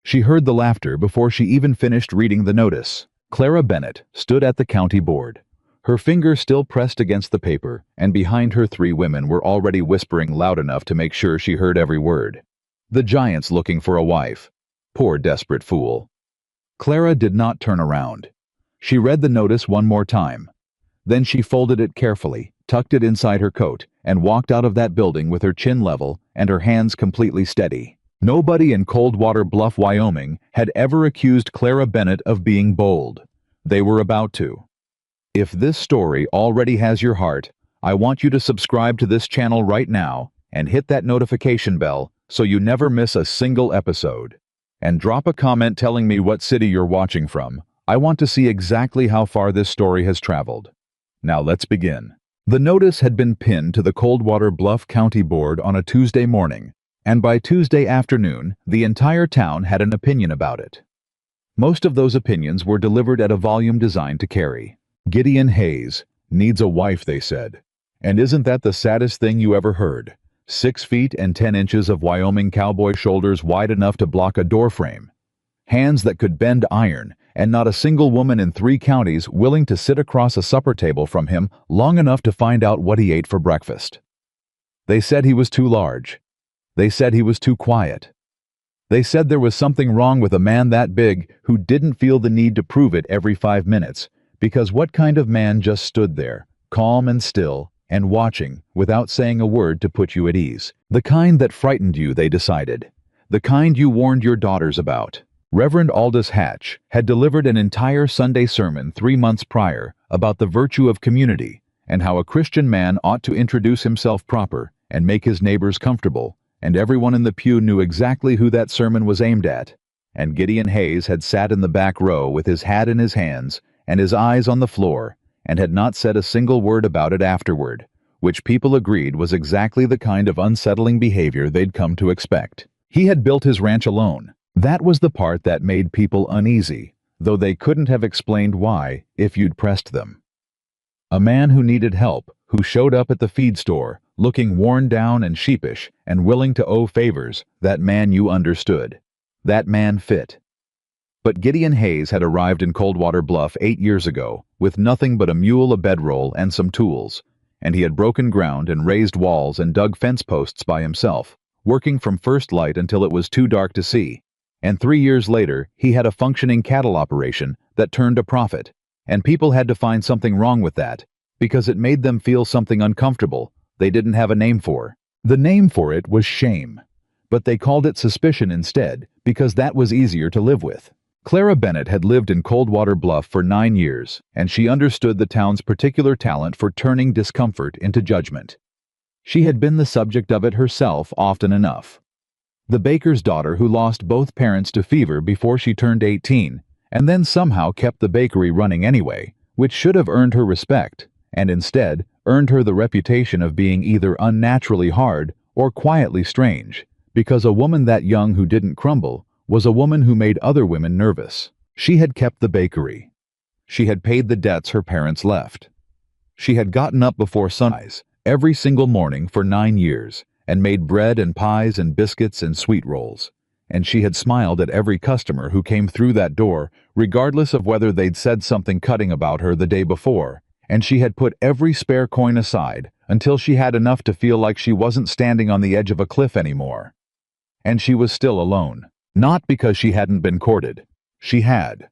She heard the laughter before she even finished reading the notice. Clara Bennett stood at the county board, her finger still pressed against the paper, and behind her 3 women were already whispering loud enough to make sure she heard every word. The giant's looking for a wife. Poor desperate fool. Clara did not turn around. She read the notice one more time. Then she folded it carefully, tucked it inside her coat, and walked out of that building with her chin level and her hands completely steady. Nobody in Coldwater Bluff, Wyoming, had ever accused Clara Bennett of being bold. They were about to. If this story already has your heart, I want you to subscribe to this channel right now and hit that notification bell so you never miss a single episode. And drop a comment telling me what city you're watching from. I want to see exactly how far this story has traveled. Now let's begin. The notice had been pinned to the Coldwater Bluff County Board on a Tuesday morning, and by Tuesday afternoon, the entire town had an opinion about it. Most of those opinions were delivered at a volume designed to carry. Gideon Hayes needs a wife, they said. And isn't that the saddest thing you ever heard? 6 feet and 10 inches of Wyoming cowboy shoulders wide enough to block a doorframe. Hands that could bend iron, and not a single woman in 3 counties willing to sit across a supper table from him long enough to find out what he ate for breakfast. They said he was too large. They said he was too quiet. They said there was something wrong with a man that big who didn't feel the need to prove it every 5 minutes, because what kind of man just stood there, calm and still, and watching, without saying a word to put you at ease? The kind that frightened you, they decided. The kind you warned your daughters about. Reverend Aldous Hatch had delivered an entire Sunday sermon 3 months prior about the virtue of community and how a Christian man ought to introduce himself proper and make his neighbors comfortable, and everyone in the pew knew exactly who that sermon was aimed at. And Gideon Hayes had sat in the back row with his hat in his hands and his eyes on the floor, and had not said a single word about it afterward, which people agreed was exactly the kind of unsettling behavior they'd come to expect. He had built his ranch alone. That was the part that made people uneasy, though they couldn't have explained why if you'd pressed them. A man who needed help, who showed up at the feed store, looking worn down and sheepish and willing to owe favors, that man you understood. That man fit. But Gideon Hayes had arrived in Coldwater Bluff 8 years ago, with nothing but a mule, a bedroll, and some tools, and he had broken ground and raised walls and dug fence posts by himself, working from first light until it was too dark to see. And 3 years later, he had a functioning cattle operation that turned a profit, and people had to find something wrong with that, because it made them feel something uncomfortable they didn't have a name for. The name for it was shame, but they called it suspicion instead, because that was easier to live with. Clara Bennett had lived in Coldwater Bluff for 9 years, and she understood the town's particular talent for turning discomfort into judgment. She had been the subject of it herself often enough. The baker's daughter who lost both parents to fever before she turned 18, and then somehow kept the bakery running anyway, which should have earned her respect, and instead earned her the reputation of being either unnaturally hard or quietly strange, because a woman that young who didn't crumble was a woman who made other women nervous. She had kept the bakery. She had paid the debts her parents left. She had gotten up before sunrise every single morning for 9 years and made bread and pies and biscuits and sweet rolls. And she had smiled at every customer who came through that door, regardless of whether they'd said something cutting about her the day before. And she had put every spare coin aside until she had enough to feel like she wasn't standing on the edge of a cliff anymore. And she was still alone. Not because she hadn't been courted. She had.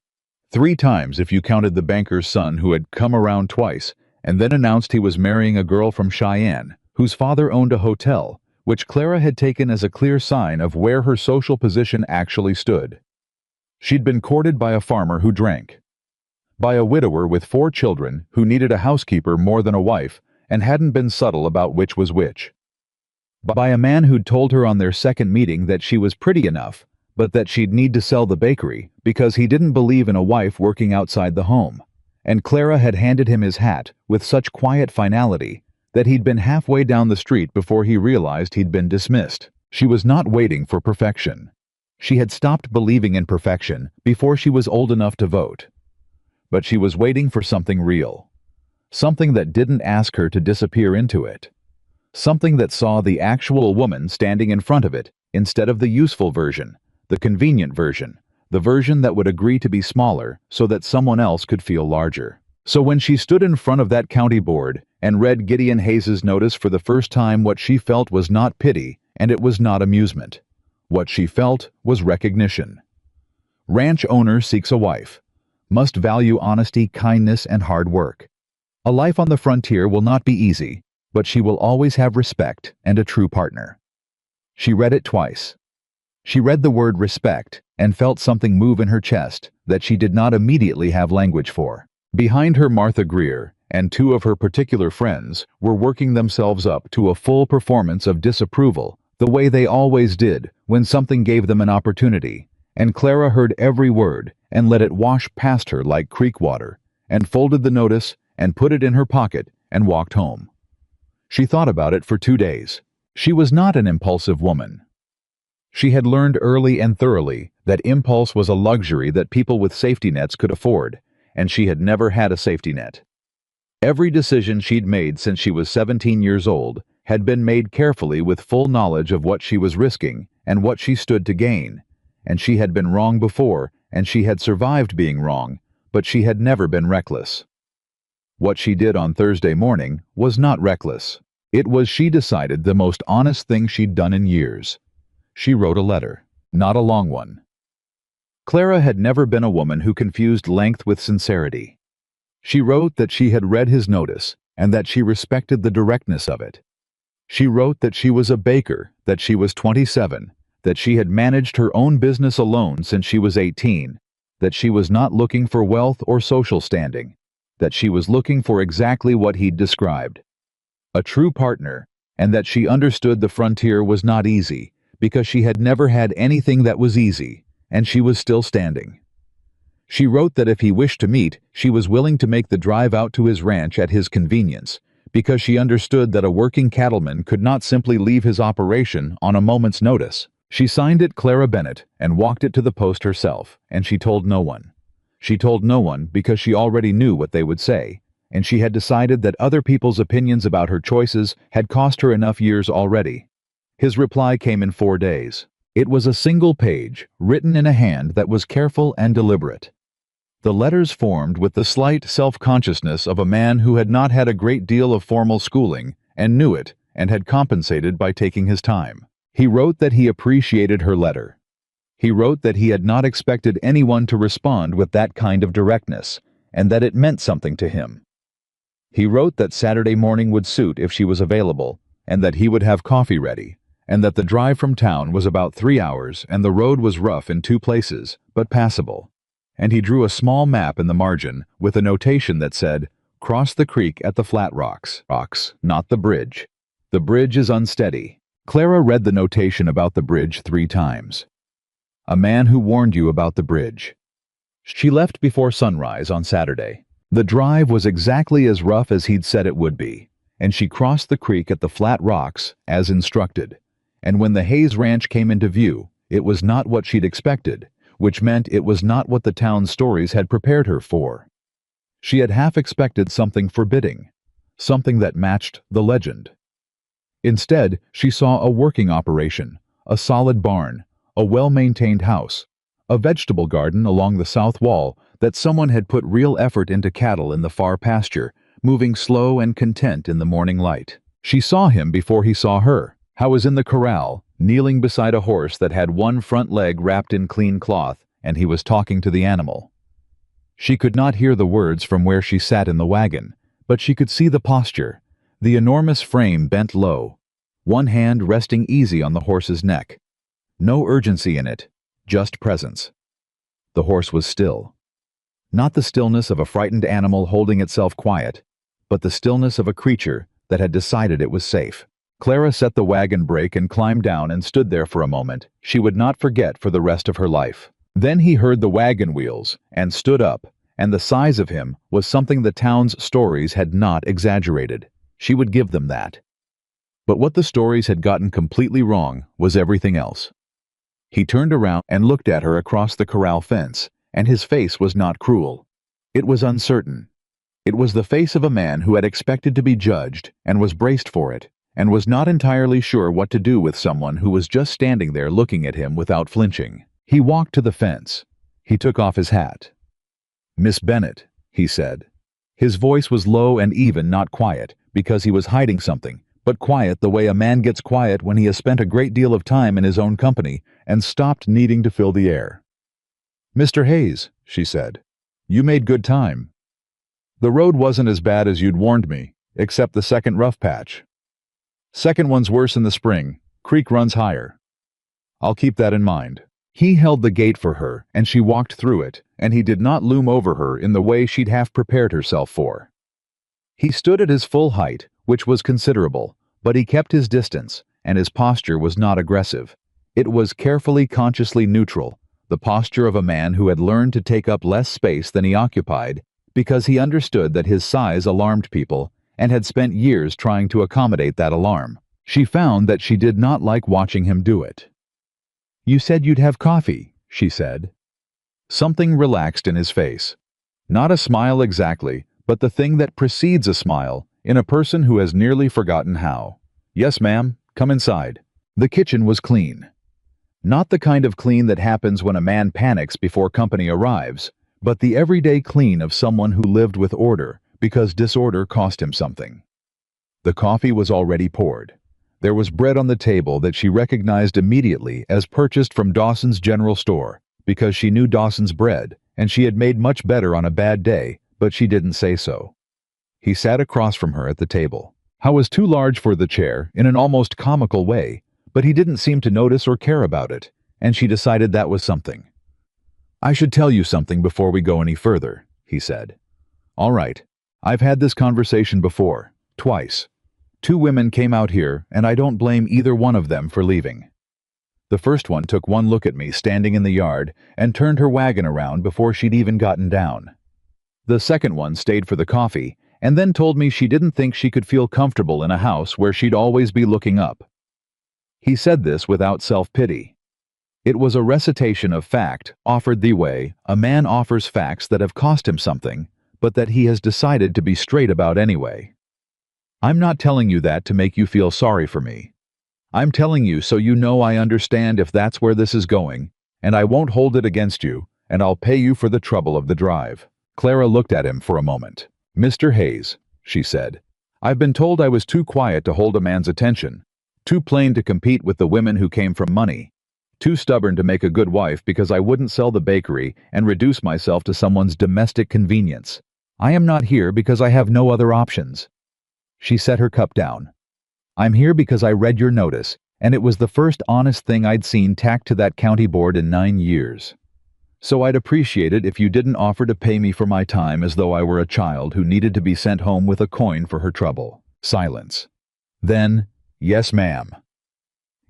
3 times if you counted the banker's son who had come around twice and then announced he was marrying a girl from Cheyenne, whose father owned a hotel, which Clara had taken as a clear sign of where her social position actually stood. She'd been courted by a farmer who drank, by a widower with 4 children who needed a housekeeper more than a wife and hadn't been subtle about which was which, by a man who'd told her on their second meeting that she was pretty enough, but that she'd need to sell the bakery because he didn't believe in a wife working outside the home. And Clara had handed him his hat with such quiet finality that he'd been halfway down the street before he realized he'd been dismissed. She was not waiting for perfection. She had stopped believing in perfection before she was old enough to vote. But she was waiting for something real. Something that didn't ask her to disappear into it. Something that saw the actual woman standing in front of it instead of the useful version, the convenient version, the version that would agree to be smaller so that someone else could feel larger. So when she stood in front of that county board and read Gideon Hayes's notice for the first time, what she felt was not pity and it was not amusement. What she felt was recognition. Ranch owner seeks a wife. Must value honesty, kindness, and hard work. A life on the frontier will not be easy, but she will always have respect and a true partner. She read it twice. She read the word respect and felt something move in her chest that she did not immediately have language for. Behind her, Martha Greer and two of her particular friends were working themselves up to a full performance of disapproval, the way they always did when something gave them an opportunity, and Clara heard every word and let it wash past her like creek water, and folded the notice and put it in her pocket and walked home. She thought about it for 2 days. She was not an impulsive woman. She had learned early and thoroughly that impulse was a luxury that people with safety nets could afford, and she had never had a safety net. Every decision she'd made since she was 17 years old had been made carefully with full knowledge of what she was risking and what she stood to gain, and she had been wrong before, and she had survived being wrong, but she had never been reckless. What she did on Thursday morning was not reckless. It was, she decided, the most honest thing she'd done in years. She wrote a letter, not a long one. Clara had never been a woman who confused length with sincerity. She wrote that she had read his notice and that she respected the directness of it. She wrote that she was a baker, that she was 27, that she had managed her own business alone since she was 18, that she was not looking for wealth or social standing, that she was looking for exactly what he'd described, a true partner, and that she understood the frontier was not easy because she had never had anything that was easy, and she was still standing. She wrote that if he wished to meet, she was willing to make the drive out to his ranch at his convenience, because she understood that a working cattleman could not simply leave his operation on a moment's notice. She signed it Clara Bennett and walked it to the post herself, and she told no one. She told no one because she already knew what they would say, and she had decided that other people's opinions about her choices had cost her enough years already. His reply came in 4 days. It was a single page, written in a hand that was careful and deliberate. The letters formed with the slight self-consciousness of a man who had not had a great deal of formal schooling and knew it and had compensated by taking his time. He wrote that he appreciated her letter. He wrote that he had not expected anyone to respond with that kind of directness, and that it meant something to him. He wrote that Saturday morning would suit if she was available, and that he would have coffee ready, and that the drive from town was about 3 hours and the road was rough in 2 places, but passable. And he drew a small map in the margin with a notation that said, "Cross the creek at the flat rocks. Rocks, not the bridge. The bridge is unsteady." Clara read the notation about the bridge 3 times. A man who warned you about the bridge. She left before sunrise on Saturday. The drive was exactly as rough as he'd said it would be, and she crossed the creek at the flat rocks as instructed. And when the Hayes Ranch came into view, it was not what she'd expected, which meant it was not what the town's stories had prepared her for. She had half expected something forbidding, something that matched the legend. Instead, she saw a working operation, a solid barn, a well-maintained house, a vegetable garden along the south wall that someone had put real effort into cattle in the far pasture, moving slow and content in the morning light. She saw him before he saw her. How was in the corral, kneeling beside a horse that had one front leg wrapped in clean cloth, and he was talking to the animal. She could not hear the words from where she sat in the wagon, but she could see the posture, the enormous frame bent low, one hand resting easy on the horse's neck. No urgency in it, just presence. The horse was still. Not the stillness of a frightened animal holding itself quiet, but the stillness of a creature that had decided it was safe. Clara set the wagon brake and climbed down and stood there for a moment she would not forget for the rest of her life. Then he heard the wagon wheels and stood up, and the size of him was something the town's stories had not exaggerated. She would give them that. But what the stories had gotten completely wrong was everything else. He turned around and looked at her across the corral fence, and his face was not cruel. It was uncertain. It was the face of a man who had expected to be judged and was braced for it, and was not entirely sure what to do with someone who was just standing there looking at him without flinching. He walked to the fence. He took off his hat. "Miss Bennet," he said. His voice was low and even, not quiet, because he was hiding something, but quiet the way a man gets quiet when he has spent a great deal of time in his own company and stopped needing to fill the air. "Mr. Hayes," she said, "you made good time. The road wasn't as bad as you'd warned me, except the second rough patch. Second one's worse in the spring. Creek runs higher. I'll keep that in mind." He held the gate for her, and she walked through it, and he did not loom over her in the way she'd half prepared herself for. He stood at his full height, which was considerable, but he kept his distance, and his posture was not aggressive. It was carefully, consciously neutral, the posture of a man who had learned to take up less space than he occupied, because he understood that his size alarmed people, and had spent years trying to accommodate that alarm. She found that she did not like watching him do it. "You said you'd have coffee," she said. Something relaxed in his face. Not a smile exactly, but the thing that precedes a smile, in a person who has nearly forgotten how. "Yes, ma'am, come inside." The kitchen was clean. Not the kind of clean that happens when a man panics before company arrives, but the everyday clean of someone who lived with order, because disorder cost him something. The coffee was already poured. There was bread on the table that she recognized immediately as purchased from Dawson's general store, because she knew Dawson's bread, and she had made much better on a bad day, but she didn't say so. He sat across from her at the table. How was too large for the chair, in an almost comical way, but he didn't seem to notice or care about it, and she decided that was something. "I should tell you something before we go any further," he said. "All right. I've had this conversation before, twice. 2 women came out here, and I don't blame either one of them for leaving. The first one took one look at me standing in the yard and turned her wagon around before she'd even gotten down. The second one stayed for the coffee and then told me she didn't think she could feel comfortable in a house where she'd always be looking up." He said this without self-pity. It was a recitation of fact, offered the way a man offers facts that have cost him something, but that he has decided to be straight about anyway. "I'm not telling you that to make you feel sorry for me. I'm telling you so you know I understand if that's where this is going, and I won't hold it against you, and I'll pay you for the trouble of the drive." Clara looked at him for a moment. "Mr. Hayes," she said, "I've been told I was too quiet to hold a man's attention, too plain to compete with the women who came from money, too stubborn to make a good wife because I wouldn't sell the bakery and reduce myself to someone's domestic convenience. I am not here because I have no other options." She set her cup down. "I'm here because I read your notice, and it was the first honest thing I'd seen tacked to that county board in 9 years. So I'd appreciate it if you didn't offer to pay me for my time as though I were a child who needed to be sent home with a coin for her trouble." Silence. Then, "Yes, ma'am."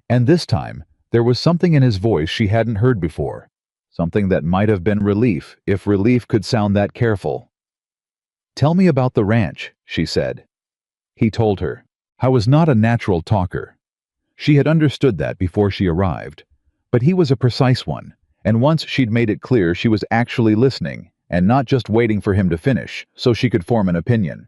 And this time, there was something in his voice she hadn't heard before, something that might have been relief, if relief could sound that careful. "Tell me about the ranch," she said. He told her. Howe was not a natural talker. She had understood that before she arrived. But he was a precise one, and once she'd made it clear she was actually listening, and not just waiting for him to finish, so she could form an opinion.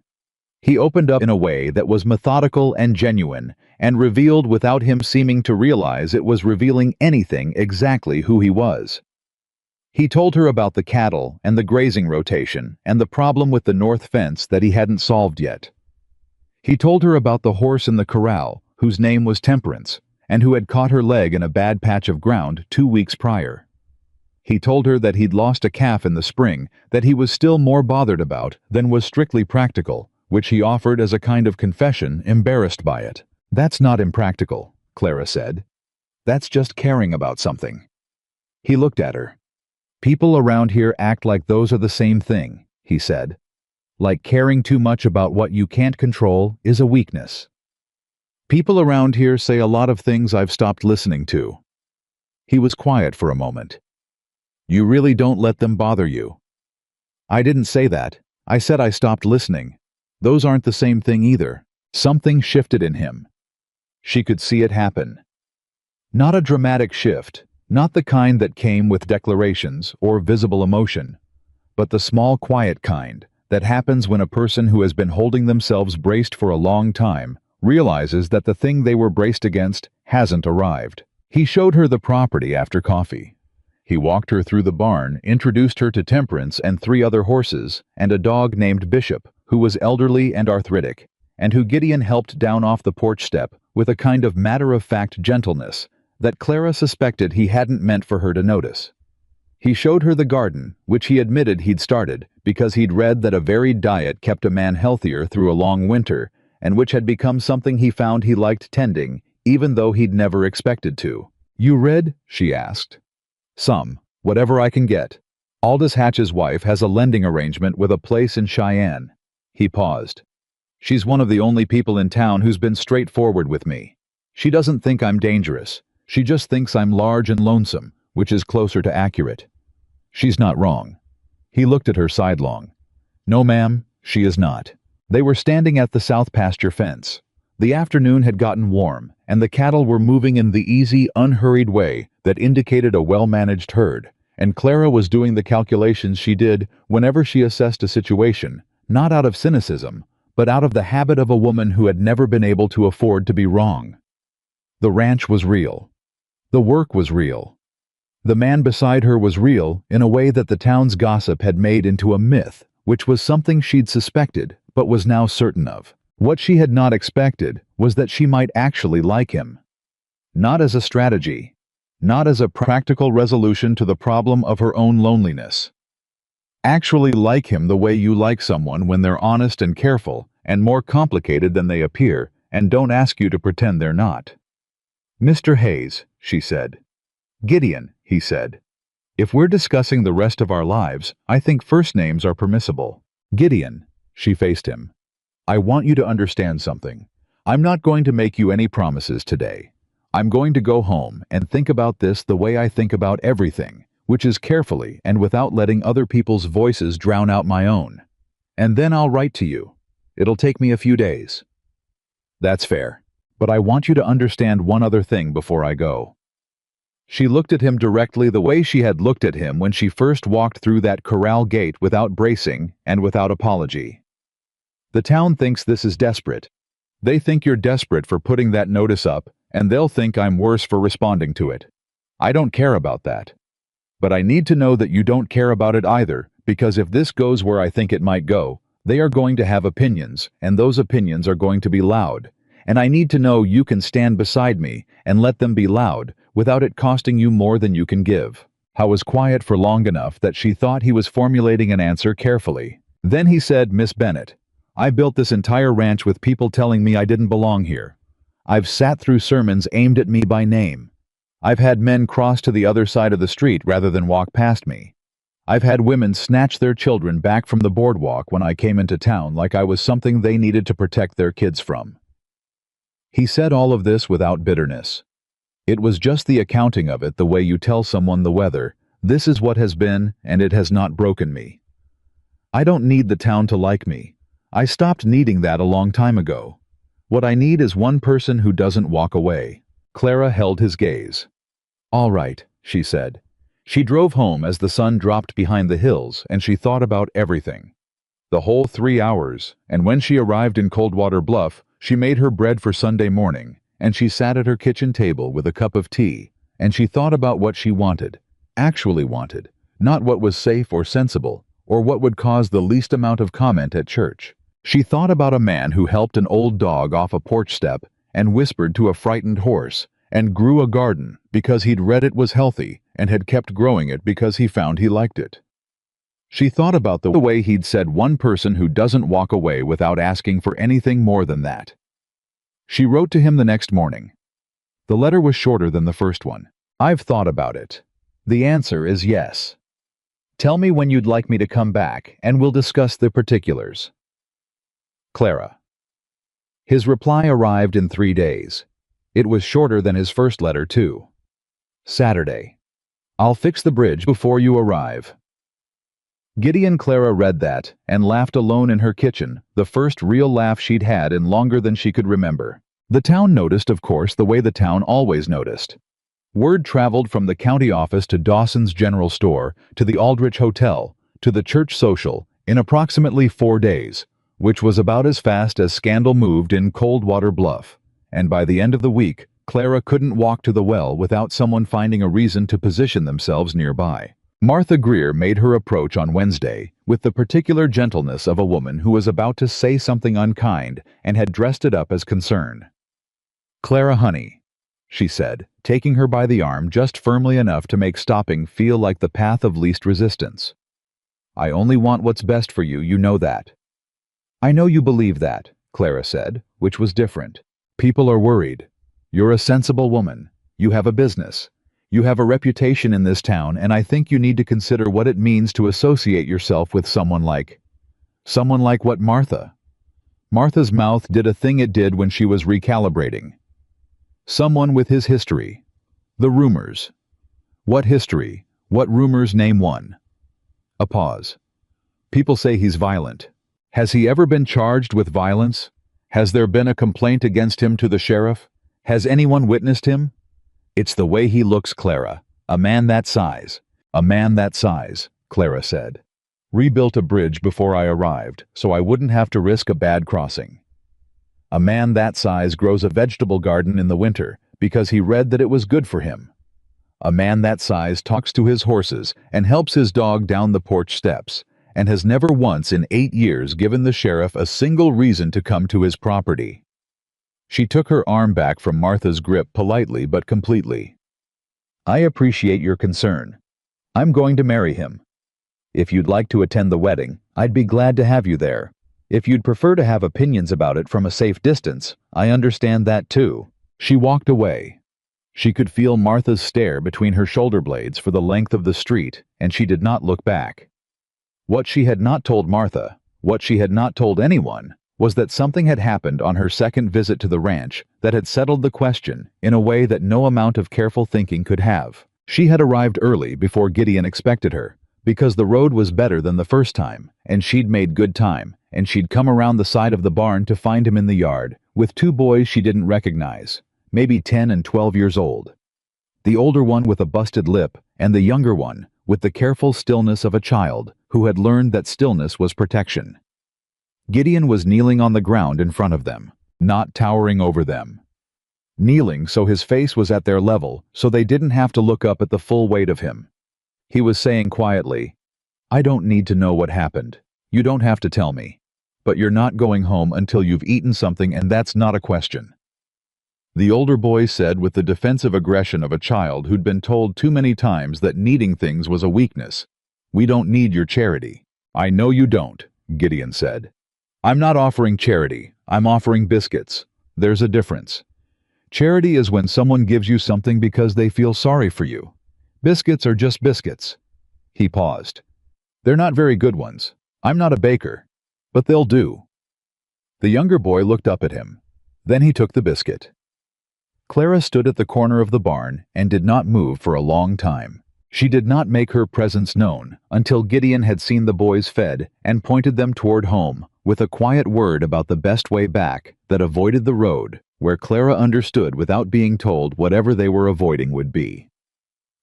He opened up in a way that was methodical and genuine, and revealed without him seeming to realize it was revealing anything exactly who he was. He told her about the cattle and the grazing rotation and the problem with the north fence that he hadn't solved yet. He told her about the horse in the corral, whose name was Temperance, and who had caught her leg in a bad patch of ground 2 weeks prior. He told her that he'd lost a calf in the spring that he was still more bothered about than was strictly practical, which he offered as a kind of confession, embarrassed by it. "That's not impractical," Clara said. "That's just caring about something." He looked at her. "People around here act like those are the same thing," he said. "Like caring too much about what you can't control is a weakness. People around here say a lot of things I've stopped listening to." He was quiet for a moment. "You really don't let them bother you." "I didn't say that. I said I stopped listening. Those aren't the same thing either." Something shifted in him. She could see it happen. Not a dramatic shift, not the kind that came with declarations or visible emotion, but the small, quiet kind that happens when a person who has been holding themselves braced for a long time realizes that the thing they were braced against hasn't arrived. He showed her the property after coffee. He walked her through the barn, introduced her to Temperance and 3 other horses, and a dog named Bishop, who was elderly and arthritic, and who Gideon helped down off the porch step with a kind of matter-of-fact gentleness that Clara suspected he hadn't meant for her to notice. He showed her the garden, which he admitted he'd started because he'd read that a varied diet kept a man healthier through a long winter, and which had become something he found he liked tending, even though he'd never expected to. "You read?" she asked. "Some. Whatever I can get. Aldous Hatch's wife has a lending arrangement with a place in Cheyenne." He paused. "She's one of the only people in town who's been straightforward with me. She doesn't think I'm dangerous. She just thinks I'm large and lonesome, which is closer to accurate. She's not wrong." He looked at her sidelong. "No, ma'am, she is not." They were standing at the south pasture fence. The afternoon had gotten warm, and the cattle were moving in the easy, unhurried way that indicated a well-managed herd, and Clara was doing the calculations she did whenever she assessed a situation, not out of cynicism, but out of the habit of a woman who had never been able to afford to be wrong. The ranch was real. The work was real. The man beside her was real in a way that the town's gossip had made into a myth, which was something she'd suspected but was now certain of. What she had not expected was that she might actually like him. Not as a strategy, not as a practical resolution to the problem of her own loneliness. Actually like him the way you like someone when they're honest and careful and more complicated than they appear and don't ask you to pretend they're not. "Mr. Hayes," she said. "Gideon," he said. "If we're discussing the rest of our lives, I think first names are permissible." "Gideon," she faced him. "I want you to understand something. I'm not going to make you any promises today. I'm going to go home and think about this the way I think about everything, which is carefully and without letting other people's voices drown out my own. And then I'll write to you. It'll take me a few days." "That's fair. But I want you to understand one other thing before I go." She looked at him directly the way she had looked at him when she first walked through that corral gate without bracing and without apology. "The town thinks this is desperate. They think you're desperate for putting that notice up, and they'll think I'm worse for responding to it. I don't care about that. But I need to know that you don't care about it either, because if this goes where I think it might go, they are going to have opinions, and those opinions are going to be loud. And I need to know you can stand beside me and let them be loud without it costing you more than you can give." Howe was quiet for long enough that she thought he was formulating an answer carefully. Then he said, "Miss Bennett, I built this entire ranch with people telling me I didn't belong here. I've sat through sermons aimed at me by name. I've had men cross to the other side of the street rather than walk past me. I've had women snatch their children back from the boardwalk when I came into town like I was something they needed to protect their kids from." He said all of this without bitterness. It was just the accounting of it the way you tell someone the weather. This is what has been, and it has not broken me. I don't need the town to like me. I stopped needing that a long time ago. What I need is one person who doesn't walk away. Clara held his gaze. "All right," she said. She drove home as the sun dropped behind the hills, and she thought about everything. The whole 3 hours, and when she arrived in Coldwater Bluff, she made her bread for Sunday morning, and she sat at her kitchen table with a cup of tea, and she thought about what she wanted, actually wanted, not what was safe or sensible, or what would cause the least amount of comment at church. She thought about a man who helped an old dog off a porch step and whispered to a frightened horse and grew a garden because he'd read it was healthy and had kept growing it because he found he liked it. She thought about the way he'd said one person who doesn't walk away without asking for anything more than that. She wrote to him the next morning. The letter was shorter than the first one. "I've thought about it. The answer is yes. Tell me when you'd like me to come back, and we'll discuss the particulars. Clara." His reply arrived in 3 days. It was shorter than his first letter, too. "Saturday. I'll fix the bridge before you arrive." Gideon Clara read that and laughed alone in her kitchen, the first real laugh she'd had in longer than she could remember. The town noticed, of course, the way the town always noticed. Word traveled from the county office to Dawson's General Store, to the Aldrich Hotel, to the church social, in approximately 4 days, which was about as fast as scandal moved in Coldwater Bluff, and by the end of the week, Clara couldn't walk to the well without someone finding a reason to position themselves nearby. Martha Greer made her approach on Wednesday with the particular gentleness of a woman who was about to say something unkind and had dressed it up as concern. "Clara, honey," she said, taking her by the arm just firmly enough to make stopping feel like the path of least resistance. "I only want what's best for you, you know that." "I know you believe that," Clara said, which was different. "People are worried. You're a sensible woman. You have a business. You have a reputation in this town, and I think you need to consider what it means to associate yourself with someone like what Martha?" Martha's mouth did a thing it did when she was recalibrating. "Someone with his history. The rumors." "What history? What rumors? Name one." A pause. "People say he's violent." "Has he ever been charged with violence? Has there been a complaint against him to the sheriff? Has anyone witnessed him?" "It's the way he looks, Clara. A man that size." "A man that size," Clara said. "Rebuilt a bridge before I arrived, so I wouldn't have to risk a bad crossing. A man that size grows a vegetable garden in the winter because he read that it was good for him. A man that size talks to his horses and helps his dog down the porch steps, and has never once in 8 years given the sheriff a single reason to come to his property." She took her arm back from Martha's grip politely but completely. "I appreciate your concern. I'm going to marry him. If you'd like to attend the wedding, I'd be glad to have you there. If you'd prefer to have opinions about it from a safe distance, I understand that too." She walked away. She could feel Martha's stare between her shoulder blades for the length of the street, and she did not look back. What she had not told Martha, what she had not told anyone, was that something had happened on her second visit to the ranch that had settled the question in a way that no amount of careful thinking could have. She had arrived early before Gideon expected her, because the road was better than the first time, and she'd made good time, and she'd come around the side of the barn to find him in the yard, with 2 boys she didn't recognize, maybe 10 and 12 years old. The older one with a busted lip, and the younger one with the careful stillness of a child who had learned that stillness was protection. Gideon was kneeling on the ground in front of them, not towering over them. Kneeling so his face was at their level, so they didn't have to look up at the full weight of him. He was saying quietly, "I don't need to know what happened. You don't have to tell me. But you're not going home until you've eaten something, and that's not a question." The older boy said with the defensive aggression of a child who'd been told too many times that needing things was a weakness. "We don't need your charity." "I know you don't," Gideon said. "I'm not offering charity. I'm offering biscuits. There's a difference. Charity is when someone gives you something because they feel sorry for you. Biscuits are just biscuits." He paused. "They're not very good ones. I'm not a baker. But they'll do." The younger boy looked up at him. Then he took the biscuit. Clara stood at the corner of the barn and did not move for a long time. She did not make her presence known until Gideon had seen the boys fed and pointed them toward home with a quiet word about the best way back that avoided the road, where Clara understood without being told whatever they were avoiding would be.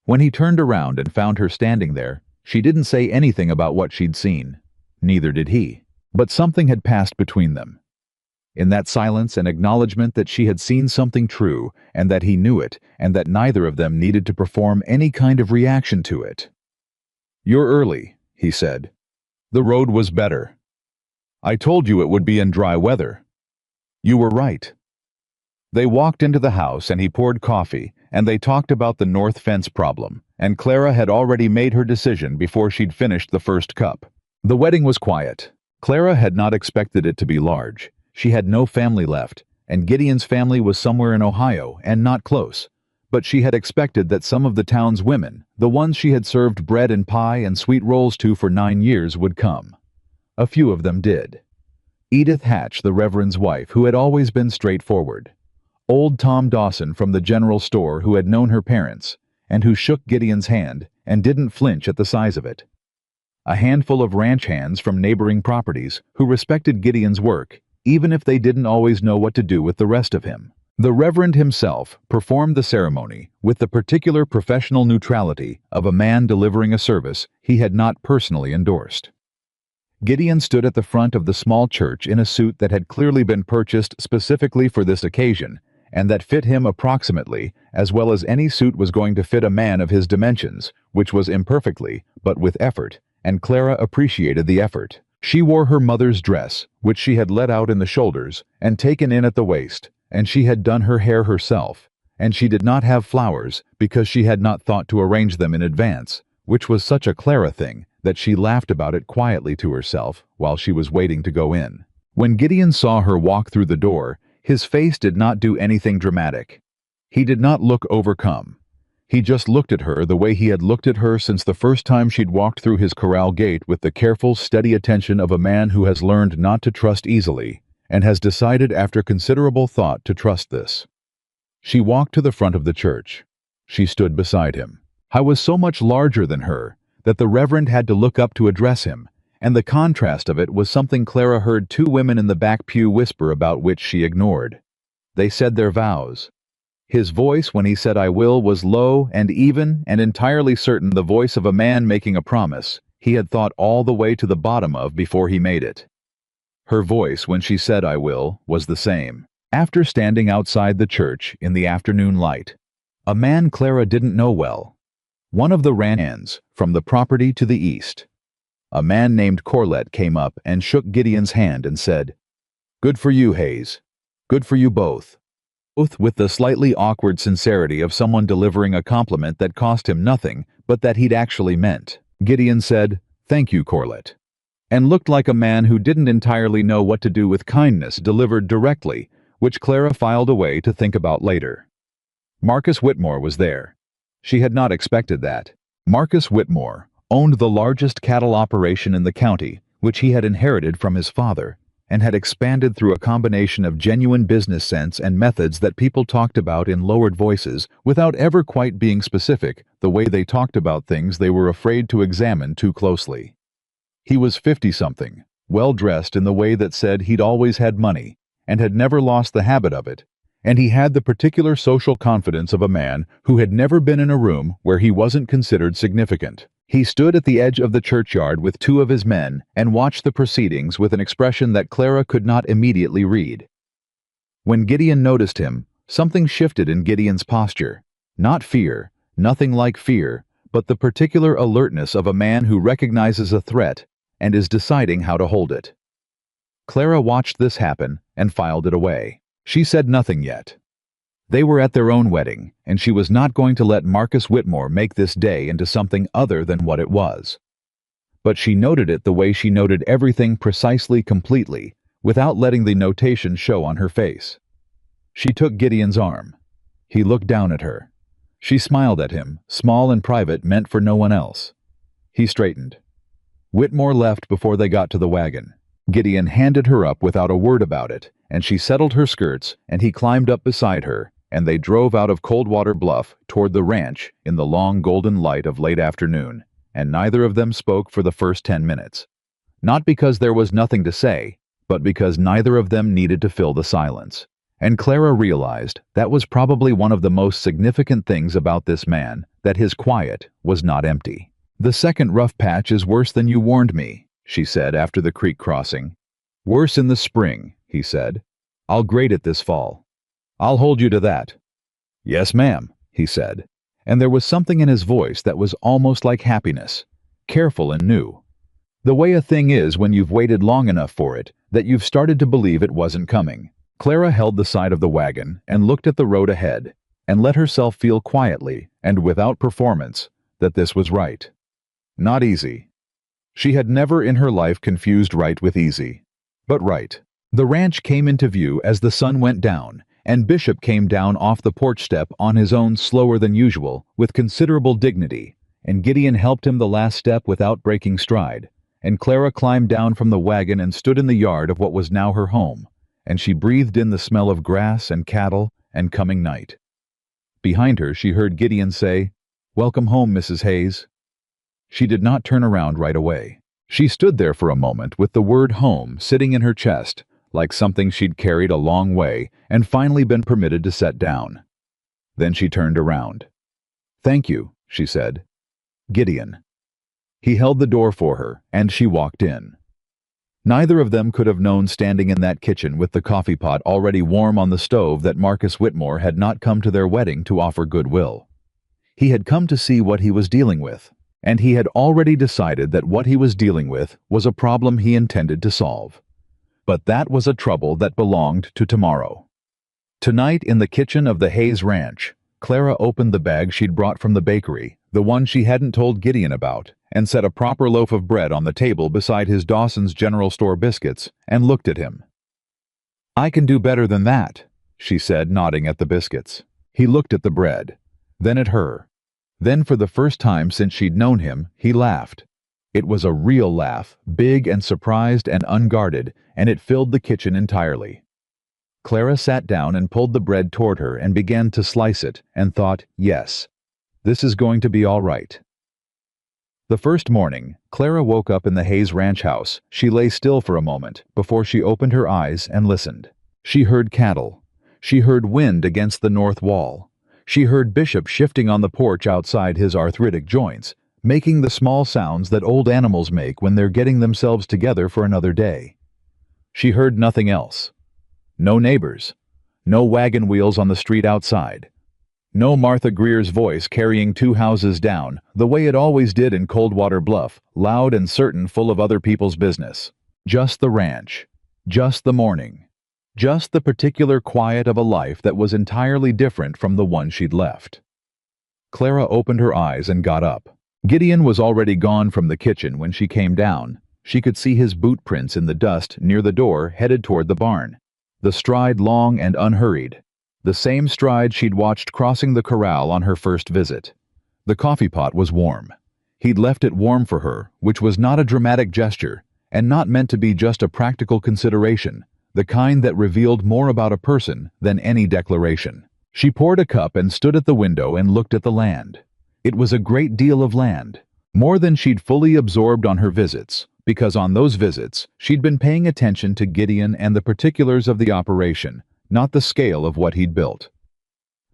When he turned around and found her standing there, she didn't say anything about what she'd seen. Neither did he. But something had passed between them. In that silence, an acknowledgement that she had seen something true, and that he knew it, and that neither of them needed to perform any kind of reaction to it. "You're early," he said. "The road was better. I told you it would be in dry weather. You were right." They walked into the house and he poured coffee, and they talked about the north fence problem, and Clara had already made her decision before she'd finished the first cup. The wedding was quiet. Clara had not expected it to be large. She had no family left, and Gideon's family was somewhere in Ohio and not close. But she had expected that some of the town's women, the ones she had served bread and pie and sweet rolls to for 9 years, would come. A few of them did. Edith Hatch, the Reverend's wife, who had always been straightforward. Old Tom Dawson from the general store, who had known her parents, and who shook Gideon's hand and didn't flinch at the size of it. A handful of ranch hands from neighboring properties who respected Gideon's work, even if they didn't always know what to do with the rest of him. The Reverend himself performed the ceremony with the particular professional neutrality of a man delivering a service he had not personally endorsed. Gideon stood at the front of the small church in a suit that had clearly been purchased specifically for this occasion, and that fit him approximately, as well as any suit was going to fit a man of his dimensions, which was imperfectly, but with effort, and Clara appreciated the effort. She wore her mother's dress, which she had let out in the shoulders and taken in at the waist, and she had done her hair herself, and she did not have flowers because she had not thought to arrange them in advance, which was such a Clara thing that she laughed about it quietly to herself while she was waiting to go in. When Gideon saw her walk through the door, his face did not do anything dramatic. He did not look overcome. He just looked at her the way he had looked at her since the first time she'd walked through his corral gate, with the careful, steady attention of a man who has learned not to trust easily and has decided after considerable thought to trust this. She walked to the front of the church. She stood beside him. I was so much larger than her that the Reverend had to look up to address him, and the contrast of it was something Clara heard two women in the back pew whisper about, which she ignored. They said their vows. His voice when he said "I will" was low and even and entirely certain, the voice of a man making a promise he had thought all the way to the bottom of before he made it. Her voice when she said "I will" was the same. After standing outside the church in the afternoon light, a man Clara didn't know well, one of the ranches from the property to the east, a man named Corlett, came up and shook Gideon's hand and said, "Good for you, Hayes. Good for you both." Both with the slightly awkward sincerity of someone delivering a compliment that cost him nothing, but that he'd actually meant. Gideon said, "Thank you, Corlett," and looked like a man who didn't entirely know what to do with kindness delivered directly, which Clara filed away to think about later. Marcus Whitmore was there. She had not expected that. Marcus Whitmore owned the largest cattle operation in the county, which he had inherited from his father, and had expanded through a combination of genuine business sense and methods that people talked about in lowered voices without ever quite being specific, the way they talked about things they were afraid to examine too closely. He was 50-something, well-dressed in the way that said he'd always had money and had never lost the habit of it, and he had the particular social confidence of a man who had never been in a room where he wasn't considered significant. He stood at the edge of the churchyard with two of his men and watched the proceedings with an expression that Clara could not immediately read. When Gideon noticed him, something shifted in Gideon's posture. Not fear, nothing like fear, but the particular alertness of a man who recognizes a threat and is deciding how to hold it. Clara watched this happen and filed it away. She said nothing yet. They were at their own wedding, and she was not going to let Marcus Whitmore make this day into something other than what it was. But she noted it the way she noted everything, precisely, completely, without letting the notation show on her face. She took Gideon's arm. He looked down at her. She smiled at him, small and private, meant for no one else. He straightened. Whitmore left before they got to the wagon. Gideon handed her up without a word about it, and she settled her skirts, and he climbed up beside her, and they drove out of Coldwater Bluff toward the ranch in the long golden light of late afternoon, and neither of them spoke for the first 10 minutes. Not because there was nothing to say, but because neither of them needed to fill the silence. And Clara realized that was probably one of the most significant things about this man, that his quiet was not empty. "The second rough patch is worse than you warned me," she said after the creek crossing. "Worse in the spring," he said. "I'll grade it this fall. I'll hold you to that." "Yes, ma'am," he said, and there was something in his voice that was almost like happiness, careful and new. The way a thing is when you've waited long enough for it that you've started to believe it wasn't coming. Clara held the side of the wagon and looked at the road ahead, and let herself feel quietly and without performance that this was right. Not easy. She had never in her life confused right with easy, but right. The ranch came into view as the sun went down, and Bishop came down off the porch step on his own, slower than usual, with considerable dignity, and Gideon helped him the last step without breaking stride, and Clara climbed down from the wagon and stood in the yard of what was now her home, and she breathed in the smell of grass and cattle and coming night. Behind her she heard Gideon say, "Welcome home, Mrs. Hayes." She did not turn around right away. She stood there for a moment with the word home sitting in her chest, like something she'd carried a long way and finally been permitted to set down. Then she turned around. "Thank you," she said. "Gideon." He held the door for her, and she walked in. Neither of them could have known standing in that kitchen with the coffee pot already warm on the stove that Marcus Whitmore had not come to their wedding to offer goodwill. He had come to see what he was dealing with, and he had already decided that what he was dealing with was a problem he intended to solve. But that was a trouble that belonged to tomorrow. Tonight in the kitchen of the Hayes Ranch, Clara opened the bag she'd brought from the bakery, the one she hadn't told Gideon about, and set a proper loaf of bread on the table beside his Dawson's General Store biscuits, and looked at him. "I can do better than that," she said, nodding at the biscuits. He looked at the bread, then at her. Then for the first time since she'd known him, he laughed. It was a real laugh, big and surprised and unguarded, and it filled the kitchen entirely. Clara sat down and pulled the bread toward her and began to slice it, and thought, yes, this is going to be all right. The first morning, Clara woke up in the Hayes Ranch house. She lay still for a moment before she opened her eyes and listened. She heard cattle. She heard wind against the north wall. She heard Bishop shifting on the porch outside his arthritic joints, making the small sounds that old animals make when they're getting themselves together for another day. She heard nothing else. No neighbors. No wagon wheels on the street outside. No Martha Greer's voice carrying 2 houses down, the way it always did in Coldwater Bluff, loud and certain, full of other people's business. Just the ranch. Just the morning. Just the particular quiet of a life that was entirely different from the one she'd left. Clara opened her eyes and got up. Gideon was already gone from the kitchen when she came down. She could see his boot prints in the dust near the door, headed toward the barn. The stride long and unhurried. The same stride she'd watched crossing the corral on her first visit. The coffee pot was warm. He'd left it warm for her, which was not a dramatic gesture, and not meant to be just a practical consideration, the kind that revealed more about a person than any declaration. She poured a cup and stood at the window and looked at the land. It was a great deal of land, more than she'd fully absorbed on her visits, because on those visits she'd been paying attention to Gideon and the particulars of the operation, not the scale of what he'd built.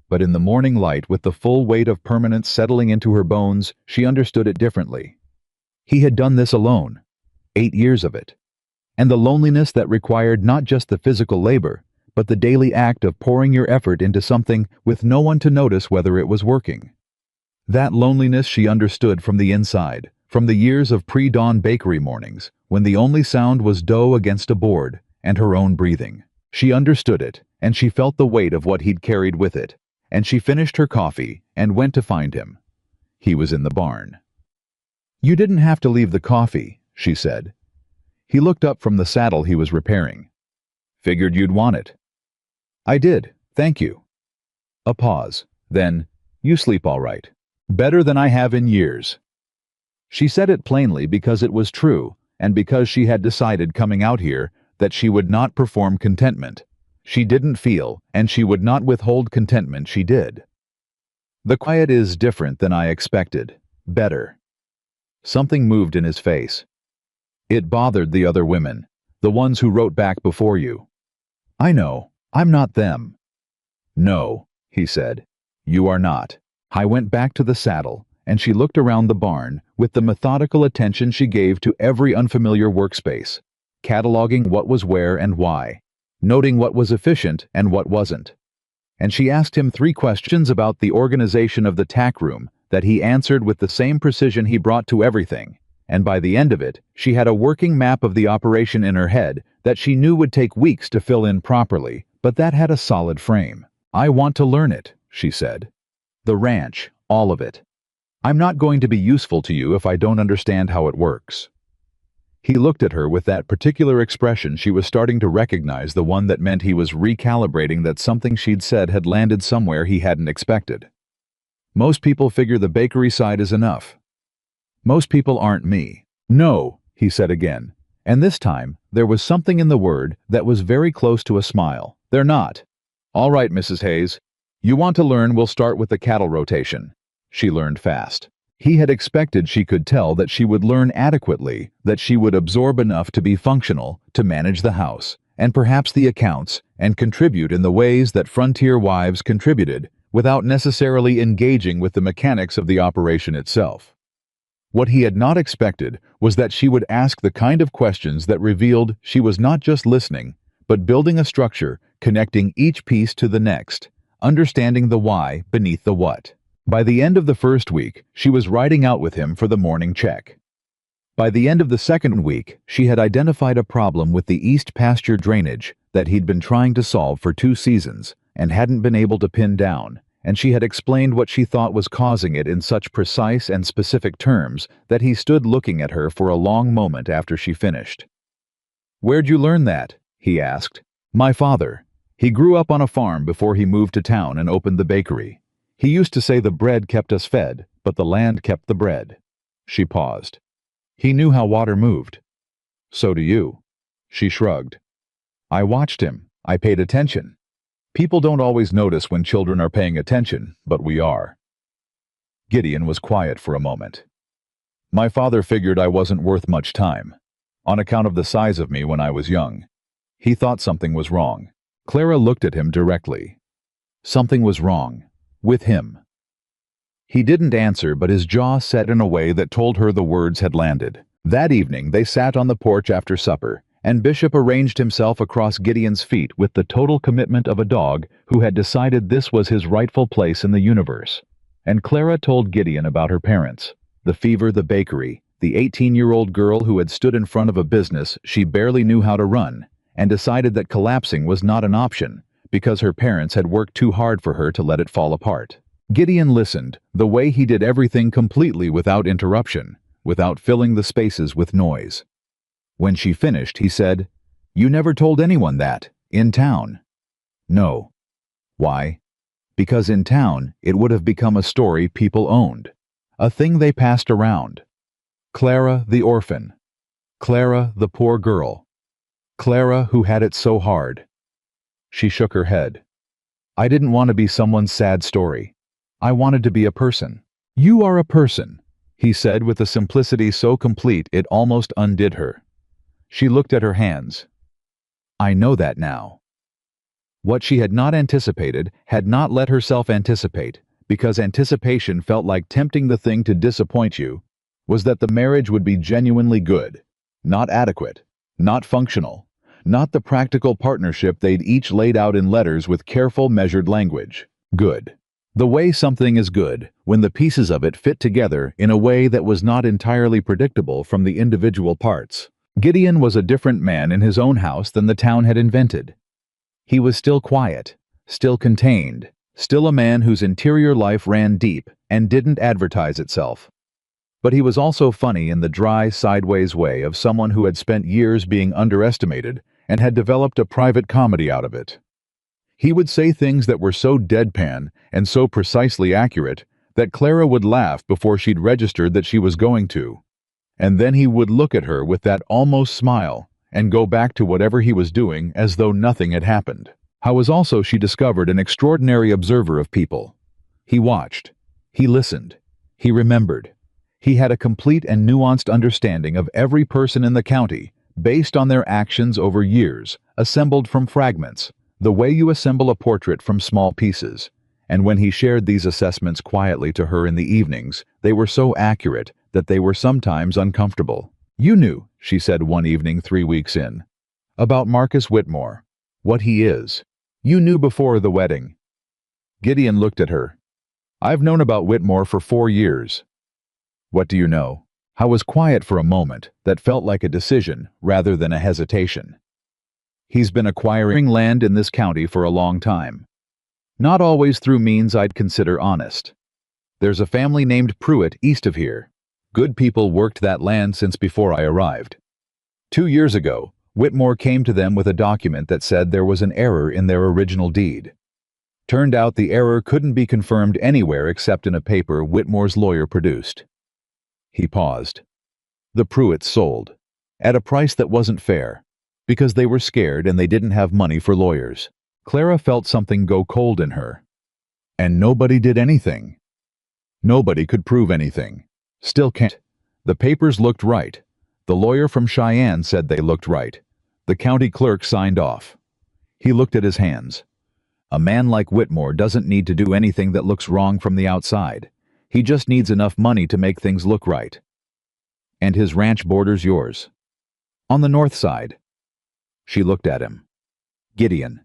But in the morning light, with the full weight of permanence settling into her bones, she understood it differently. He had done this alone, 8 years of it, and the loneliness that required not just the physical labor, but the daily act of pouring your effort into something with no one to notice whether it was working. That loneliness she understood from the inside, from the years of pre-dawn bakery mornings, when the only sound was dough against a board and her own breathing. She understood it, and she felt the weight of what he'd carried with it, and she finished her coffee and went to find him. He was in the barn. "You didn't have to leave the coffee," she said. He looked up from the saddle he was repairing. "Figured you'd want it." "I did, thank you." A pause. Then, "You sleep all right." "Better than I have in years." She said it plainly because it was true, and because she had decided coming out here that she would not perform contentment. She didn't feel, and she would not withhold contentment she did. "The quiet is different than I expected. Better." Something moved in his face. It bothered the other women, the ones who wrote back before you. "I know, I'm not them." "No," he said, "you are not." I went back to the saddle, and she looked around the barn with the methodical attention she gave to every unfamiliar workspace, cataloging what was where and why, noting what was efficient and what wasn't. And she asked him 3 questions about the organization of the tack room that he answered with the same precision he brought to everything, and by the end of it, she had a working map of the operation in her head that she knew would take weeks to fill in properly, but that had a solid frame. "I want to learn it," she said. "The ranch, all of it. I'm not going to be useful to you if I don't understand how it works." He looked at her with that particular expression she was starting to recognize, the one that meant he was recalibrating that something she'd said had landed somewhere he hadn't expected. "Most people figure the bakery side is enough. Most people aren't me." "No," he said again, and this time there was something in the word that was very close to a smile. "They're not." "All right, Mrs. Hayes. You want to learn, we'll start with the cattle rotation." She learned fast. He had expected she could tell that she would learn adequately, that she would absorb enough to be functional, to manage the house, and perhaps the accounts, and contribute in the ways that frontier wives contributed, without necessarily engaging with the mechanics of the operation itself. What he had not expected was that she would ask the kind of questions that revealed she was not just listening, but building a structure, connecting each piece to the next, understanding the why beneath the what. By the end of the first week, she was riding out with him for the morning check. By the end of the second week, she had identified a problem with the east pasture drainage that he'd been trying to solve for 2 seasons and hadn't been able to pin down, and she had explained what she thought was causing it in such precise and specific terms that he stood looking at her for a long moment after she finished. "Where'd you learn that?" he asked. "My father. He grew up on a farm before he moved to town and opened the bakery. He used to say the bread kept us fed, but the land kept the bread." She paused. "He knew how water moved." "So do you." She shrugged. "I watched him. I paid attention. People don't always notice when children are paying attention, but we are." Gideon was quiet for a moment. "My father figured I wasn't worth much time, on account of the size of me when I was young. He thought something was wrong." Clara looked at him directly. Something was wrong. With him. He didn't answer, but his jaw set in a way that told her the words had landed. That evening they sat on the porch after supper, and Bishop arranged himself across Gideon's feet with the total commitment of a dog who had decided this was his rightful place in the universe. And Clara told Gideon about her parents, the fever, the bakery, the 18-year-old girl who had stood in front of a business she barely knew how to run, and decided that collapsing was not an option because her parents had worked too hard for her to let it fall apart. Gideon listened, the way he did everything completely without interruption, without filling the spaces with noise. When she finished, he said, "You never told anyone that, in town." "No." "Why?" "Because in town, it would have become a story people owned. A thing they passed around. Clara the orphan. Clara the poor girl. Clara who had it so hard." She shook her head. "I didn't want to be someone's sad story. I wanted to be a person." "You are a person," he said with a simplicity so complete it almost undid her. She looked at her hands. "I know that now." What she had not anticipated had not let herself anticipate, because anticipation felt like tempting the thing to disappoint you, was that the marriage would be genuinely good, not adequate, not functional, not the practical partnership they'd each laid out in letters with careful, measured language. Good. The way something is good, when the pieces of it fit together in a way that was not entirely predictable from the individual parts. Gideon was a different man in his own house than the town had invented. He was still quiet, still contained, still a man whose interior life ran deep and didn't advertise itself. But he was also funny in the dry, sideways way of someone who had spent years being underestimated and had developed a private comedy out of it. He would say things that were so deadpan and so precisely accurate that Clara would laugh before she'd registered that she was going to. And then he would look at her with that almost smile and go back to whatever he was doing as though nothing had happened. How was also she discovered an extraordinary observer of people. He watched. He listened. He remembered. He had a complete and nuanced understanding of every person in the county, based on their actions over years, assembled from fragments, the way you assemble a portrait from small pieces. And when he shared these assessments quietly to her in the evenings, they were so accurate that they were sometimes uncomfortable. "You knew," she said one evening 3 weeks in, "about Marcus Whitmore, what he is. You knew before the wedding." Gideon looked at her. "I've known about Whitmore for 4 years." "What do you know?" I was quiet for a moment that felt like a decision rather than a hesitation. "He's been acquiring land in this county for a long time. Not always through means I'd consider honest. There's a family named Pruitt east of here. Good people worked that land since before I arrived. 2 years ago, Whitmore came to them with a document that said there was an error in their original deed. Turned out the error couldn't be confirmed anywhere except in a paper Whitmore's lawyer produced." He paused. "The Pruitts sold, at a price that wasn't fair, because they were scared and they didn't have money for lawyers." Clara felt something go cold in her. "And nobody did anything." "Nobody could prove anything. Still can't. The papers looked right. The lawyer from Cheyenne said they looked right. The county clerk signed off." He looked at his hands. "A man like Whitmore doesn't need to do anything that looks wrong from the outside. He just needs enough money to make things look right. And his ranch borders yours. On the north side. She looked at him. Gideon.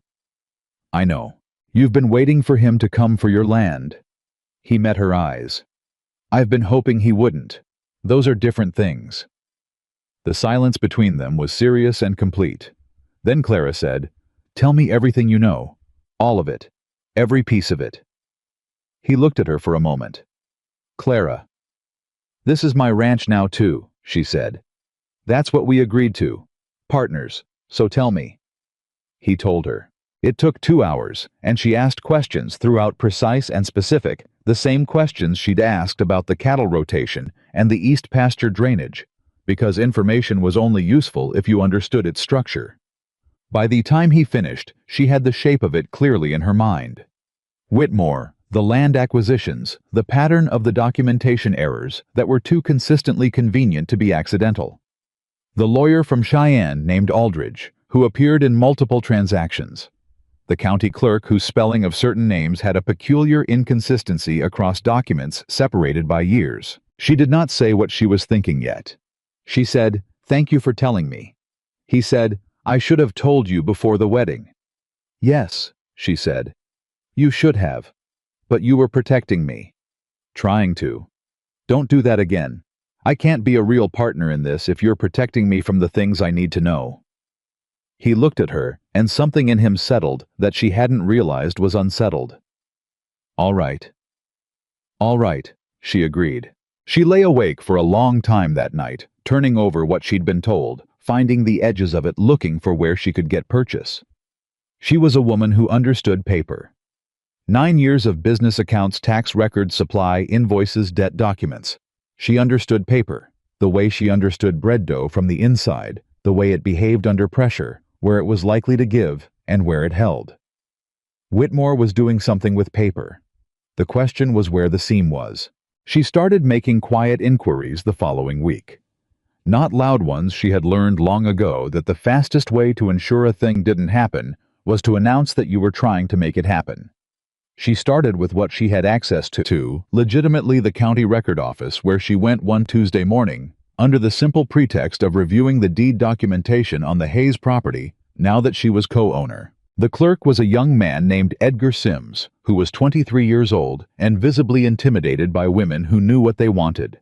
I know. You've been waiting for him to come for your land. He met her eyes. I've been hoping he wouldn't. Those are different things. The silence between them was serious and complete. Then Clara said, Tell me everything you know. All of it. Every piece of it. He looked at her for a moment. Clara. This is my ranch now too, she said. That's what we agreed to. Partners. So tell me. He told her. It took 2 hours, and she asked questions throughout, precise and specific, the same questions she'd asked about the cattle rotation and the east pasture drainage, because information was only useful if you understood its structure. By the time he finished, she had the shape of it clearly in her mind. Whitmore, the land acquisitions, the pattern of the documentation errors that were too consistently convenient to be accidental. The lawyer from Cheyenne named Aldridge, who appeared in multiple transactions. The county clerk whose spelling of certain names had a peculiar inconsistency across documents separated by years. She did not say what she was thinking yet. She said, Thank you for telling me. He said, I should have told you before the wedding. Yes, she said. You should have. But you were protecting me. Trying to. Don't do that again. I can't be a real partner in this if you're protecting me from the things I need to know. He looked at her, and something in him settled that she hadn't realized was unsettled. All right. All right, she agreed. She lay awake for a long time that night, turning over what she'd been told, finding the edges of it, looking for where she could get purchase. She was a woman who understood paper. 9 years of business accounts, tax records, supply, invoices, debt documents. She understood paper, the way she understood bread dough from the inside, the way it behaved under pressure, where it was likely to give, and where it held. Whitmore was doing something with paper. The question was where the seam was. She started making quiet inquiries the following week. Not loud ones. She had learned long ago that the fastest way to ensure a thing didn't happen was to announce that you were trying to make it happen. She started with what she had access to, legitimately the county record office, where she went one Tuesday morning, under the simple pretext of reviewing the deed documentation on the Hayes property, now that she was co-owner. The clerk was a young man named Edgar Sims, who was 23 years old and visibly intimidated by women who knew what they wanted.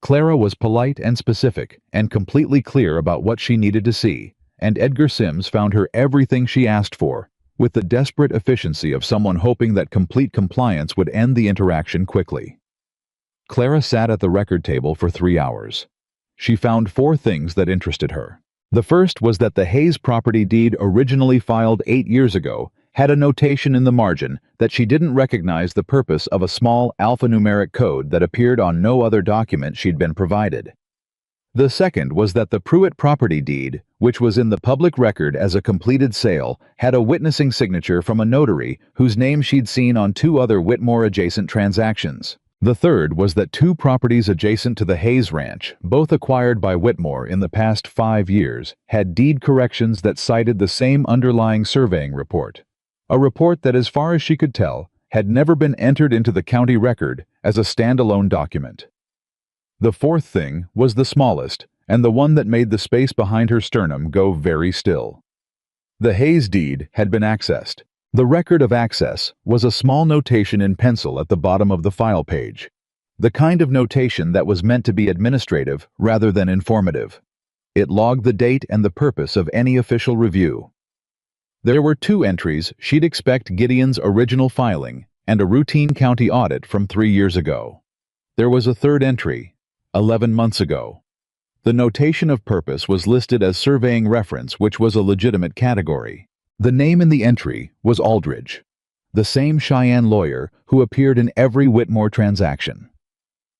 Clara was polite and specific and completely clear about what she needed to see, and Edgar Sims found her everything she asked for, with the desperate efficiency of someone hoping that complete compliance would end the interaction quickly. Clara sat at the record table for 3 hours. She found 4 things that interested her. The first was that the Hayes property deed, originally filed 8 years ago, had a notation in the margin that she didn't recognize the purpose of a small alphanumeric code that appeared on no other document she'd been provided. The second was that the Pruitt property deed, which was in the public record as a completed sale, had a witnessing signature from a notary whose name she'd seen on 2 other Whitmore-adjacent transactions. The third was that 2 properties adjacent to the Hayes Ranch, both acquired by Whitmore in the past 5 years, had deed corrections that cited the same underlying surveying report. A report that, as far as she could tell, had never been entered into the county record as a standalone document. The fourth thing was the smallest, and the one that made the space behind her sternum go very still. The Hayes deed had been accessed. The record of access was a small notation in pencil at the bottom of the file page, the kind of notation that was meant to be administrative rather than informative. It logged the date and the purpose of any official review. There were 2 entries she'd expect: Gideon's original filing and a routine county audit from 3 years ago. There was a third entry, 11 months ago. The notation of purpose was listed as surveying reference, which was a legitimate category. The name in the entry was Aldridge, the same Cheyenne lawyer who appeared in every Whitmore transaction.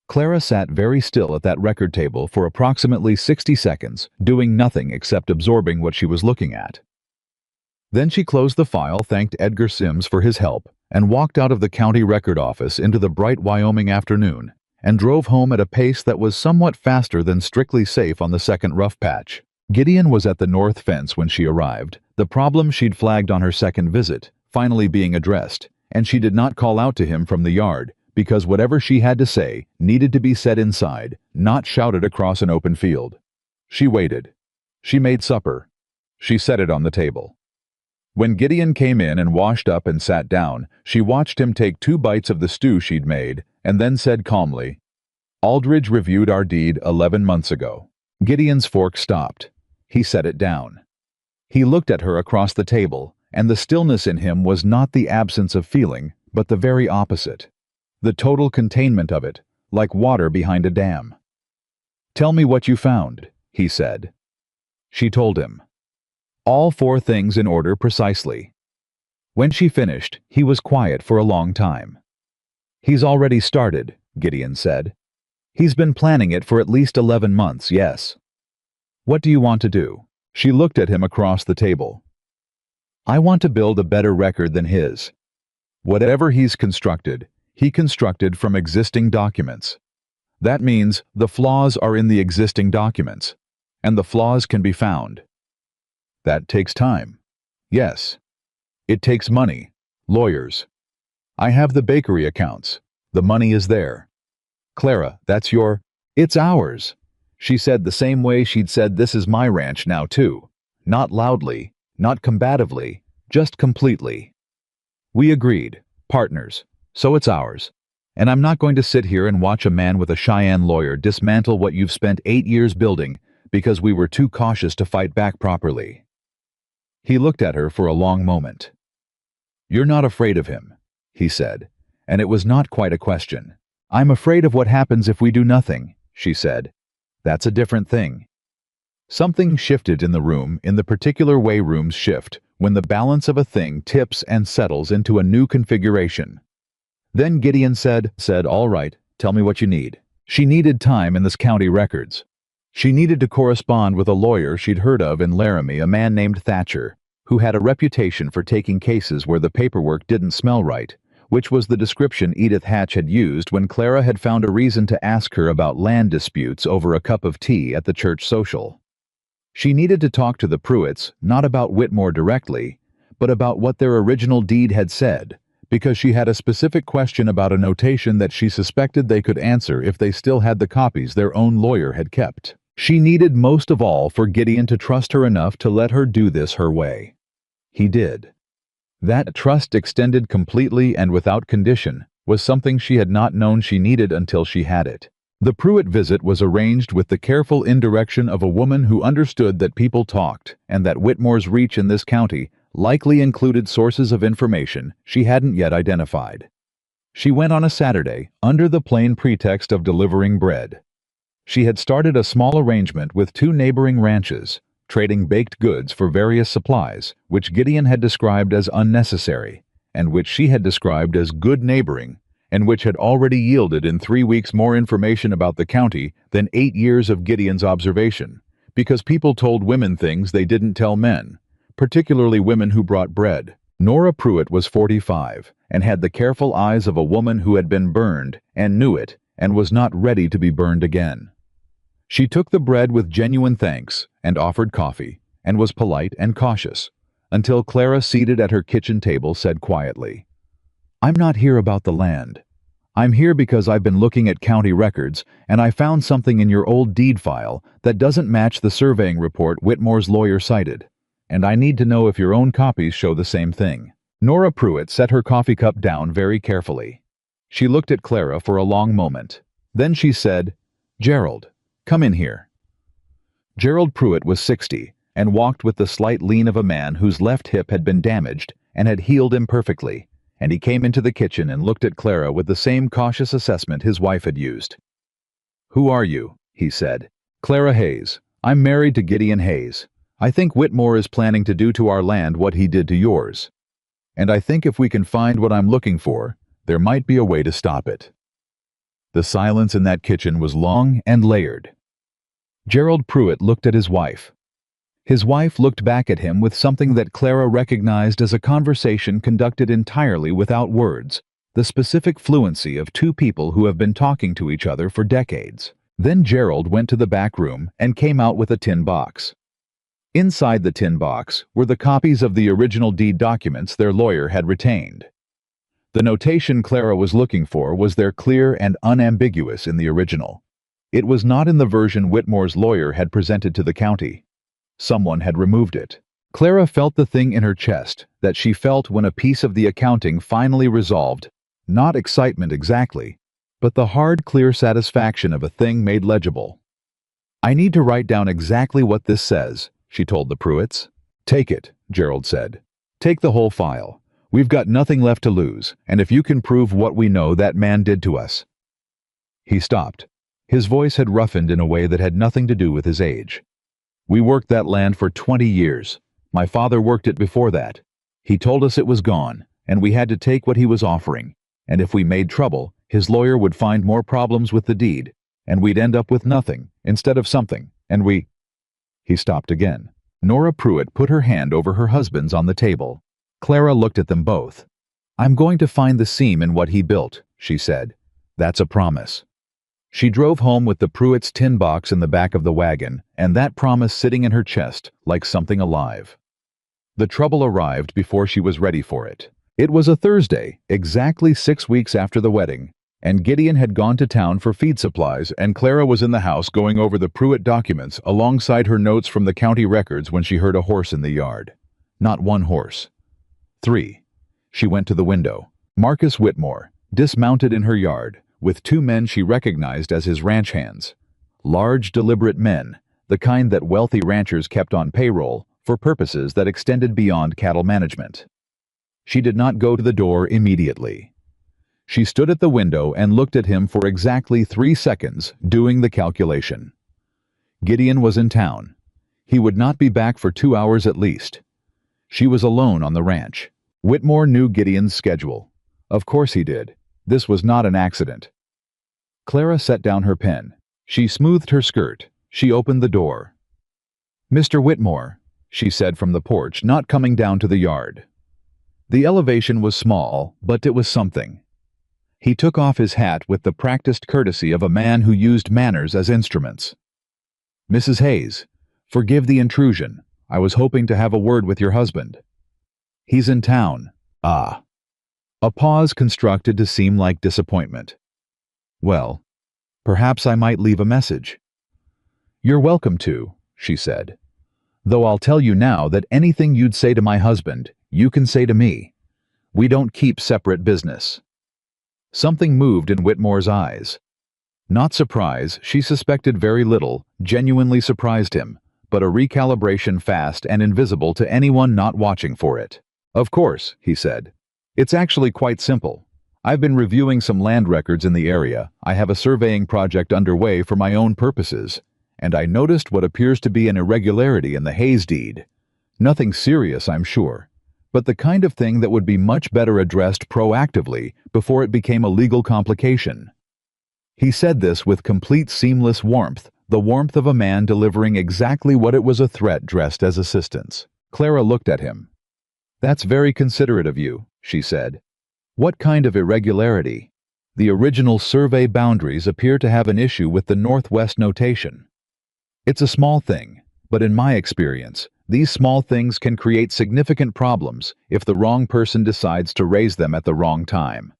Clara sat very still at that record table for approximately 60 seconds, doing nothing except absorbing what she was looking at. Then she closed the file, thanked Edgar Sims for his help, and walked out of the county record office into the bright Wyoming afternoon, and drove home at a pace that was somewhat faster than strictly safe on the second rough patch. Gideon was at the north fence when she arrived, the problem she'd flagged on her second visit finally being addressed, and she did not call out to him from the yard because whatever she had to say needed to be said inside, not shouted across an open field. She waited. She made supper. She set it on the table. When Gideon came in and washed up and sat down, she watched him take 2 bites of the stew she'd made, and then said calmly, "Aldridge reviewed our deed 11 months ago." Gideon's fork stopped. He set it down. He looked at her across the table, and the stillness in him was not the absence of feeling, but the very opposite. The total containment of it, like water behind a dam. "Tell me what you found," he said. She told him. All 4 things in order precisely. When she finished, he was quiet for a long time. "He's already started," Gideon said. "He's been planning it for at least 11 months, yes." "What do you want to do?" She looked at him across the table. "I want to build a better record than his. Whatever he's constructed, he constructed from existing documents. That means the flaws are in the existing documents, and the flaws can be found. That takes time. Yes. It takes money, lawyers. I have the bakery accounts. The money is there. Clara, that's your—" "It's ours," she said the same way she'd said this is my ranch now too. Not loudly, not combatively, just completely. "We agreed, partners, so it's ours. And I'm not going to sit here and watch a man with a Cheyenne lawyer dismantle what you've spent 8 years building because we were too cautious to fight back properly." He looked at her for a long moment. "You're not afraid of him," he said, and it was not quite a question. "I'm afraid of what happens if we do nothing," she said. "That's a different thing." Something shifted in the room in the particular way rooms shift when the balance of a thing tips and settles into a new configuration. Then Gideon said, "All right, tell me what you need." She needed time in this county records. She needed to correspond with a lawyer she'd heard of in Laramie, a man named Thatcher, who had a reputation for taking cases where the paperwork didn't smell right, which was the description Edith Hatch had used when Clara had found a reason to ask her about land disputes over a cup of tea at the church social. She needed to talk to the Pruitts, not about Whitmore directly, but about what their original deed had said, because she had a specific question about a notation that she suspected they could answer if they still had the copies their own lawyer had kept. She needed most of all for Gideon to trust her enough to let her do this her way. He did. That trust extended completely and without condition was something she had not known she needed until she had it. The Pruitt visit was arranged with the careful indirection of a woman who understood that people talked and that Whitmore's reach in this county likely included sources of information she hadn't yet identified. She went on a Saturday under the plain pretext of delivering bread. She had started a small arrangement with 2 neighboring ranches, trading baked goods for various supplies, which Gideon had described as unnecessary, and which she had described as good neighboring, and which had already yielded in 3 weeks more information about the county than 8 years of Gideon's observation, because people told women things they didn't tell men, particularly women who brought bread. Nora Pruitt was 45, and had the careful eyes of a woman who had been burned, and knew it, and was not ready to be burned again. She took the bread with genuine thanks, and offered coffee, and was polite and cautious, until Clara, seated at her kitchen table, said quietly, "I'm not here about the land. I'm here because I've been looking at county records, and I found something in your old deed file that doesn't match the surveying report Whitmore's lawyer cited, and I need to know if your own copies show the same thing." Nora Pruitt set her coffee cup down very carefully. She looked at Clara for a long moment. Then she said, "Gerald, come in here." Gerald Pruitt was 60 and walked with the slight lean of a man whose left hip had been damaged and had healed imperfectly, and he came into the kitchen and looked at Clara with the same cautious assessment his wife had used. "Who are you?" he said. "Clara Hayes. I'm married to Gideon Hayes. I think Whitmore is planning to do to our land what he did to yours. And I think if we can find what I'm looking for, there might be a way to stop it." The silence in that kitchen was long and layered. Gerald Pruitt looked at his wife. His wife looked back at him with something that Clara recognized as a conversation conducted entirely without words, the specific fluency of 2 people who have been talking to each other for decades. Then Gerald went to the back room and came out with a tin box. Inside the tin box were the copies of the original deed documents their lawyer had retained. The notation Clara was looking for was there clear and unambiguous in the original. It was not in the version Whitmore's lawyer had presented to the county. Someone had removed it. Clara felt the thing in her chest that she felt when a piece of the accounting finally resolved, not excitement exactly, but the hard, clear satisfaction of a thing made legible. "I need to write down exactly what this says," she told the Pruitts. "Take it," Gerald said. "Take the whole file. We've got nothing left to lose, and if you can prove what we know that man did to us." He stopped. His voice had roughened in a way that had nothing to do with his age. "We worked that land for 20 years. My father worked it before that. He told us it was gone, and we had to take what he was offering, and if we made trouble, his lawyer would find more problems with the deed, and we'd end up with nothing instead of something, and we—" He stopped again. Nora Pruitt put her hand over her husband's on the table. Clara looked at them both. "I'm going to find the seam in what he built," she said. "That's a promise." She drove home with the Pruitts' tin box in the back of the wagon, and that promise sitting in her chest like something alive. The trouble arrived before she was ready for it. It was a Thursday, exactly 6 weeks after the wedding, and Gideon had gone to town for feed supplies, and Clara was in the house going over the Pruitt documents alongside her notes from the county records when she heard a horse in the yard. Not one horse. 3. She went to the window. Marcus Whitmore, dismounted in her yard, with 2 men she recognized as his ranch hands. Large, deliberate men, the kind that wealthy ranchers kept on payroll for purposes that extended beyond cattle management. She did not go to the door immediately. She stood at the window and looked at him for exactly 3 seconds, doing the calculation. Gideon was in town. He would not be back for 2 hours at least. She was alone on the ranch. Whitmore knew Gideon's schedule. Of course he did. This was not an accident. Clara set down her pen. She smoothed her skirt. She opened the door. "Mr. Whitmore," she said from the porch, not coming down to the yard. The elevation was small, but it was something. He took off his hat with the practiced courtesy of a man who used manners as instruments. "Mrs. Hayes, forgive the intrusion. I was hoping to have a word with your husband." "He's in town." "Ah." A pause constructed to seem like disappointment. "Well, perhaps I might leave a message." "You're welcome to," she said. "Though I'll tell you now that anything you'd say to my husband, you can say to me. We don't keep separate business." Something moved in Whitmore's eyes. Not surprise, she suspected very little, genuinely surprised him, but a recalibration fast and invisible to anyone not watching for it. "Of course," he said. "It's actually quite simple. I've been reviewing some land records in the area. I have a surveying project underway for my own purposes, and I noticed what appears to be an irregularity in the Hayes deed. Nothing serious, I'm sure, but the kind of thing that would be much better addressed proactively before it became a legal complication." He said this with complete seamless warmth, the warmth of a man delivering exactly what it was, a threat dressed as assistance. Clara looked at him. "That's very considerate of you," she said. "What kind of irregularity?" "The original survey boundaries appear to have an issue with the northwest notation. It's a small thing, but in my experience, these small things can create significant problems if the wrong person decides to raise them at the wrong time."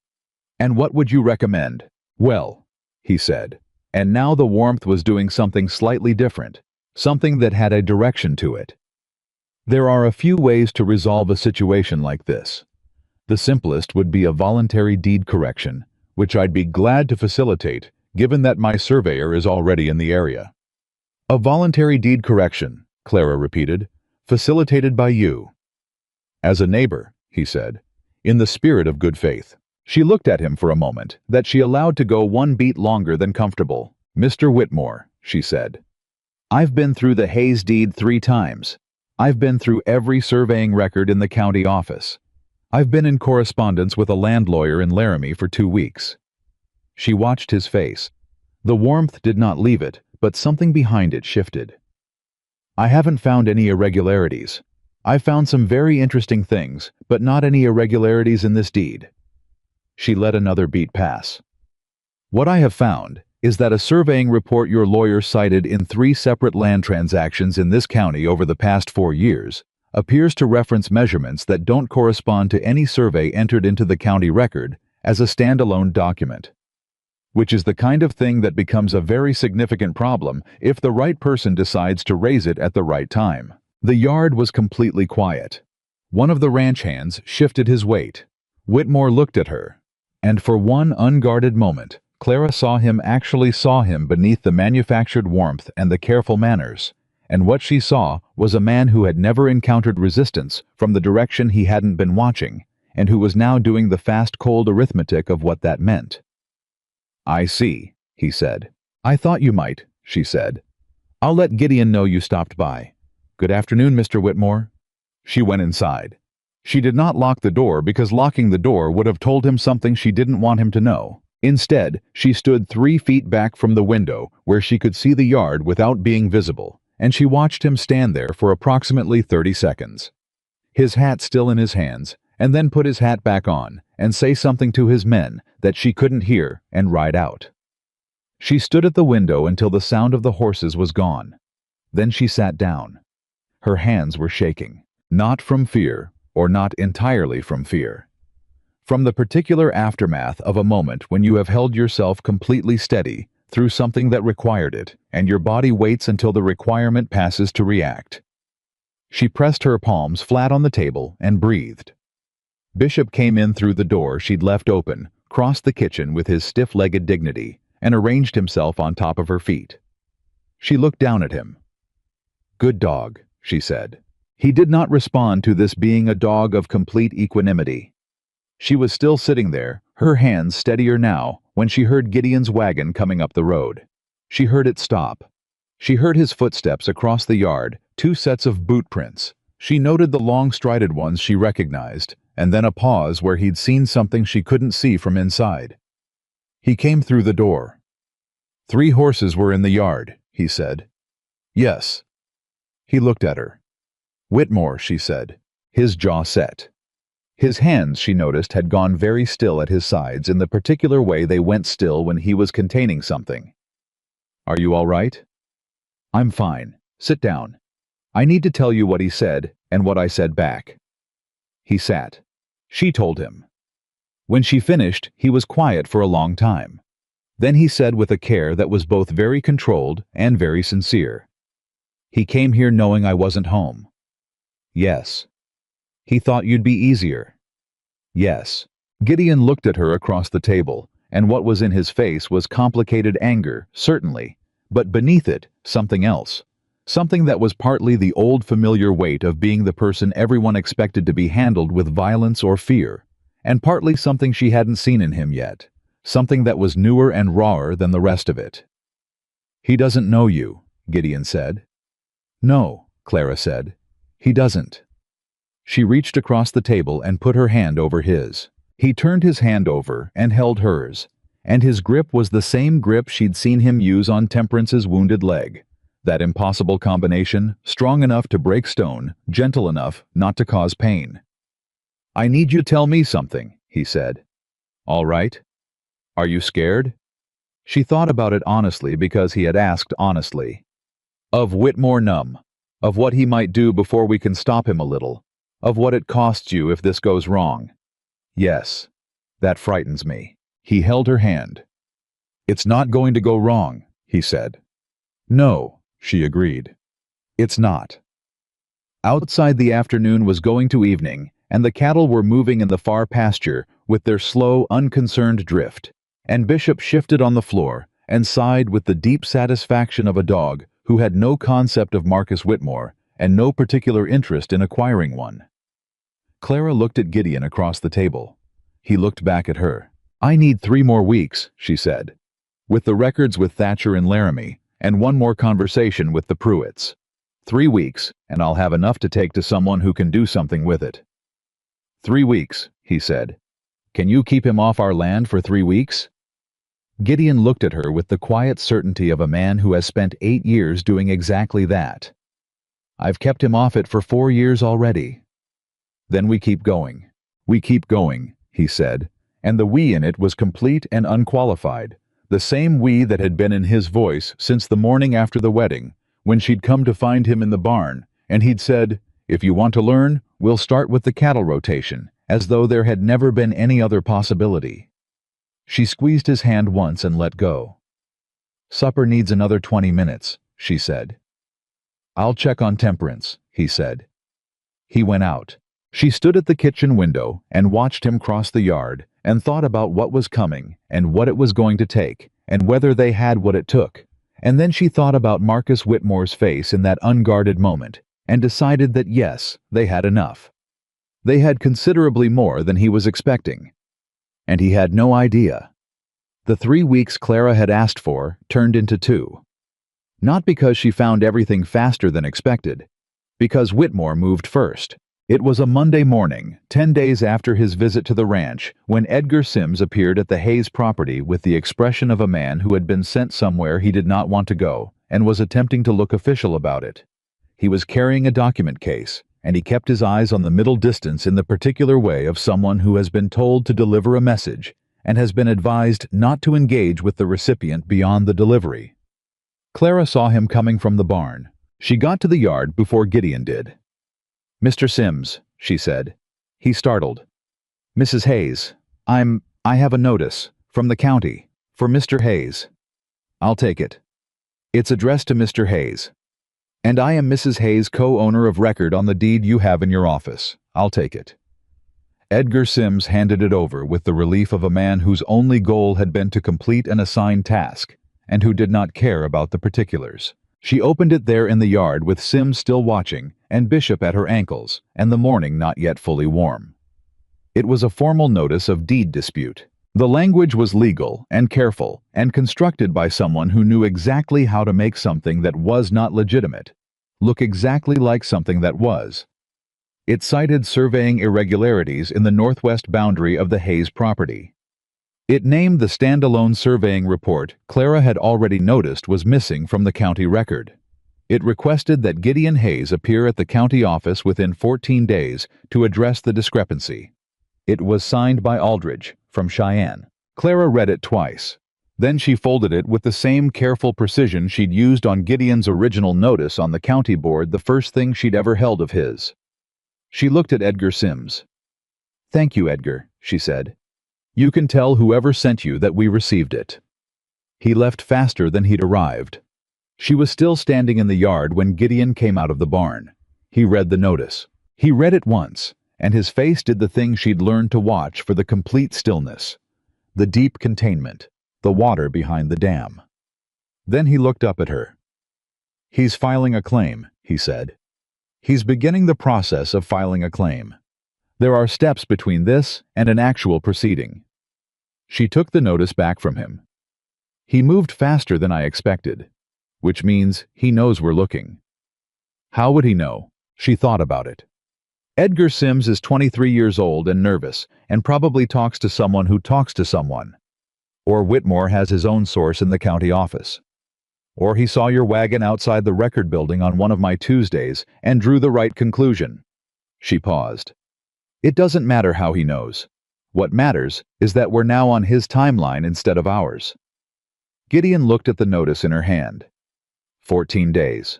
"And what would you recommend?" "Well," he said, and now the warmth was doing something slightly different, something that had a direction to it. "There are a few ways to resolve a situation like this. The simplest would be a voluntary deed correction, which I'd be glad to facilitate, given that my surveyor is already in the area." "A voluntary deed correction," Clara repeated, "facilitated by you." "As a neighbor," he said, in the spirit of good faith. She looked at him for a moment, that she allowed to go 1 beat longer than comfortable. "Mr. Whitmore," she said, "I've been through the Hayes deed 3 times. I've been through every surveying record in the county office. I've been in correspondence with a land lawyer in Laramie for 2 weeks. She watched his face. The warmth did not leave it, but something behind it shifted. "I haven't found any irregularities. I've found some very interesting things, but not any irregularities in this deed." She let another beat pass. "What I have found is that a surveying report your lawyer cited in 3 separate land transactions in this county over the past 4 years appears to reference measurements that don't correspond to any survey entered into the county record as a standalone document. Which is the kind of thing that becomes a very significant problem if the right person decides to raise it at the right time. The yard was completely quiet. One of the ranch hands shifted his weight. Whitmore looked at her, and for one unguarded moment, Clara saw him beneath the manufactured warmth and the careful manners, and what she saw was a man who had never encountered resistance from the direction he hadn't been watching, and who was now doing the fast, cold arithmetic of what that meant. "I see," he said. "I thought you might," she said. "I'll let Gideon know you stopped by. Good afternoon, Mr. Whitmore." She went inside. She did not lock the door because locking the door would have told him something she didn't want him to know. Instead, she stood 3 feet back from the window where she could see the yard without being visible, and she watched him stand there for approximately 30 seconds. His hat still in his hands, and then put his hat back on and say something to his men that she couldn't hear and ride out. She stood at the window until the sound of the horses was gone. Then she sat down. Her hands were shaking, not from fear, or not entirely from fear. From the particular aftermath of a moment when you have held yourself completely steady through something that required it, and your body waits until the requirement passes to react. She pressed her palms flat on the table and breathed. Bishop came in through the door she'd left open, crossed the kitchen with his stiff-legged dignity, and arranged himself on top of her feet. She looked down at him. "Good dog," she said. He did not respond to this being a dog of complete equanimity. She was still sitting there, her hands steadier now, when she heard Gideon's wagon coming up the road. She heard it stop. She heard his footsteps across the yard, 2 sets of boot prints. She noted the long strided ones she recognized, and then a pause where he'd seen something she couldn't see from inside. He came through the door. 3 horses were in the yard, he said. "Yes." He looked at her. "Whitmore," she said, his jaw set. His hands, she noticed, had gone very still at his sides in the particular way they went still when he was containing something. "Are you all right?" "I'm fine. Sit down. I need to tell you what he said and what I said back." He sat. She told him. When she finished, he was quiet for a long time. Then he said with a care that was both very controlled and very sincere, "He came here knowing I wasn't home." "Yes." "He thought you'd be easier." "Yes." Gideon looked at her across the table, and what was in his face was complicated anger, certainly, but beneath it, something else. Something that was partly the old familiar weight of being the person everyone expected to be handled with violence or fear, and partly something she hadn't seen in him yet, something that was newer and rawer than the rest of it. "He doesn't know you," Gideon said. "No," Clara said. "He doesn't." She reached across the table and put her hand over his. He turned his hand over and held hers, and his grip was the same grip she'd seen him use on Temperance's wounded leg. That impossible combination, strong enough to break stone, gentle enough not to cause pain. "I need you to tell me something," he said. "All right. Are you scared?" She thought about it honestly because he had asked honestly. "Of Whitmore Numb. Of what he might do before we can stop him a little. Of what it costs you if this goes wrong." "Yes. That frightens me." He held her hand. "It's not going to go wrong," he said. "No," she agreed. "It's not." Outside, the afternoon was going to evening, and the cattle were moving in the far pasture with their slow, unconcerned drift, and Bishop shifted on the floor and sighed with the deep satisfaction of a dog who had no concept of Marcus Whitmore and no particular interest in acquiring one. Clara looked at Gideon across the table. He looked back at her. "I need 3 more weeks," she said, "with the records with Thatcher and Laramie, and 1 more conversation with the Pruitts. 3 weeks, and I'll have enough to take to someone who can do something with it." "3 weeks," he said. "Can you keep him off our land for 3 weeks?" Gideon looked at her with the quiet certainty of a man who has spent 8 years doing exactly that. "I've kept him off it for 4 years already." "Then we keep going. We keep going," he said, and the we in it was complete and unqualified, the same we that had been in his voice since the morning after the wedding, when she'd come to find him in the barn, and he'd said, If you want to learn, we'll start with the cattle rotation, as though there had never been any other possibility. She squeezed his hand once and let go. Supper needs another 20 minutes, she said. I'll check on Temperance, he said. He went out. She stood at the kitchen window and watched him cross the yard and thought about what was coming and what it was going to take and whether they had what it took. And then she thought about Marcus Whitmore's face in that unguarded moment and decided that yes, they had enough. They had considerably more than he was expecting. And he had no idea. The 3 weeks Clara had asked for turned into 2. Not because she found everything faster than expected, because Whitmore moved first. It was a Monday morning, 10 days after his visit to the ranch, when Edgar Sims appeared at the Hayes property with the expression of a man who had been sent somewhere he did not want to go and was attempting to look official about it. He was carrying a document case, and he kept his eyes on the middle distance in the particular way of someone who has been told to deliver a message and has been advised not to engage with the recipient beyond the delivery. Clara saw him coming from the barn. She got to the yard before Gideon did. Mr. Sims, she said. He startled. Mrs. Hayes, I have a notice, from the county, for Mr. Hayes. I'll take it. It's addressed to Mr. Hayes. And I am Mrs. Hayes, co-owner of record on the deed you have in your office. I'll take it. Edgar Sims handed it over with the relief of a man whose only goal had been to complete an assigned task, and who did not care about the particulars. She opened it there in the yard with Sims still watching, and Bishop at her ankles, and the morning not yet fully warm. It was a formal notice of deed dispute. The language was legal and careful, and constructed by someone who knew exactly how to make something that was not legitimate look exactly like something that was. It cited surveying irregularities in the northwest boundary of the Hayes property. It named the standalone surveying report Clara had already noticed was missing from the county record. It requested that Gideon Hayes appear at the county office within 14 days to address the discrepancy. It was signed by Aldridge, from Cheyenne. Clara read it twice. Then she folded it with the same careful precision she'd used on Gideon's original notice on the county board, the first thing she'd ever held of his. She looked at Edgar Sims. Thank you, Edgar, she said. You can tell whoever sent you that we received it. He left faster than he'd arrived. She was still standing in the yard when Gideon came out of the barn. He read the notice. He read it once, and his face did the thing she'd learned to watch for the complete stillness. The deep containment, the water behind the dam. Then he looked up at her. He's filing a claim, he said. He's beginning the process of filing a claim. There are steps between this and an actual proceeding. She took the notice back from him. He moved faster than I expected, which means he knows we're looking. How would he know? She thought about it. Edgar Sims is 23 years old and nervous, and probably talks to someone who talks to someone. Or Whitmore has his own source in the county office. Or he saw your wagon outside the record building on one of my Tuesdays and drew the right conclusion. She paused. It doesn't matter how he knows. What matters is that we're now on his timeline instead of ours. Gideon looked at the notice in her hand. 14 days.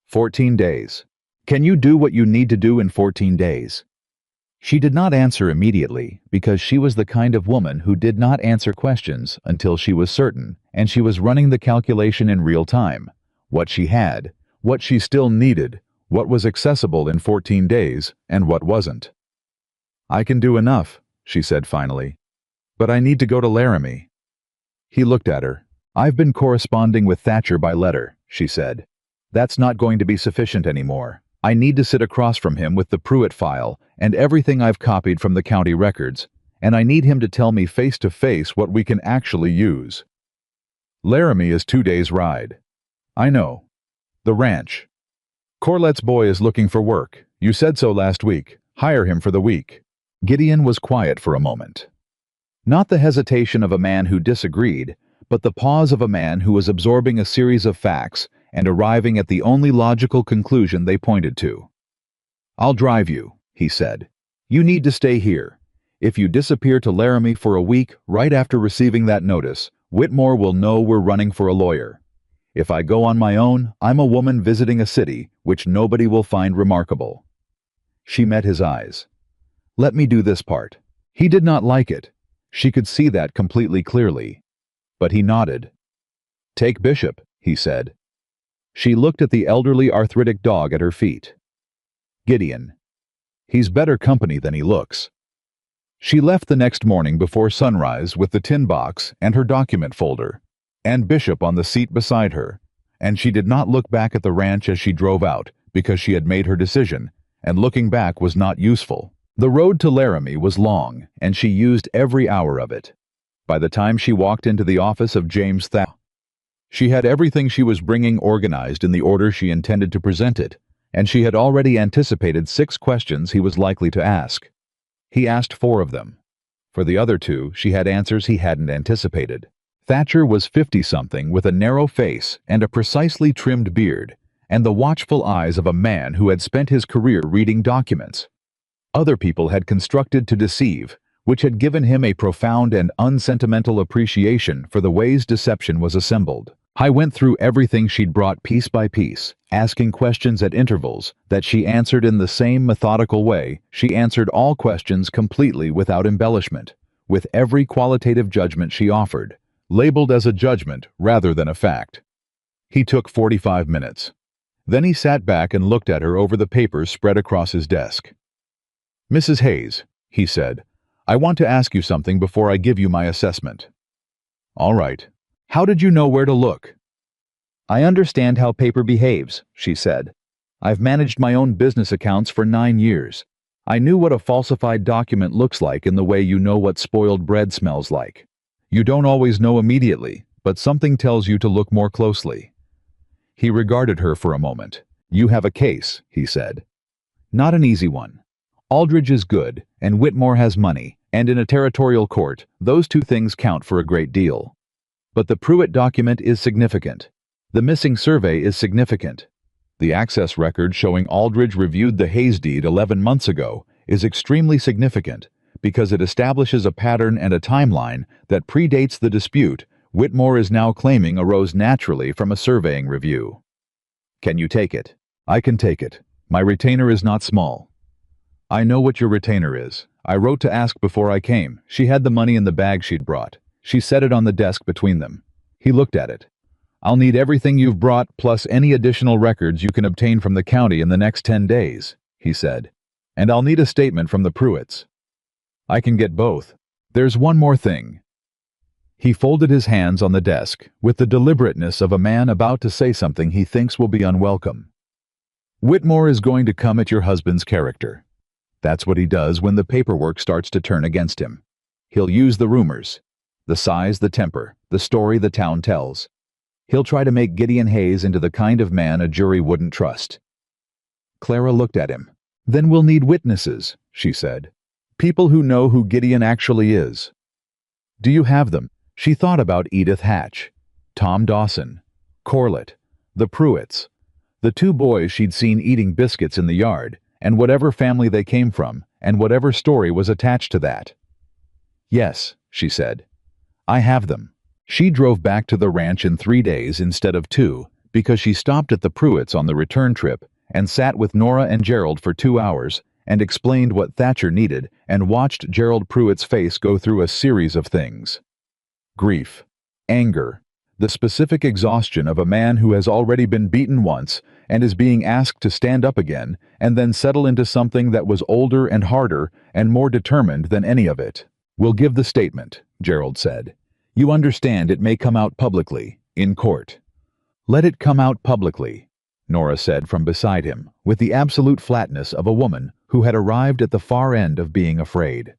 14 days. Can you do what you need to do in 14 days? She did not answer immediately because she was the kind of woman who did not answer questions until she was certain, and she was running the calculation in real time. What she had, what she still needed, what was accessible in 14 days, and what wasn't. I can do enough, she said finally. But I need to go to Laramie. He looked at her. I've been corresponding with Thatcher by letter, she said. That's not going to be sufficient anymore. I need to sit across from him with the Pruitt file and everything I've copied from the county records, and I need him to tell me face to face what we can actually use. Laramie is 2 days' ride. I know. The ranch. Corlett's boy is looking for work. You said so last week. Hire him for the week. Gideon was quiet for a moment. Not the hesitation of a man who disagreed, but the pause of a man who was absorbing a series of facts and arriving at the only logical conclusion they pointed to. I'll drive you, he said. You need to stay here. If you disappear to Laramie for a week right after receiving that notice, Whitmore will know we're running for a lawyer. If I go on my own, I'm a woman visiting a city which nobody will find remarkable. She met his eyes. "Let me do this part." He did not like it. She could see that completely clearly. But he nodded. "Take Bishop," he said. She looked at the elderly arthritic dog at her feet. "Gideon. He's better company than he looks." She left the next morning before sunrise with the tin box and her document folder, and Bishop on the seat beside her, and she did not look back at the ranch as she drove out because she had made her decision, and looking back was not useful. The road to Laramie was long, and she used every hour of it. By the time she walked into the office of James Thaw, she had everything she was bringing organized in the order she intended to present it, and she had already anticipated 6 questions he was likely to ask. He asked 4 of them. For the other 2, she had answers he hadn't anticipated. Thatcher was 50-something with a narrow face and a precisely trimmed beard, and the watchful eyes of a man who had spent his career reading documents. Other people had constructed to deceive, which had given him a profound and unsentimental appreciation for the ways deception was assembled. I went through everything she'd brought piece by piece, asking questions at intervals that she answered in the same methodical way. She answered all questions completely without embellishment, with every qualitative judgment she offered, labeled as a judgment rather than a fact. He took 45 minutes. Then he sat back and looked at her over the papers spread across his desk. "Mrs. Hayes," he said, "I want to ask you something before I give you my assessment." "All right. How did you know where to look?" "I understand how paper behaves," she said. "I've managed my own business accounts for 9 years. I knew what a falsified document looks like in the way you know what spoiled bread smells like. You don't always know immediately, but something tells you to look more closely." He regarded her for a moment. "You have a case," he said. "Not an easy one. Aldridge is good, and Whitmore has money, and in a territorial court, those 2 things count for a great deal. But the Pruitt document is significant. The missing survey is significant. The access record showing Aldridge reviewed the Hayes deed 11 months ago is extremely significant because it establishes a pattern and a timeline that predates the dispute Whitmore is now claiming arose naturally from a surveying review. Can you take it?" "I can take it. My retainer is not small." "I know what your retainer is. I wrote to ask before I came." She had the money in the bag she'd brought. She set it on the desk between them. He looked at it. "I'll need everything you've brought plus any additional records you can obtain from the county in the next 10 days, he said. "And I'll need a statement from the Pruitts." "I can get both. There's one more thing." He folded his hands on the desk with the deliberateness of a man about to say something he thinks will be unwelcome. "Whitmore is going to come at your husband's character. That's what he does when the paperwork starts to turn against him. He'll use the rumors, the size, the temper, the story the town tells. He'll try to make Gideon Hayes into the kind of man a jury wouldn't trust." Clara looked at him. "Then we'll need witnesses," she said. "People who know who Gideon actually is." "Do you have them?" She thought about Edith Hatch, Tom Dawson, Corlett, the Pruitts, the 2 boys she'd seen eating biscuits in the yard, and whatever family they came from, and whatever story was attached to that. "Yes," she said. "I have them." She drove back to the ranch in 3 days instead of 2 because she stopped at the Pruitts on the return trip and sat with Nora and Gerald for 2 hours and explained what Thatcher needed and watched Gerald Pruitt's face go through a series of things. Grief, anger, the specific exhaustion of a man who has already been beaten once and is being asked to stand up again and then settle into something that was older and harder and more determined than any of it. "We'll give the statement," Gerald said. "You understand it may come out publicly, in court." "Let it come out publicly," Nora said from beside him, with the absolute flatness of a woman who had arrived at the far end of being afraid.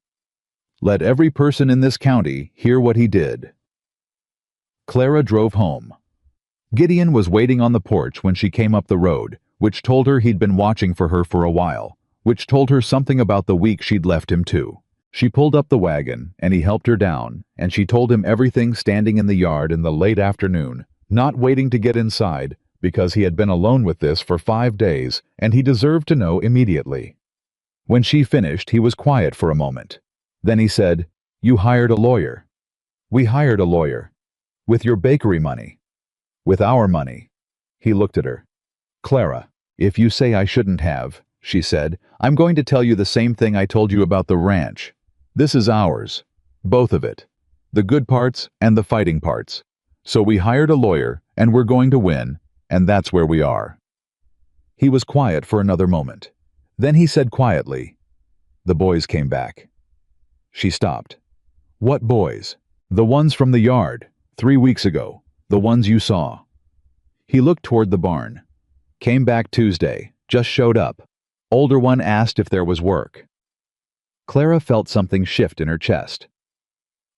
"Let every person in this county hear what he did." Clara drove home. Gideon was waiting on the porch when she came up the road, which told her he'd been watching for her for a while, which told her something about the week she'd left him too. She pulled up the wagon, and he helped her down, and she told him everything standing in the yard in the late afternoon, not waiting to get inside, because he had been alone with this for 5 days, and he deserved to know immediately. When she finished, he was quiet for a moment. Then he said, "You hired a lawyer." "We hired a lawyer." "With your bakery money?" "With our money." He looked at her. "Clara, if you say I shouldn't have, she said. "I'm going to tell you the same thing I told you about the ranch. This is ours. Both of it. The good parts and the fighting parts. So we hired a lawyer, and we're going to win, and that's where we are." He was quiet for another moment. Then he said quietly, "The boys came back." She stopped. "What boys?" "The ones from the yard, 3 weeks ago. The ones you saw." He looked toward the barn. "Came back Tuesday, just showed up. Older one asked if there was work." Clara felt something shift in her chest.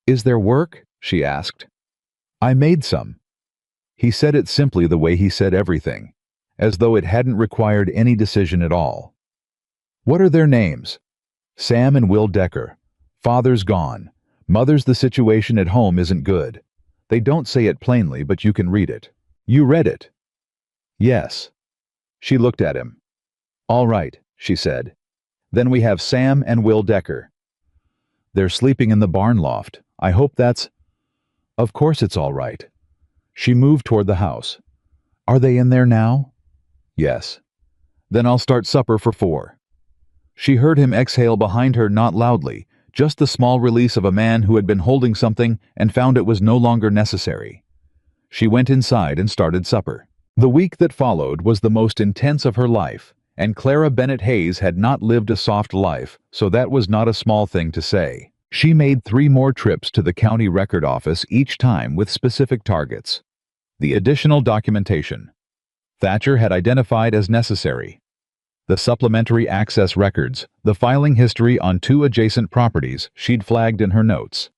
"Is there work?" she asked. "I made some." He said it simply the way he said everything, as though it hadn't required any decision at all. "What are their names?" "Sam and Will Decker. Father's gone. Mother's the situation at home isn't good. They don't say it plainly, but you can read it." "You read it?" "Yes." She looked at him. "All right," she said. "Then we have Sam and Will Decker. They're sleeping in the barn loft. I hope that's—" "Of course it's all right." She moved toward the house. "Are they in there now?" "Yes." "Then I'll start supper for 4. She heard him exhale behind her, not loudly, just the small release of a man who had been holding something and found it was no longer necessary. She went inside and started supper. The week that followed was the most intense of her life, and Clara Bennett Hayes had not lived a soft life, so that was not a small thing to say. She made 3 more trips to the county record office, each time with specific targets. The additional documentation Thatcher had identified as necessary. The supplementary access records, the filing history on 2 adjacent properties she'd flagged in her notes.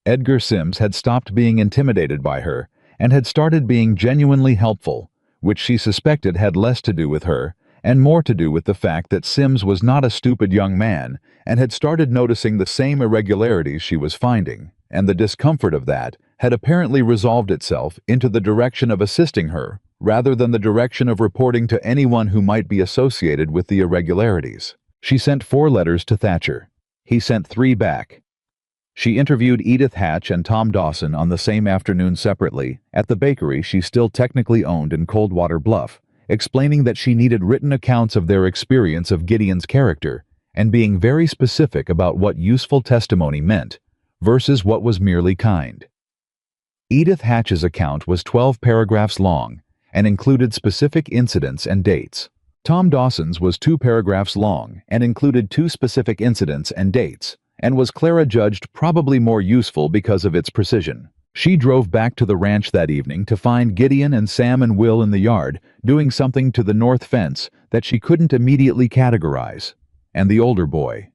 Edgar Sims had stopped being intimidated by her and had started being genuinely helpful, which she suspected had less to do with her and more to do with the fact that Sims was not a stupid young man and had started noticing the same irregularities she was finding, and the discomfort of that had apparently resolved itself into the direction of assisting her rather than the direction of reporting to anyone who might be associated with the irregularities. She sent 4 letters to Thatcher. He sent 3 back. She interviewed Edith Hatch and Tom Dawson on the same afternoon separately at the bakery she still technically owned in Coldwater Bluff, explaining that she needed written accounts of their experience of Gideon's character and being very specific about what useful testimony meant versus what was merely kind. Edith Hatch's account was 12 paragraphs long and included specific incidents and dates. Tom Dawson's was 2 paragraphs long and included 2 specific incidents and dates, and was Clara judged probably more useful because of its precision. She drove back to the ranch that evening to find Gideon and Sam and Will in the yard doing something to the north fence that she couldn't immediately categorize, and the older boy.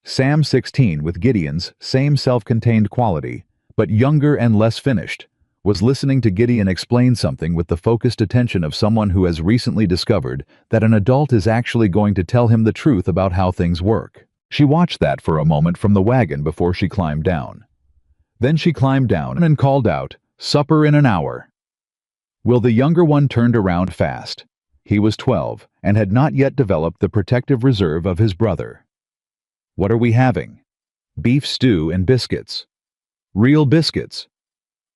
Sam, 16, with Gideon's same self-contained quality, but younger and less finished, was listening to Gideon explain something with the focused attention of someone who has recently discovered that an adult is actually going to tell him the truth about how things work. She watched that for a moment from the wagon before she climbed down. Then she climbed down and called out, "Supper in an hour." Will the younger one turned around fast. He was 12 and had not yet developed the protective reserve of his brother. "What are we having?" "Beef stew and biscuits." "Real biscuits?"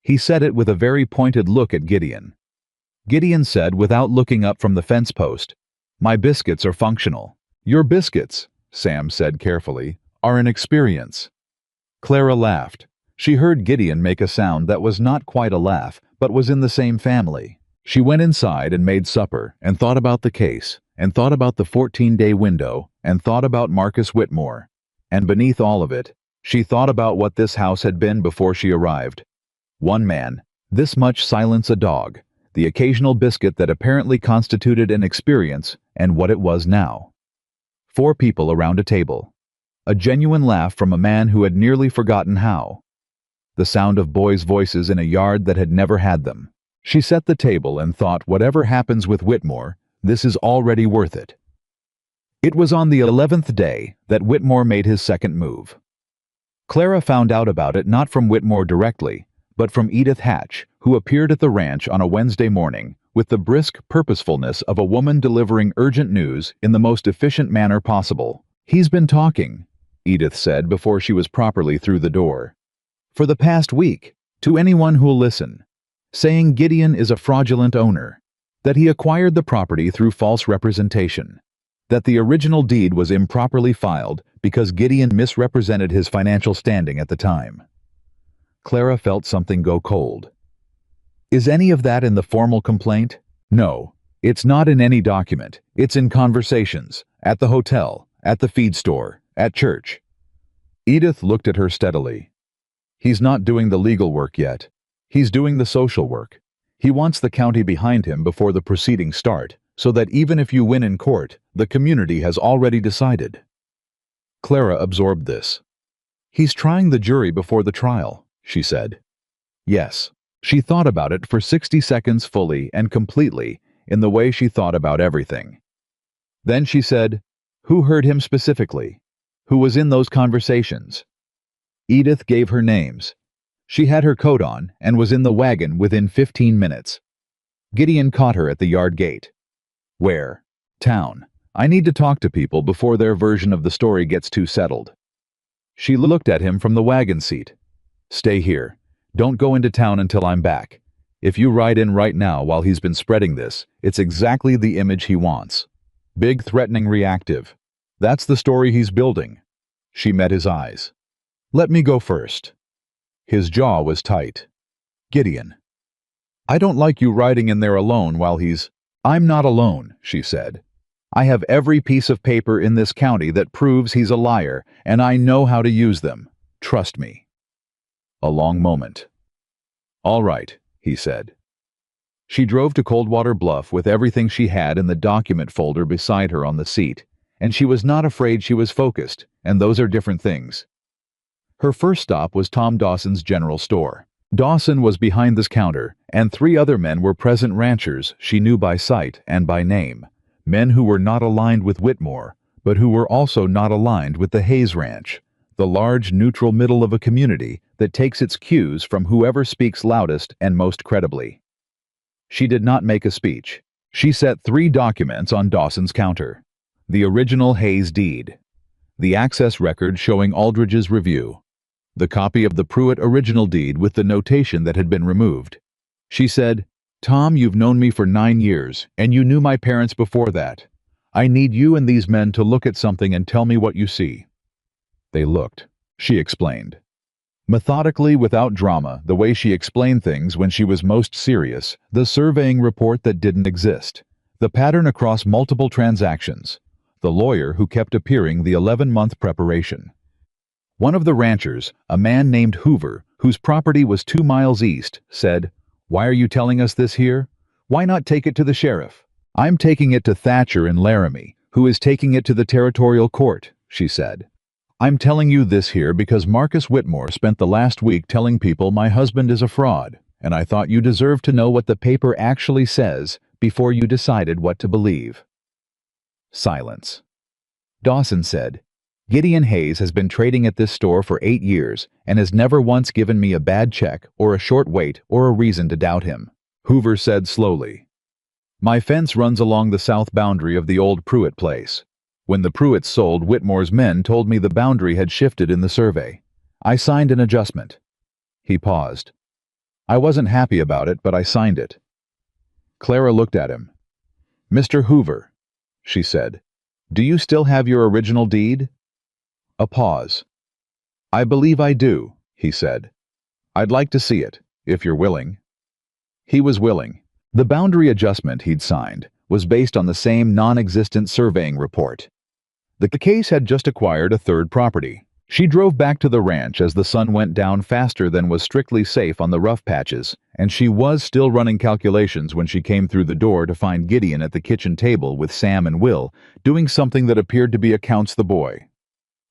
He said it with a very pointed look at Gideon. Gideon said without looking up from the fence post, "My biscuits are functional." "Your biscuits," Sam said carefully, "are an experience." Clara laughed. She heard Gideon make a sound that was not quite a laugh, but was in the same family. She went inside and made supper, and thought about the case, and thought about the 14-day window, and thought about Marcus Whitmore. And beneath all of it, she thought about what this house had been before she arrived. 1 man, this much silence, a dog, the occasional biscuit that apparently constituted an experience, and what it was now. 4 people around a table. A genuine laugh from a man who had nearly forgotten how. The sound of boys' voices in a yard that had never had them. She set the table and thought, whatever happens with Whitmore, this is already worth it. It was on the 11th day that Whitmore made his second move. Clara found out about it not from Whitmore directly, but from Edith Hatch, who appeared at the ranch on a Wednesday morning with the brisk purposefulness of a woman delivering urgent news in the most efficient manner possible. "He's been talking," Edith said before she was properly through the door, "for the past week, to anyone who'll listen, saying Gideon is a fraudulent owner, that he acquired the property through false representation, That the original deed was improperly filed because Gideon misrepresented his financial standing at the time. Clara felt something go cold. Is any of that in the formal complaint? No, it's not in any document. It's in conversations, at the hotel, at the feed store, at church. Edith looked at her steadily. He's not doing the legal work yet. He's doing the social work. He wants the county behind him before the proceedings start, so that even if you win in court, the community has already decided. Clara absorbed this. He's trying the jury before the trial, she said. Yes. She thought about it for 60 seconds fully and completely, in the way she thought about everything. Then she said, who heard him specifically? Who was in those conversations? Edith gave her names. She had her coat on and was in the wagon within 15 minutes. Gideon caught her at the yard gate. Where? Town. I need to talk to people before their version of the story gets too settled. She looked at him from the wagon seat. Stay here. Don't go into town until I'm back. If you ride in right now while he's been spreading this, it's exactly the image he wants. Big, threatening, reactive. That's the story he's building. She met his eyes. Let me go first. His jaw was tight. Gideon. I don't like you riding in there alone while he's... I'm not alone, she said. I have every piece of paper in this county that proves he's a liar, and I know how to use them. Trust me. A long moment. All right, he said. She drove to Coldwater Bluff with everything she had in the document folder beside her on the seat, and she was not afraid she was focused, and those are different things. Her first stop was Tom Dawson's general store. Dawson was behind this counter, and 3 other men were present ranchers she knew by sight and by name, men who were not aligned with Whitmore, but who were also not aligned with the Hayes Ranch, the large neutral middle of a community that takes its cues from whoever speaks loudest and most credibly. She did not make a speech. She set 3 documents on Dawson's counter. The original Hayes deed, the access record showing Aldridge's review, the copy of the Pruitt original deed with the notation that had been removed. She said, Tom, you've known me for 9 years, and you knew my parents before that. I need you and these men to look at something and tell me what you see. They looked, she explained. Methodically, without drama, the way she explained things when she was most serious, the surveying report that didn't exist, the pattern across multiple transactions, the lawyer who kept appearing the 11-month preparation. One of the ranchers, a man named Hoover, whose property was 2 miles east, said, Why are you telling us this here? Why not take it to the sheriff? I'm taking it to Thatcher in Laramie, who is taking it to the territorial court, she said. I'm telling you this here because Marcus Whitmore spent the last week telling people my husband is a fraud, and I thought you deserved to know what the paper actually says before you decided what to believe. Silence. Dawson said, Gideon Hayes has been trading at this store for 8 years and has never once given me a bad check or a short wait or a reason to doubt him. Hoover said slowly, My fence runs along the south boundary of the old Pruitt place. When the Pruitts sold, Whitmore's men told me the boundary had shifted in the survey. I signed an adjustment. He paused. I wasn't happy about it, but I signed it. Clara looked at him. Mr. Hoover, she said, do you still have your original deed? A pause. I believe I do, he said. I'd like to see it, if you're willing. He was willing. The boundary adjustment he'd signed was based on the same non-existent surveying report. The case had just acquired a 3rd property. She drove back to the ranch as the sun went down faster than was strictly safe on the rough patches, and she was still running calculations when she came through the door to find Gideon at the kitchen table with Sam and Will, doing something that appeared to be accounts the boy.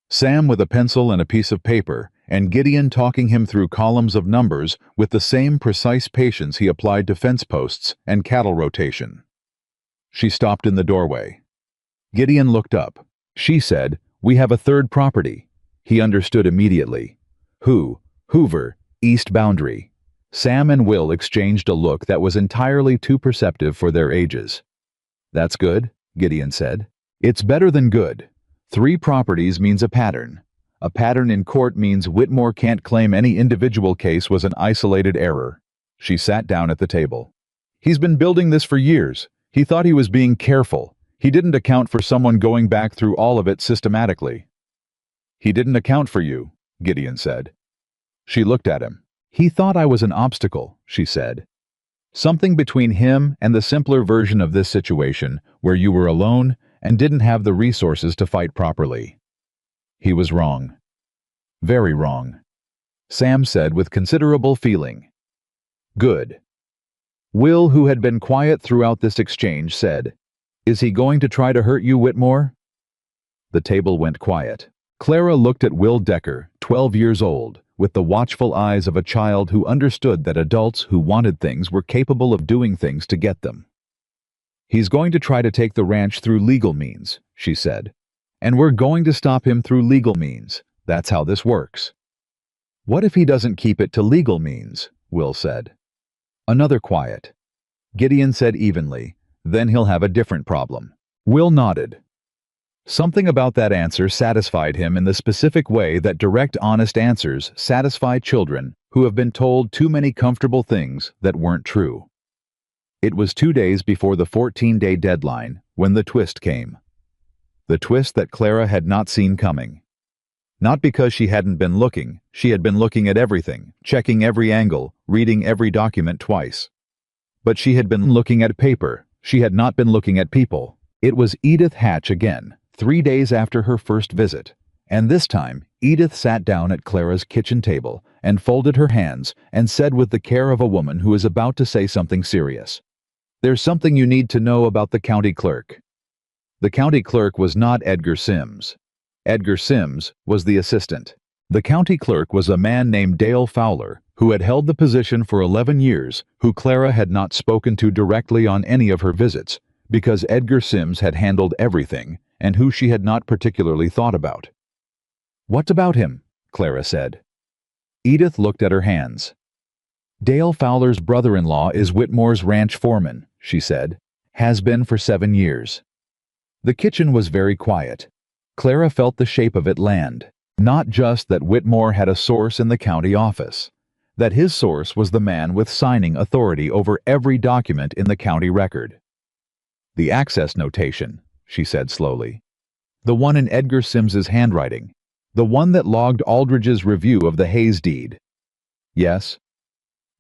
Sam with a pencil and a piece of paper, and Gideon talking him through columns of numbers with the same precise patience he applied to fence posts and cattle rotation. She stopped in the doorway. Gideon looked up. She said, We have a 3rd property. He understood immediately. Who? Hoover, east boundary. Sam and Will exchanged a look that was entirely too perceptive for their ages. That's good, Gideon said. It's better than good. 3 properties means a pattern. A pattern in court means Whitmore can't claim any individual case was an isolated error. She sat down at the table. He's been building this for years. He thought he was being careful. He didn't account for someone going back through all of it systematically. He didn't account for you, Gideon said. She looked at him. He thought I was an obstacle, she said. Something between him and the simpler version of this situation where you were alone and didn't have the resources to fight properly. He was wrong. Very wrong, Sam said with considerable feeling. Good. Will, who had been quiet throughout this exchange, said, "Is he going to try to hurt you, Whitmore?" The table went quiet. Clara looked at Will Decker, 12 years old, with the watchful eyes of a child who understood that adults who wanted things were capable of doing things to get them. "He's going to try to take the ranch through legal means," she said. "And we're going to stop him through legal means. That's how this works." "What if he doesn't keep it to legal means?" Will said. Another quiet. Gideon said evenly, "Then he'll have a different problem." Will nodded. Something about that answer satisfied him in the specific way that direct, honest answers satisfy children who have been told too many comfortable things that weren't true. It was 2 days before the 14-day deadline when the twist came. The twist that Clara had not seen coming. Not because she hadn't been looking, she had been looking at everything, checking every angle, reading every document twice. But she had been looking at paper, she had not been looking at people. It was Edith Hatch again, 3 days after her first visit, and this time Edith sat down at Clara's kitchen table and folded her hands and said with the care of a woman who is about to say something serious, "There's something you need to know about the county clerk." The county clerk was not Edgar Sims. Edgar Sims was the assistant. The county clerk was a man named Dale Fowler, who had held the position for 11 years, who Clara had not spoken to directly on any of her visits, because Edgar Sims had handled everything, and who she had not particularly thought about. "What about him?" Clara said. Edith looked at her hands. "Dale Fowler's brother-in-law is Whitmore's ranch foreman," she said. "Has been for 7 years." The kitchen was very quiet. Clara felt the shape of it land. Not just that Whitmore had a source in the county office. That his source was the man with signing authority over every document in the county record. "The access notation," she said slowly. "The one in Edgar Sims's handwriting. The one that logged Aldridge's review of the Hayes deed." "Yes."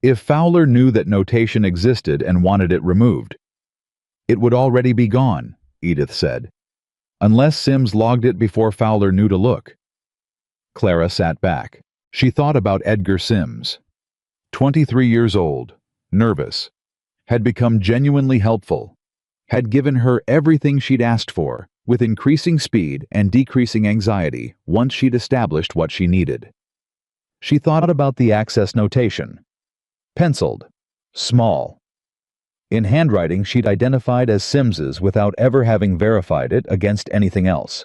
"If Fowler knew that notation existed and wanted it removed." "It would already be gone," Edith said. "Unless Sims logged it before Fowler knew to look." Clara sat back. She thought about Edgar Sims. 23 years old, nervous, had become genuinely helpful, had given her everything she'd asked for, with increasing speed and decreasing anxiety once she'd established what she needed. She thought about the access notation. Penciled, small. In handwriting she'd identified as Sims's without ever having verified it against anything else.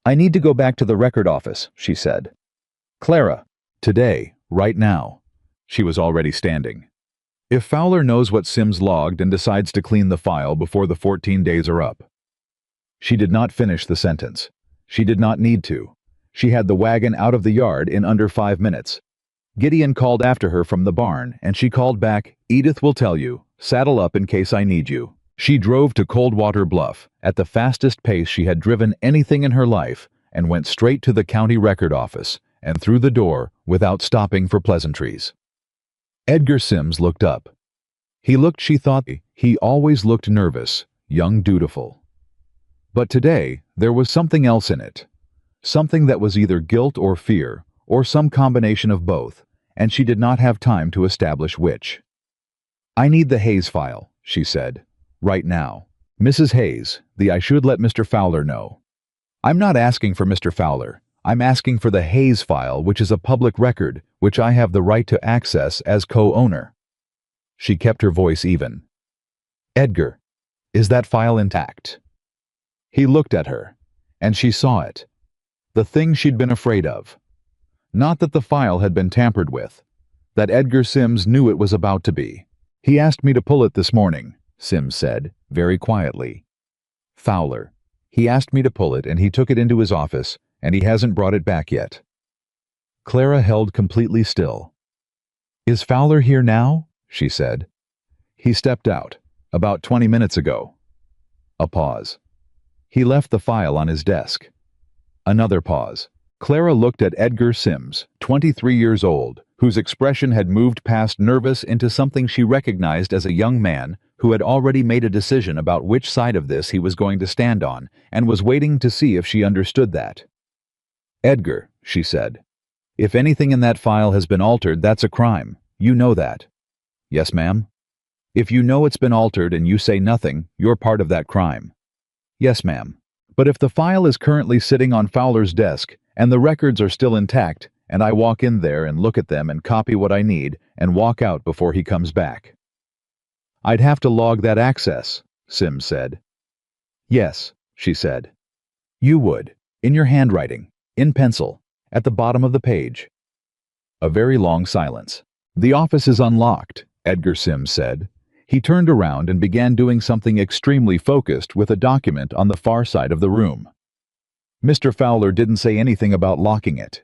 "I need to go back to the record office," she said. "Clara, today, right now." She was already standing. "If Fowler knows what Sims logged and decides to clean the file before the 14 days are up." She did not finish the sentence. She did not need to. She had the wagon out of the yard in under 5 minutes. Gideon called after her from the barn, and she called back, "Edith will tell you. Saddle up in case I need you." She drove to Coldwater Bluff at the fastest pace she had driven anything in her life and went straight to the county record office and through the door without stopping for pleasantries. Edgar Sims looked up. She thought he always looked nervous, young, dutiful. But today there was something else in it. Something that was either guilt or fear, or some combination of both, and she did not have time to establish which. "I need the Hayes file," she said. "Right now. Mrs. Hayes, I should let Mr. Fowler know." "I'm not asking for Mr. Fowler. I'm asking for the Hayes file, which is a public record, which I have the right to access as co-owner." She kept her voice even. "Edgar, is that file intact?" He looked at her, and she saw it. The thing she'd been afraid of. Not that the file had been tampered with. That Edgar Sims knew it was about to be. "He asked me to pull it this morning," Sims said, very quietly. "Fowler. He asked me to pull it, and he took it into his office, and he hasn't brought it back yet." Clara held completely still. "Is Fowler here now?" she said. "He stepped out, about 20 minutes ago." A pause. He left the file on his desk. Another pause. Clara looked at Edgar Sims, 23 years old, whose expression had moved past nervous into something she recognized as a young man who had already made a decision about which side of this he was going to stand on and was waiting to see if she understood that. "Edgar," she said, "if anything in that file has been altered, that's a crime. You know that." "Yes, ma'am." "If you know it's been altered and you say nothing, you're part of that crime." "Yes, ma'am. But if the file is currently sitting on Fowler's desk and the records are still intact, and I walk in there and look at them and copy what I need and walk out before he comes back?" "I'd have to log that access," Sims said. "Yes," she said. "You would, in your handwriting, in pencil, at the bottom of the page." A very long silence. "The office is unlocked," Edgar Sims said. He turned around and began doing something extremely focused with a document on the far side of the room. "Mr. Fowler didn't say anything about locking it."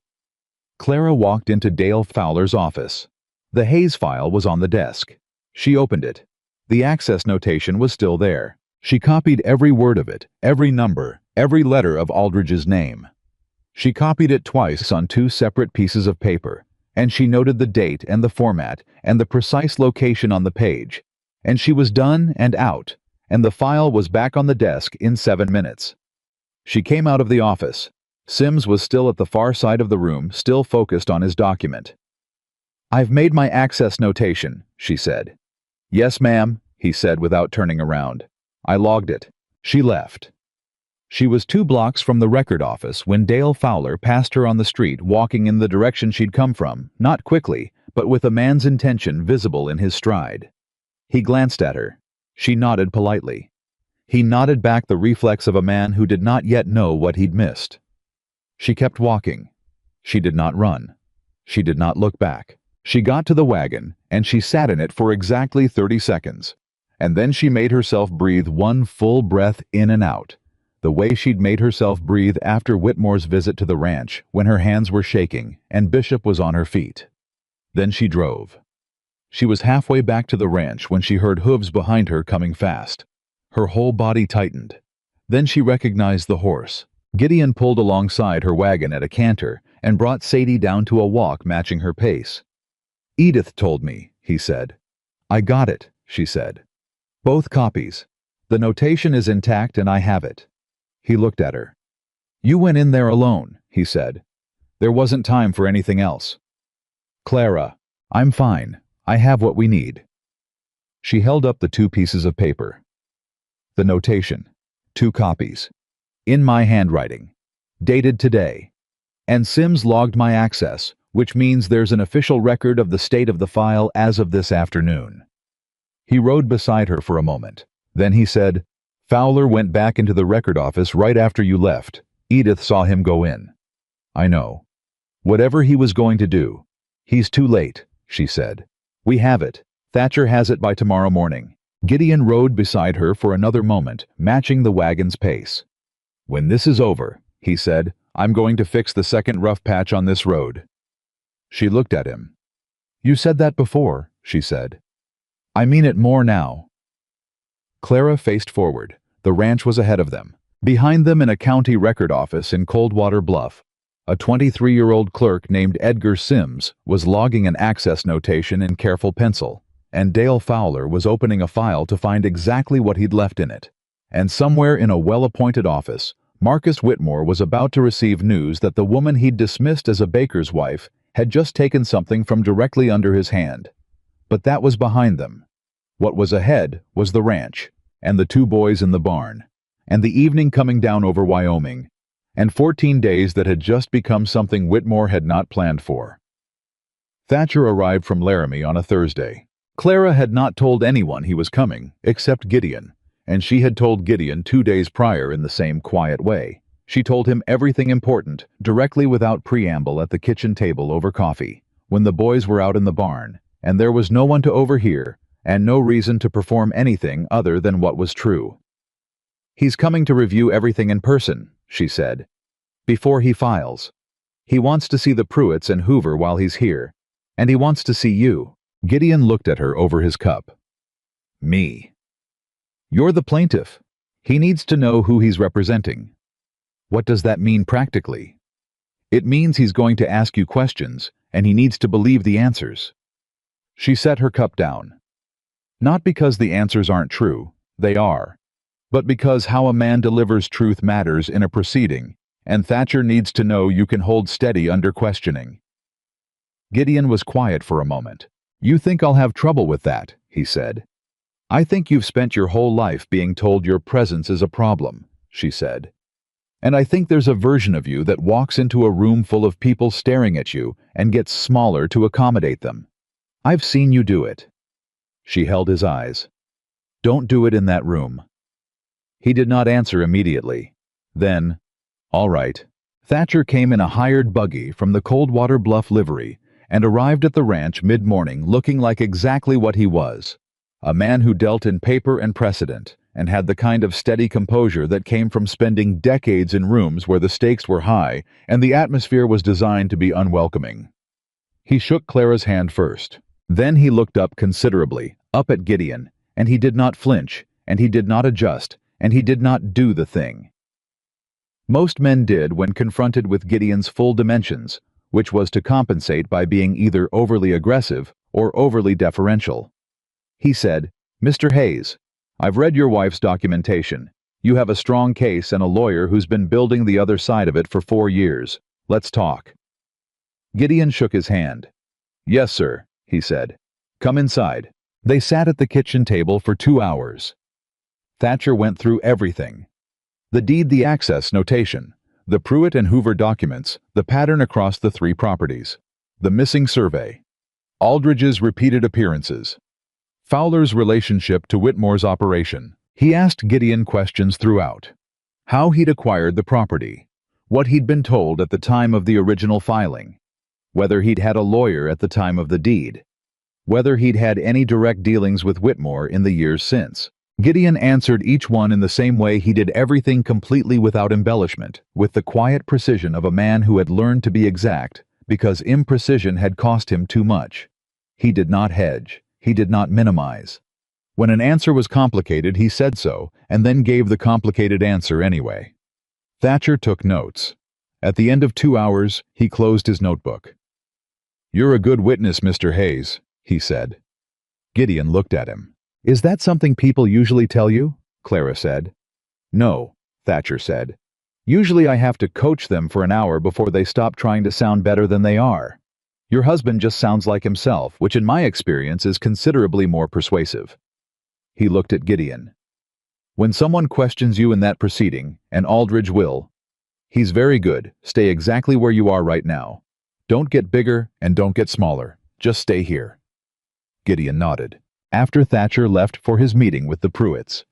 Clara walked into Dale Fowler's office. The Hayes file was on the desk. She opened it. The access notation was still there. She copied every word of it, every number, every letter of Aldridge's name. She copied it twice on 2 separate pieces of paper, and she noted the date and the format and the precise location on the page, and she was done and out, and the file was back on the desk in 7 minutes. She came out of the office. Sims was still at the far side of the room, still focused on his document. "I've made my access notation," she said. "Yes, ma'am," he said without turning around. "I logged it." She left. She was 2 blocks from the record office when Dale Fowler passed her on the street, walking in the direction she'd come from, not quickly, but with a man's intention visible in his stride. He glanced at her. She nodded politely. He nodded back, the reflex of a man who did not yet know what he'd missed. She kept walking. She did not run. She did not look back. She got to the wagon, and she sat in it for exactly 30 seconds. And then she made herself breathe one full breath in and out, the way she'd made herself breathe after Whitmore's visit to the ranch, when her hands were shaking and Bishop was on her feet. Then she drove. She was halfway back to the ranch when she heard hooves behind her coming fast. Her whole body tightened. Then she recognized the horse. Gideon pulled alongside her wagon at a canter and brought Sadie down to a walk matching her pace. "Edith told me," he said. "I got it," she said. "Both copies. The notation is intact and I have it." He looked at her. "You went in there alone," he said. "There wasn't time for anything else." "Clara, I'm fine. I have what we need." She held up the 2 pieces of paper. "The notation. 2 copies. In my handwriting. Dated today. And Sims logged my access, which means there's an official record of the state of the file as of this afternoon." He rode beside her for a moment. Then he said, "Fowler went back into the record office right after you left. Edith saw him go in." "I know. Whatever he was going to do. He's too late," she said. "We have it. Thatcher has it by tomorrow morning." Gideon rode beside her for another moment, matching the wagon's pace. "When this is over," he said, "I'm going to fix the second rough patch on this road." She looked at him. "You said that before," she said. "I mean it more now." Clara faced forward. The ranch was ahead of them. Behind them, in a county record office in Coldwater Bluff, a 23-year-old clerk named Edgar Sims was logging an access notation in careful pencil, and Dale Fowler was opening a file to find exactly what he'd left in it. And somewhere in a well-appointed office, Marcus Whitmore was about to receive news that the woman he'd dismissed as a baker's wife had just taken something from directly under his hand. But that was behind them. What was ahead was the ranch, and the 2 boys in the barn, and the evening coming down over Wyoming, and 14 days that had just become something Whitmore had not planned for. Thatcher arrived from Laramie on a Thursday. Clara had not told anyone he was coming, except Gideon, and she had told Gideon 2 days prior in the same quiet way. She told him everything important, directly without preamble at the kitchen table over coffee, when the boys were out in the barn, and there was no one to overhear, and no reason to perform anything other than what was true. "He's coming to review everything in person," she said, "before he files. He wants to see the Pruitts and Hoover while he's here, and he wants to see you." Gideon looked at her over his cup. "Me?" "You're the plaintiff. He needs to know who he's representing. What does that mean practically? It means he's going to ask you questions, and he needs to believe the answers. She set her cup down. Not because the answers aren't true, they are, but because how a man delivers truth matters in a proceeding, and Thatcher needs to know you can hold steady under questioning. Gideon was quiet for a moment. You think I'll have trouble with that, he said. I think you've spent your whole life being told your presence is a problem, she said. And I think there's a version of you that walks into a room full of people staring at you and gets smaller to accommodate them. I've seen you do it. She held his eyes. Don't do it in that room. He did not answer immediately. Then, all right. Thatcher came in a hired buggy from the Coldwater Bluff livery and arrived at the ranch mid-morning looking like exactly what he was. A man who dealt in paper and precedent, and had the kind of steady composure that came from spending decades in rooms where the stakes were high and the atmosphere was designed to be unwelcoming. He shook Clara's hand first. Then he looked up considerably, up at Gideon, and he did not flinch, and he did not adjust, and he did not do the thing most men did when confronted with Gideon's full dimensions, which was to compensate by being either overly aggressive or overly deferential. He said, Mr. Hayes, I've read your wife's documentation. You have a strong case and a lawyer who's been building the other side of it for 4 years. Let's talk. Gideon shook his hand. Yes, sir, he said. Come inside. They sat at the kitchen table for 2 hours. Thatcher went through everything. The deed, the access notation, the Pruitt and Hoover documents, the pattern across the 3 properties, the missing survey, Aldridge's repeated appearances, Fowler's relationship to Whitmore's operation. He asked Gideon questions throughout. How he'd acquired the property, what he'd been told at the time of the original filing, whether he'd had a lawyer at the time of the deed, whether he'd had any direct dealings with Whitmore in the years since. Gideon answered each one in the same way. He did everything completely without embellishment, with the quiet precision of a man who had learned to be exact, because imprecision had cost him too much. He did not hedge. He did not minimize. When an answer was complicated, he said so, and then gave the complicated answer anyway. Thatcher took notes. At the end of 2 hours, he closed his notebook. You're a good witness, Mr. Hayes, he said. Gideon looked at him. Is that something people usually tell you? Clara said. No, Thatcher said. Usually I have to coach them for an hour before they stop trying to sound better than they are. Your husband just sounds like himself, which in my experience is considerably more persuasive. He looked at Gideon. When someone questions you in that proceeding, and Aldridge will, he's very good. Stay exactly where you are right now. Don't get bigger and don't get smaller. Just stay here. Gideon nodded. After Thatcher left for his meeting with the Pruitts,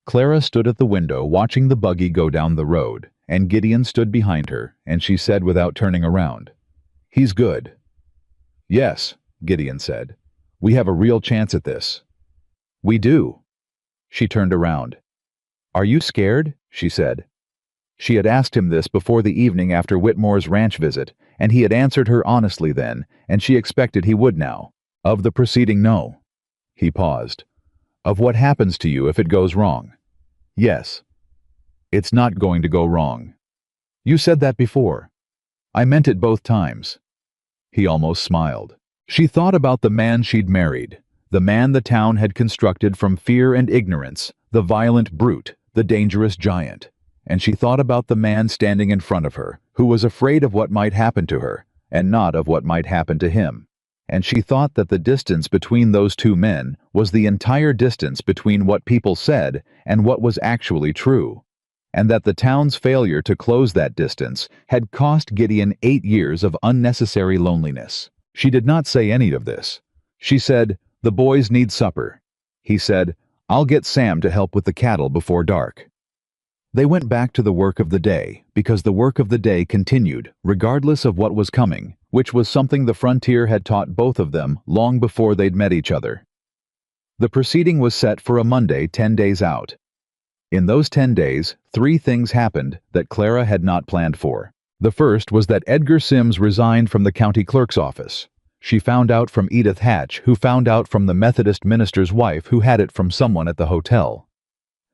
Clara stood at the window watching the buggy go down the road, and Gideon stood behind her, and she said without turning around, He's good. Yes, Gideon said. We have a real chance at this. We do. She turned around. Are you scared? She said. She had asked him this before the evening after Whitmore's ranch visit, and he had answered her honestly then, and she expected he would now. Of the proceeding, no. He paused. Of what happens to you if it goes wrong? Yes. It's not going to go wrong. You said that before. I meant it both times. He almost smiled. She thought about the man she'd married, the man the town had constructed from fear and ignorance, the violent brute, the dangerous giant. And she thought about the man standing in front of her, who was afraid of what might happen to her, and not of what might happen to him. And she thought that the distance between those two men was the entire distance between what people said and what was actually true, and that the town's failure to close that distance had cost Gideon 8 years of unnecessary loneliness. She did not say any of this. She said, The boys need supper. He said, I'll get Sam to help with the cattle before dark. They went back to the work of the day, because the work of the day continued, regardless of what was coming, which was something the frontier had taught both of them long before they'd met each other. The proceeding was set for a Monday 10 days out. In those 10 days, 3 things happened that Clara had not planned for. The first was that Edgar Sims resigned from the county clerk's office. She found out from Edith Hatch, who found out from the Methodist minister's wife who had it from someone at the hotel.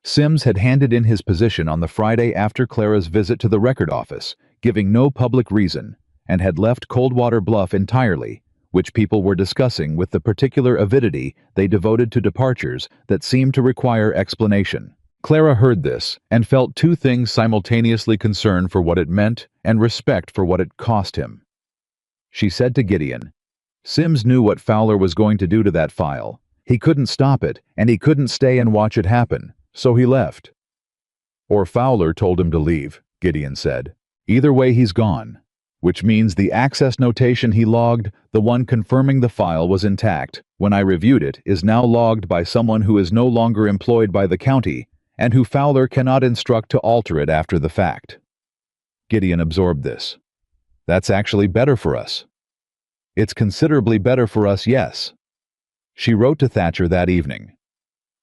Sims had handed in his position on the Friday after Clara's visit to the record office, giving no public reason, and had left Coldwater Bluff entirely, which people were discussing with the particular avidity they devoted to departures that seemed to require explanation. Clara heard this and felt two things simultaneously: concern for what it meant and respect for what it cost him. She said to Gideon, "Sims knew what Fowler was going to do to that file. He couldn't stop it, and he couldn't stay and watch it happen, so he left." "Or Fowler told him to leave," Gideon said. "Either way, he's gone. Which means the access notation he logged, the one confirming the file was intact, when I reviewed it, is now logged by someone who is no longer employed by the county, and who Fowler cannot instruct to alter it after the fact." Gideon absorbed this. "That's actually better for us." "It's considerably better for us, yes." She wrote to Thatcher that evening.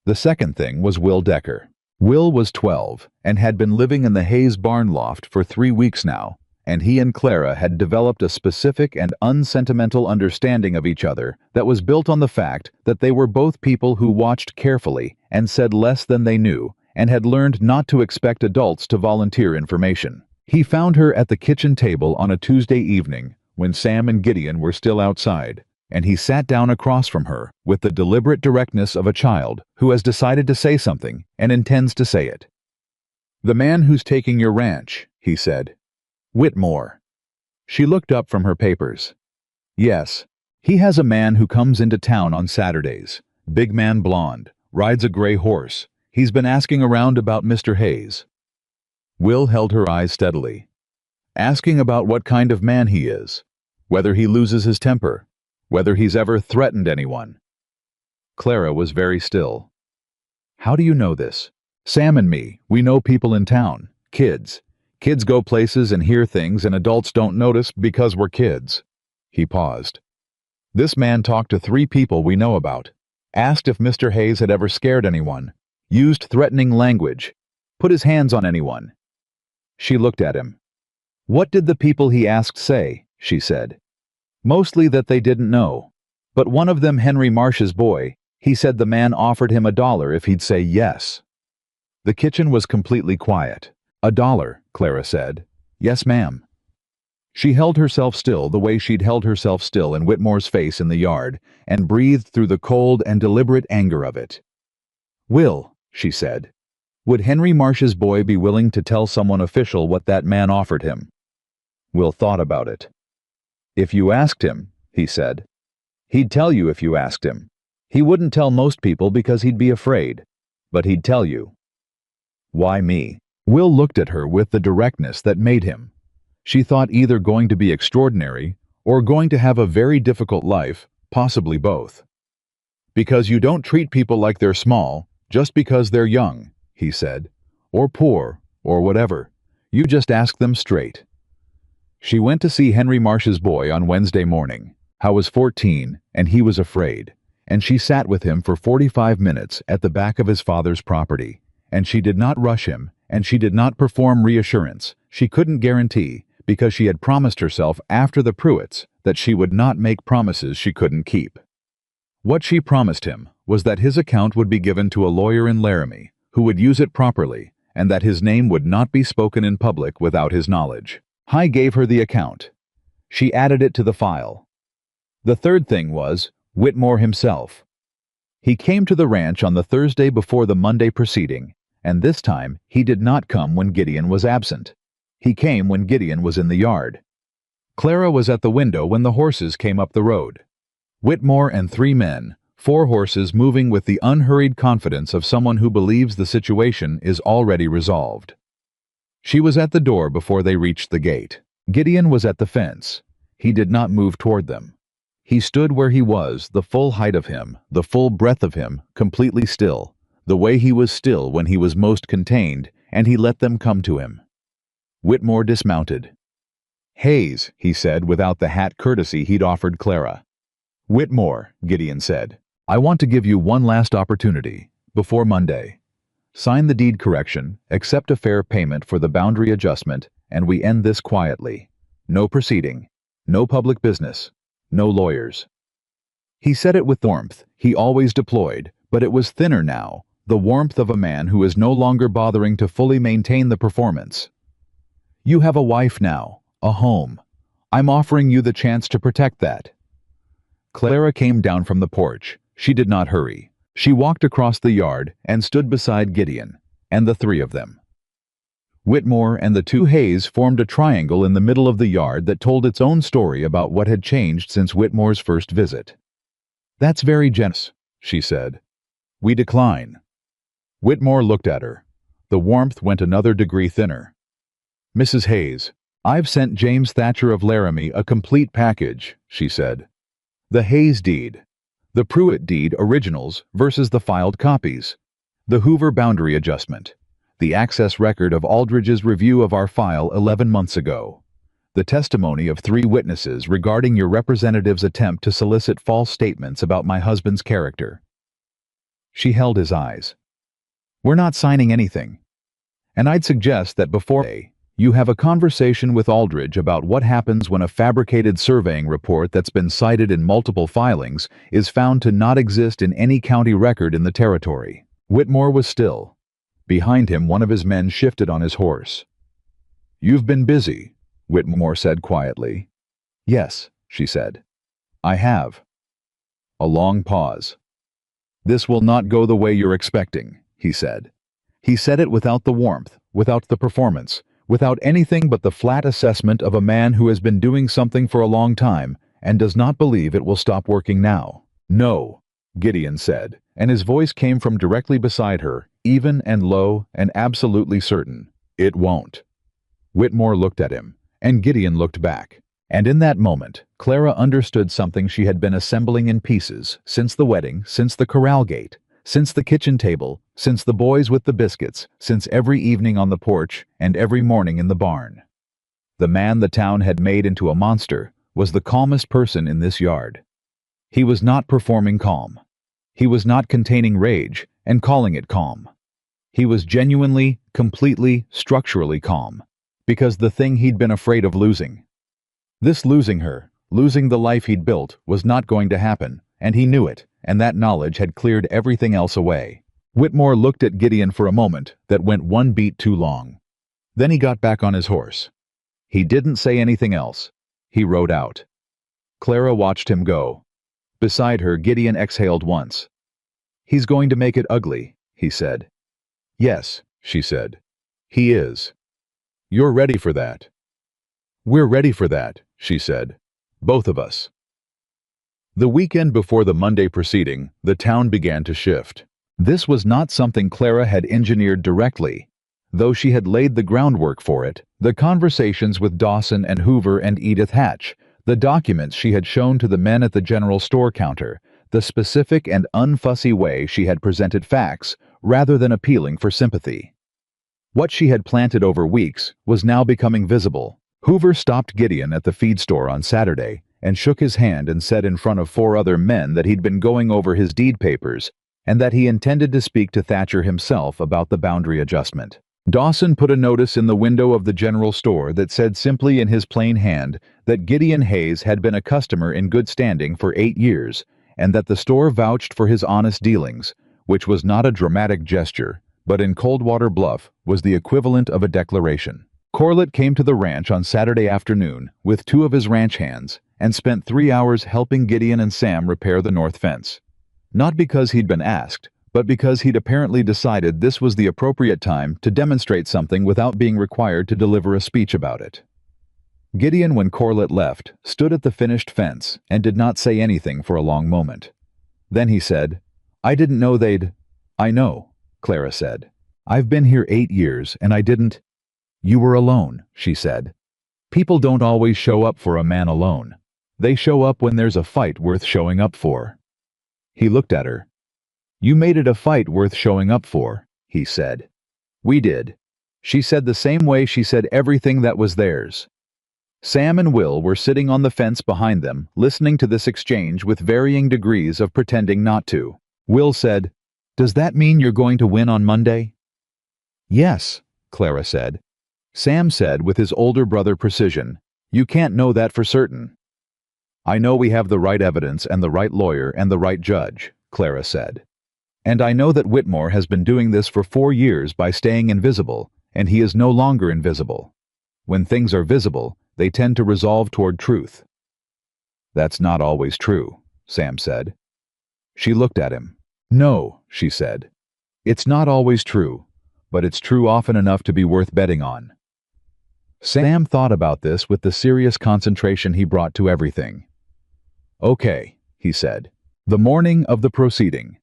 The second thing was Will Decker. Will was 12 and had been living in the Hayes barn loft for 3 weeks now, and he and Clara had developed a specific and unsentimental understanding of each other that was built on the fact that they were both people who watched carefully and said less than they knew, and had learned not to expect adults to volunteer information. He found her at the kitchen table on a Tuesday evening when Sam and Gideon were still outside, and he sat down across from her with the deliberate directness of a child who has decided to say something and intends to say it. "The man who's taking your ranch," he said. "Whitmore." She looked up from her papers. "Yes, he has a man who comes into town on Saturdays. Big man, blonde, rides a gray horse. He's been asking around about Mr. Hayes." Will held her eyes steadily. "Asking about what kind of man he is, whether he loses his temper, whether he's ever threatened anyone." Clara was very still. "How do you know this?" "Sam and me, we know people in town. Kids. Kids go places and hear things and adults don't notice because we're kids." He paused. "This man talked to 3 people we know about. Asked if Mr. Hayes had ever scared anyone. Used threatening language. Put his hands on anyone." She looked at him. "What did the people he asked say?" she said. "Mostly that they didn't know. But one of them, Henry Marsh's boy, he said the man offered him $1 if he'd say yes." The kitchen was completely quiet. $1, Clara said. "Yes, ma'am." She held herself still the way she'd held herself still in Whitmore's face in the yard, and breathed through the cold and deliberate anger of it. "Will," she said, "would Henry Marsh's boy be willing to tell someone official what that man offered him?" Will thought about it. "If you asked him," he said. "He'd tell you if you asked him. He wouldn't tell most people because he'd be afraid. But he'd tell you." "Why me?" Will looked at her with the directness that made him. She thought either going to be extraordinary or going to have a very difficult life, possibly both. "Because you don't treat people like they're small just because they're young," he said, "or poor, or whatever. You just ask them straight." She went to see Henry Marsh's boy on Wednesday morning. How was 14, and he was afraid, and she sat with him for 45 minutes at the back of his father's property, and she did not rush him, and she did not perform reassurance. She couldn't guarantee, because she had promised herself after the Pruitts that she would not make promises she couldn't keep. What she promised him was that his account would be given to a lawyer in Laramie, who would use it properly, and that his name would not be spoken in public without his knowledge. Hy gave her the account. She added it to the file. The third thing was Whitmore himself. He came to the ranch on the Thursday before the Monday preceding, and this time he did not come when Gideon was absent. He came when Gideon was in the yard. Clara was at the window when the horses came up the road. Whitmore and 3 men, 4 horses moving with the unhurried confidence of someone who believes the situation is already resolved. She was at the door before they reached the gate. Gideon was at the fence. He did not move toward them. He stood where he was, the full height of him, the full breadth of him, completely still, the way he was still when he was most contained, and he let them come to him. Whitmore dismounted. "Hayes," he said without the hat courtesy he'd offered Clara. "Whitmore," Gideon said, "I want to give you one last opportunity, before Monday. Sign the deed correction, accept a fair payment for the boundary adjustment, and we end this quietly. No proceeding, no public business, no lawyers." He said it with warmth he always deployed, but it was thinner now, the warmth of a man who is no longer bothering to fully maintain the performance. You have a wife now, a home. I'm offering you the chance to protect that. Clara came down from the porch. She did not hurry. She walked across the yard and stood beside Gideon, and the three of them. Whitmore and the two Hayes formed a triangle in the middle of the yard that told its own story about what had changed since Whitmore's first visit. "That's very generous," she said. "We decline." Whitmore looked at her. The warmth went another degree thinner. "Mrs. Hayes, I've sent James Thatcher of Laramie a complete package," she said. "The Hayes deed, the Pruitt deed originals versus the filed copies, the Hoover boundary adjustment, the access record of Aldridge's review of our file 11 months ago, the testimony of 3 witnesses regarding your representative's attempt to solicit false statements about my husband's character." She held his eyes. "We're not signing anything. And I'd suggest that before you have a conversation with Aldridge about what happens when a fabricated surveying report that's been cited in multiple filings is found to not exist in any county record in the territory." Whitmore was still. Behind him, one of his men shifted on his horse. "You've been busy," Whitmore said quietly. "Yes," she said. "I have." A long pause. "This will not go the way you're expecting," he said. He said it without the warmth, without the performance, without anything but the flat assessment of a man who has been doing something for a long time and does not believe it will stop working now. "No," Gideon said, and his voice came from directly beside her, even and low and absolutely certain. "It won't." Whitmore looked at him, and Gideon looked back. And in that moment, Clara understood something she had been assembling in pieces since the wedding, since the corral gate, since the kitchen table, since the boys with the biscuits, since every evening on the porch and every morning in the barn. The man the town had made into a monster was the calmest person in this yard. He was not performing calm. He was not containing rage and calling it calm. He was genuinely, completely, structurally calm, because the thing he'd been afraid of losing. This losing her, losing the life he'd built, was not going to happen, and he knew it, and that knowledge had cleared everything else away. Whitmore looked at Gideon for a moment that went one beat too long. Then he got back on his horse. He didn't say anything else. He rode out. Clara watched him go. Beside her, Gideon exhaled once. "He's going to make it ugly," he said. "Yes," she said. "He is. You're ready for that." "We're ready for that," she said. "Both of us." The weekend before the Monday proceeding, the town began to shift. This was not something Clara had engineered directly. Though she had laid the groundwork for it, the conversations with Dawson and Hoover and Edith Hatch, the documents she had shown to the men at the general store counter, the specific and unfussy way she had presented facts, rather than appealing for sympathy. What she had planted over weeks was now becoming visible. Hoover stopped Gideon at the feed store on Saturday and shook his hand and said in front of 4 other men that he'd been going over his deed papers and that he intended to speak to Thatcher himself about the boundary adjustment. Dawson put a notice in the window of the general store that said simply in his plain hand that Gideon Hayes had been a customer in good standing for 8 years and that the store vouched for his honest dealings, which was not a dramatic gesture, but in Coldwater Bluff was the equivalent of a declaration. Corlett came to the ranch on Saturday afternoon with 2 of his ranch hands and spent 3 hours helping Gideon and Sam repair the north fence. Not because he'd been asked, but because he'd apparently decided this was the appropriate time to demonstrate something without being required to deliver a speech about it. Gideon, when Corlett left, stood at the finished fence and did not say anything for a long moment. Then he said, "I didn't know they'd—" "I know," Clara said. "I've been here 8 years and I didn't—" "You were alone," she said. "People don't always show up for a man alone. They show up when there's a fight worth showing up for." He looked at her. "You made it a fight worth showing up for," he said. "We did." She said the same way she said everything that was theirs. Sam and Will were sitting on the fence behind them, listening to this exchange with varying degrees of pretending not to. Will said, "Does that mean you're going to win on Monday?" "Yes," Clara said. Sam said with his older brother precision, "You can't know that for certain." "I know we have the right evidence and the right lawyer and the right judge," Clara said. And I know that Whitmore has been doing this for 4 years by staying invisible, and he is no longer invisible. When things are visible, they tend to resolve toward truth." "That's not always true," Sam said. She looked at him. "No," she said. "It's not always true, but it's true often enough to be worth betting on." Sam thought about this with the serious concentration he brought to everything. "Okay," he said. "The morning of the proceeding."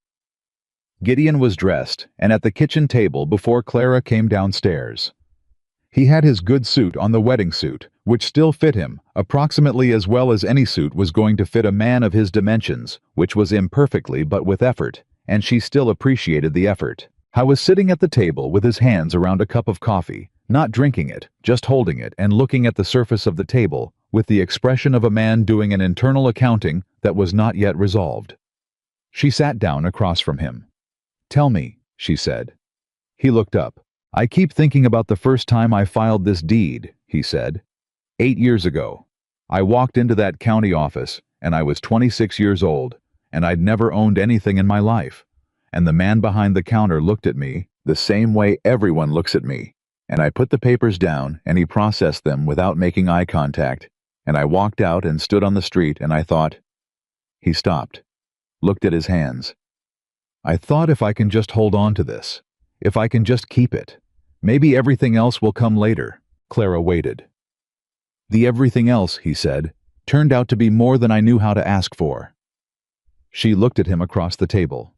Gideon was dressed and at the kitchen table before Clara came downstairs. He had his good suit on, the wedding suit, which still fit him, approximately as well as any suit was going to fit a man of his dimensions, which was imperfectly but with effort, and she still appreciated the effort. He was sitting at the table with his hands around a cup of coffee, not drinking it, just holding it and looking at the surface of the table, with the expression of a man doing an internal accounting that was not yet resolved. She sat down across from him. "Tell me," she said. He looked up. "I keep thinking about the first time I filed this deed," he said. 8 years ago. I walked into that county office, and I was 26 years old, and I'd never owned anything in my life. And the man behind the counter looked at me the same way everyone looks at me. And I put the papers down, and he processed them without making eye contact. And I walked out and stood on the street, and I thought..." He stopped, looked at his hands. "I thought, if I can just hold on to this, if I can just keep it, maybe everything else will come later." Clara waited. "The everything else," he said, "turned out to be more than I knew how to ask for." She looked at him across the table.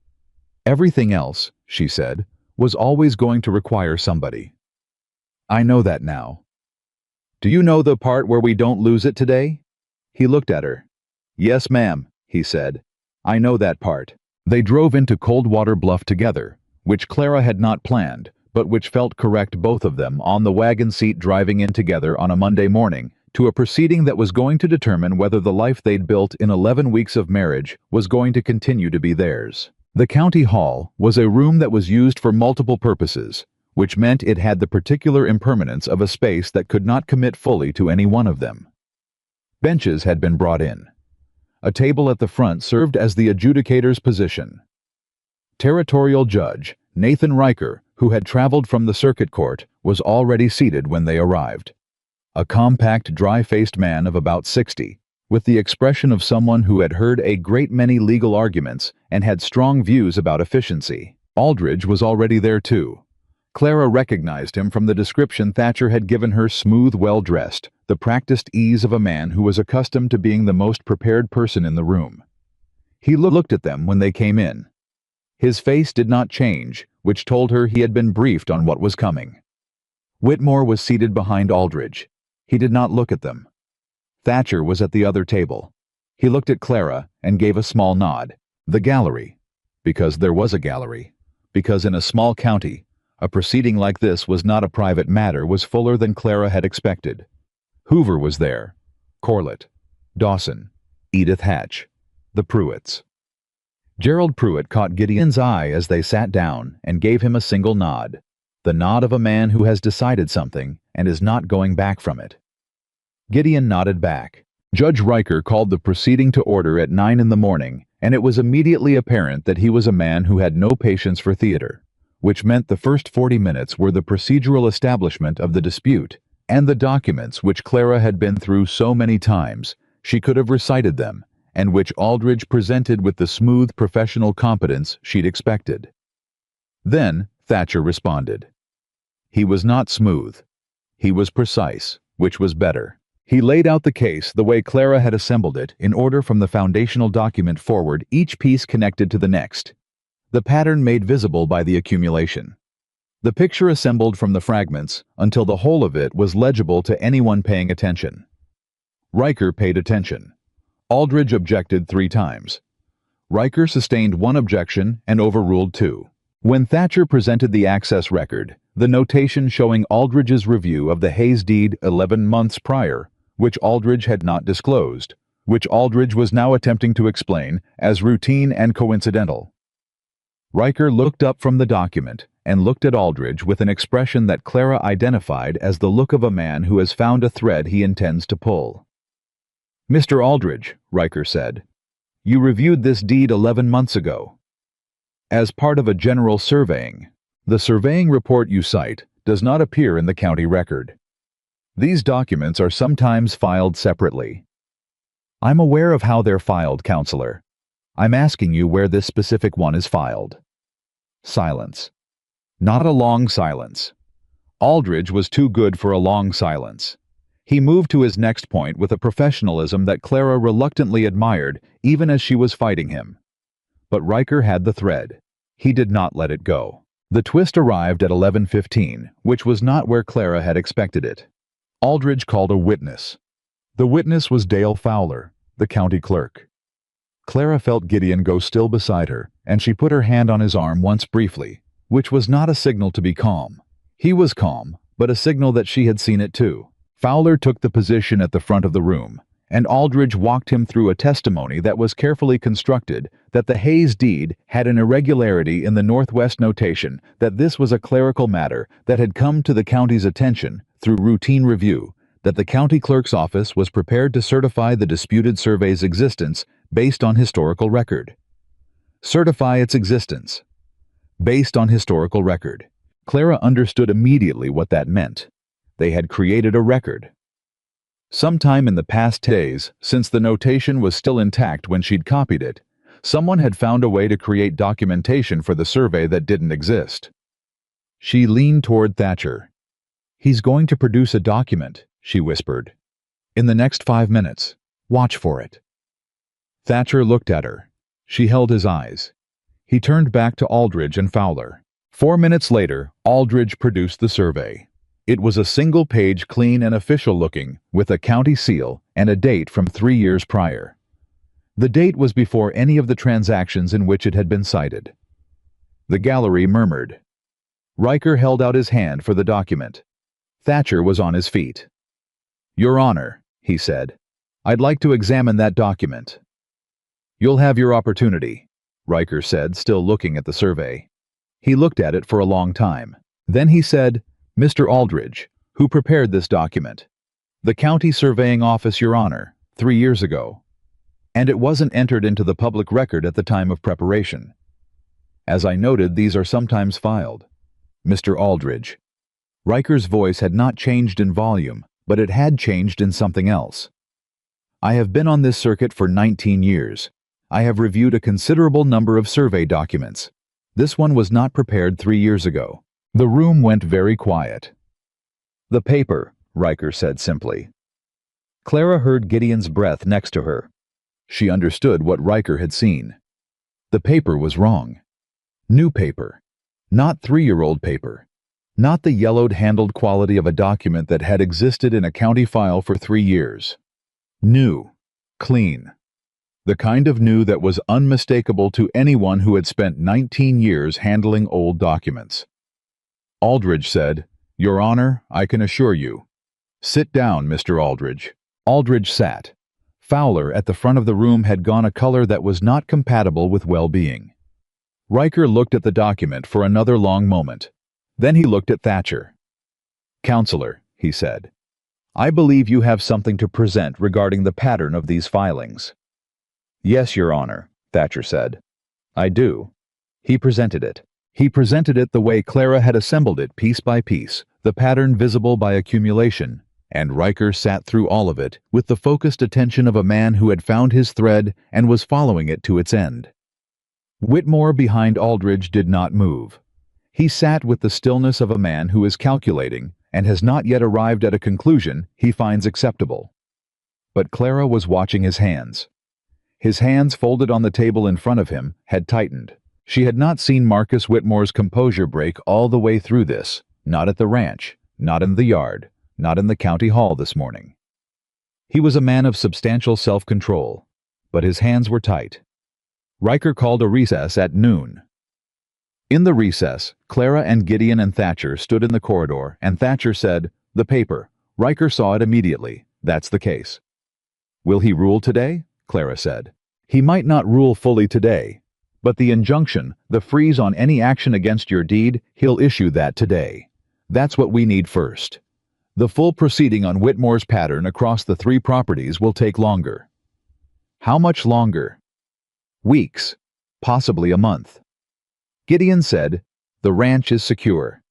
"Everything else," she said, "was always going to require somebody. I know that now. Do you know the part where we don't lose it today?" He looked at her. "Yes, ma'am," he said. "I know that part." They drove into Coldwater Bluff together, which Clara had not planned, but which felt correct, both of them on the wagon seat driving in together on a Monday morning, to a proceeding that was going to determine whether the life they'd built in 11 weeks of marriage was going to continue to be theirs. The county hall was a room that was used for multiple purposes, which meant it had the particular impermanence of a space that could not commit fully to any one of them. Benches had been brought in. A table at the front served as the adjudicator's position. Territorial Judge Nathan Riker, who had traveled from the circuit court, was already seated when they arrived. A compact, dry-faced man of about 60, with the expression of someone who had heard a great many legal arguments and had strong views about efficiency. Aldridge was already there too. Clara recognized him from the description Thatcher had given her: smooth, well-dressed, the practiced ease of a man who was accustomed to being the most prepared person in the room. He looked at them when they came in. His face did not change, which told her he had been briefed on what was coming. Whitmore was seated behind Aldridge. He did not look at them. Thatcher was at the other table. He looked at Clara and gave a small nod. The gallery. Because there was a gallery. Because in a small county, a proceeding like this was not a private matter, was fuller than Clara had expected. Hoover was there. Corlett. Dawson. Edith Hatch. The Pruitts. Gerald Pruitt caught Gideon's eye as they sat down and gave him a single nod. The nod of a man who has decided something and is not going back from it. Gideon nodded back. Judge Riker called the proceeding to order at 9 in the morning, and it was immediately apparent that he was a man who had no patience for theater, which meant the first 40 minutes were the procedural establishment of the dispute, and the documents which Clara had been through so many times she could have recited them, and which Aldridge presented with the smooth professional competence she'd expected. Then Thatcher responded. He was not smooth. He was precise, which was better. He laid out the case the way Clara had assembled it, in order from the foundational document forward, each piece connected to the next. The pattern made visible by the accumulation. The picture assembled from the fragments until the whole of it was legible to anyone paying attention. Riker paid attention. Aldridge objected 3 times. Riker sustained 1 objection and overruled 2. When Thatcher presented the access record, the notation showing Aldridge's review of the Hayes deed 11 months prior, which Aldridge had not disclosed, which Aldridge was now attempting to explain as routine and coincidental. Riker looked up from the document and looked at Aldridge with an expression that Clara identified as the look of a man who has found a thread he intends to pull. "Mr. Aldridge," Riker said, "you reviewed this deed 11 months ago." as part of a general surveying. The surveying report you cite does not appear in the county record. These documents are sometimes filed separately. I'm aware of how they're filed, Counselor. I'm asking you where this specific one is filed. Silence. Not a long silence. Aldridge was too good for a long silence. He moved to his next point with a professionalism that Clara reluctantly admired even as she was fighting him. But Riker had the thread. He did not let it go. The twist arrived at 11:15, which was not where Clara had expected it. Aldridge called a witness. The witness was Dale Fowler, the county clerk. Clara felt Gideon go still beside her, and she put her hand on his arm once briefly, which was not a signal to be calm. He was calm, but a signal that she had seen it too. Fowler took the position at the front of the room, and Aldridge walked him through a testimony that was carefully constructed that the Hayes deed had an irregularity in the Northwest notation, that this was a clerical matter that had come to the county's attention through routine review, that the county clerk's office was prepared to certify the disputed survey's existence based on historical record. Certify its existence. Based on historical record. Clara understood immediately what that meant. They had created a record. Sometime in the past days, since the notation was still intact when she'd copied it, someone had found a way to create documentation for the survey that didn't exist. She leaned toward Thatcher. "He's going to produce a document," she whispered. "In the next 5 minutes. Watch for it." Thatcher looked at her. She held his eyes. He turned back to Aldridge and Fowler. 4 minutes later, Aldridge produced the survey. It was a single-page, clean and official-looking, with a county seal and a date from 3 years prior. The date was before any of the transactions in which it had been cited. The gallery murmured. Riker held out his hand for the document. Thatcher was on his feet. "Your Honor," he said, "I'd like to examine that document." "You'll have your opportunity," Riker said, still looking at the survey. He looked at it for a long time. Then he said, "Mr. Aldridge, who prepared this document?" "The County Surveying Office, Your Honor, 3 years ago. And it wasn't entered into the public record at the time of preparation. As I noted, these are sometimes filed. Mr. Aldridge." Riker's voice had not changed in volume, but it had changed in something else. "I have been on this circuit for 19 years. I have reviewed a considerable number of survey documents. This one was not prepared 3 years ago." The room went very quiet. "The paper," Riker said simply. Clara heard Gideon's breath next to her. She understood what Riker had seen. The paper was wrong. New paper. Not 3-year-old paper. Not the yellowed-handled quality of a document that had existed in a county file for 3 years. New. Clean. The kind of new that was unmistakable to anyone who had spent 19 years handling old documents. Aldridge said, "Your Honor, I can assure you." "Sit down, Mr. Aldridge." Aldridge sat. Fowler at the front of the room had gone a color that was not compatible with well-being. Riker looked at the document for another long moment. Then he looked at Thatcher. "Counselor," he said, "I believe you have something to present regarding the pattern of these filings." "Yes, Your Honor," Thatcher said. "I do." He presented it. He presented it the way Clara had assembled it piece by piece, the pattern visible by accumulation, and Riker sat through all of it with the focused attention of a man who had found his thread and was following it to its end. Whitmore behind Aldridge did not move. He sat with the stillness of a man who is calculating and has not yet arrived at a conclusion he finds acceptable. But Clara was watching his hands. His hands, folded on the table in front of him, had tightened. She had not seen Marcus Whitmore's composure break all the way through this, not at the ranch, not in the yard, not in the county hall this morning. He was a man of substantial self-control, but his hands were tight. Riker called a recess at noon. In the recess, Clara and Gideon and Thatcher stood in the corridor, and Thatcher said, "The paper." Riker saw it immediately. "That's the case." "Will he rule today?" Clara said. "He might not rule fully today. But the injunction, the freeze on any action against your deed, he'll issue that today. That's what we need first. The full proceeding on Whitmore's pattern across the 3 properties will take longer." "How much longer?" "Weeks. Possibly a month." Gideon said, "The ranch is secure."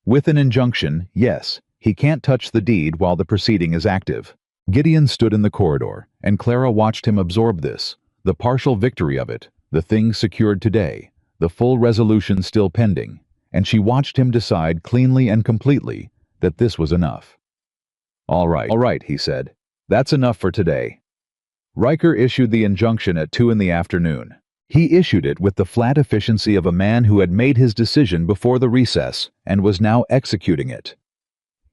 With an injunction, yes, he can't touch the deed while the proceeding is active. Gideon stood in the corridor, and Clara watched him absorb this, the partial victory of it, the thing secured today, the full resolution still pending, and she watched him decide cleanly and completely that this was enough. All right, he said. That's enough for today. Riker issued the injunction at 2 in the afternoon. He issued it with the flat efficiency of a man who had made his decision before the recess and was now executing it.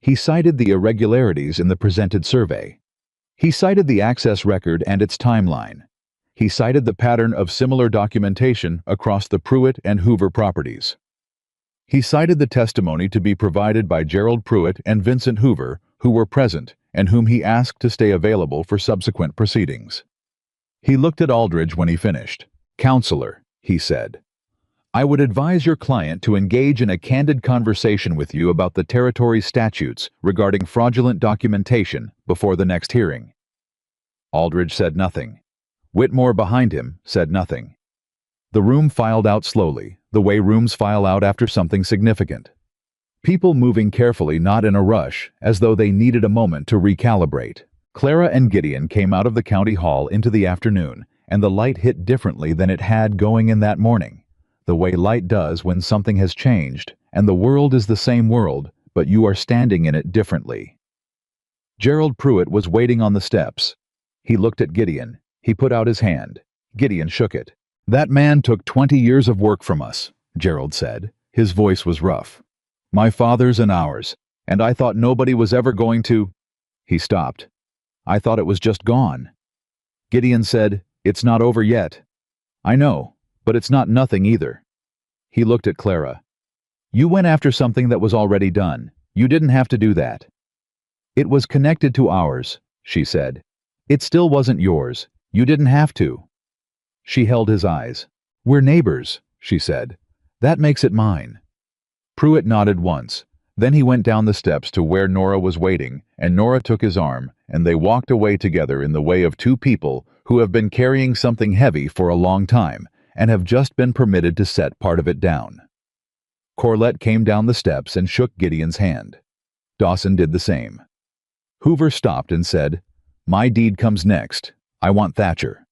He cited the irregularities in the presented survey. He cited the access record and its timeline. He cited the pattern of similar documentation across the Pruitt and Hoover properties. He cited the testimony to be provided by Gerald Pruitt and Vincent Hoover, who were present and whom he asked to stay available for subsequent proceedings. He looked at Aldridge when he finished. "Counselor," he said, "I would advise your client to engage in a candid conversation with you about the territory's statutes regarding fraudulent documentation before the next hearing." Aldridge said nothing. Whitmore behind him said nothing. The room filed out slowly, the way rooms file out after something significant. People moving carefully, not in a rush, as though they needed a moment to recalibrate. Clara and Gideon came out of the county hall into the afternoon, and the light hit differently than it had going in that morning, the way light does when something has changed, and the world is the same world, but you are standing in it differently. Gerald Pruitt was waiting on the steps. He looked at Gideon. He put out his hand. Gideon shook it. "That man took 20 years of work from us," Gerald said. His voice was rough. "My father's and ours, and I thought nobody was ever going to—" He stopped. "I thought it was just gone." Gideon said, "It's not over yet." "I know, but it's not nothing either." He looked at Clara. "You went after something that was already done. You didn't have to do that." "It was connected to ours," she said. "It still wasn't yours. You didn't have to." She held his eyes. "We're neighbors," she said. "That makes it mine." Pruitt nodded once. Then he went down the steps to where Nora was waiting, and Nora took his arm, and they walked away together in the way of two people who have been carrying something heavy for a long time and have just been permitted to set part of it down. Corlett came down the steps and shook Gideon's hand. Dawson did the same. Hoover stopped and said, "My deed comes next. I want Thatcher."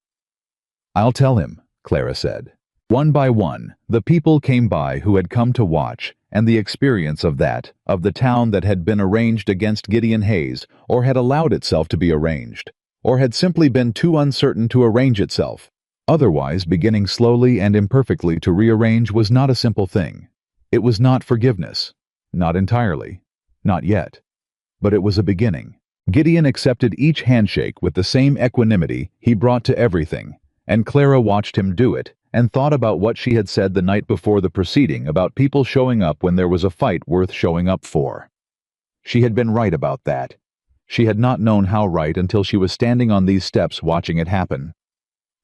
"I'll tell him," Clara said. One by one, the people came by who had come to watch, and the experience of the town that had been arranged against Gideon Hayes, or had allowed itself to be arranged, or had simply been too uncertain to arrange itself. Otherwise, beginning slowly and imperfectly to rearrange was not a simple thing. It was not forgiveness. Not entirely. Not yet. But it was a beginning. Gideon accepted each handshake with the same equanimity he brought to everything, and Clara watched him do it, and thought about what she had said the night before the proceeding about people showing up when there was a fight worth showing up for. She had been right about that. She had not known how right until she was standing on these steps watching it happen.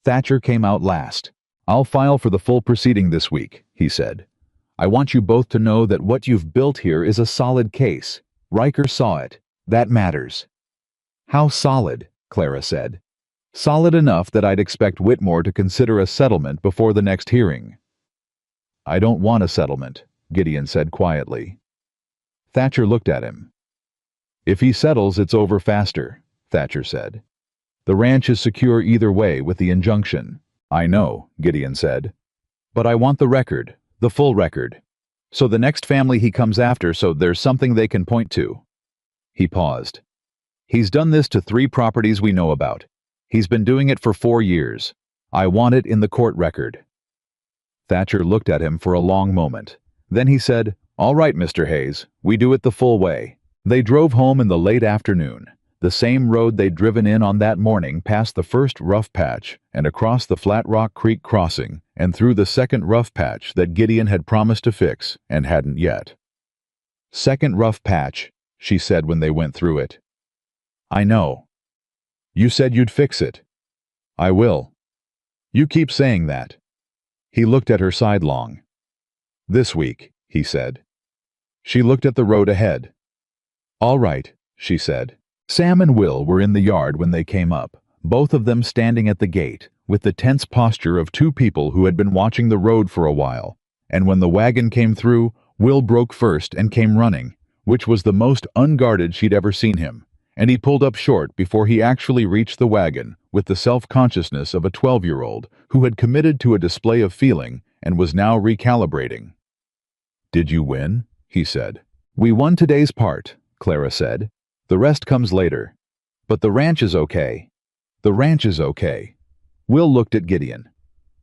Thatcher came out last. "I'll file for the full proceeding this week," he said. "I want you both to know that what you've built here is a solid case. Riker saw it. That matters." "How solid?" Clara said. "Solid enough that I'd expect Whitmore to consider a settlement before the next hearing." "I don't want a settlement," Gideon said quietly. Thatcher looked at him. "If he settles, it's over faster," Thatcher said. "The ranch is secure either way with the injunction." "I know," Gideon said. "But I want the record, the full record. So the next family he comes after, so there's something they can point to." He paused. "He's done this to 3 properties we know about. He's been doing it for 4 years. I want it in the court record." Thatcher looked at him for a long moment. Then he said, "All right, Mr. Hayes, we do it the full way." They drove home in the late afternoon, the same road they'd driven in on that morning, past the first rough patch and across the Flat Rock Creek crossing and through the second rough patch that Gideon had promised to fix and hadn't yet. "Second rough patch," she said when they went through it. "I know. You said you'd fix it." "I will." "You keep saying that." He looked at her sidelong. "This week," he said. She looked at the road ahead. "All right," she said. Sam and Will were in the yard when they came up, both of them standing at the gate, with the tense posture of 2 people who had been watching the road for a while, And when the wagon came through, Will broke first and came running, which was the most unguarded she'd ever seen him, and he pulled up short before he actually reached the wagon with the self-consciousness of a 12-year-old who had committed to a display of feeling and was now recalibrating. "Did you win?" he said. "We won today's part," Clara said. "The rest comes later. But the ranch is okay." "The ranch is okay." Will looked at Gideon.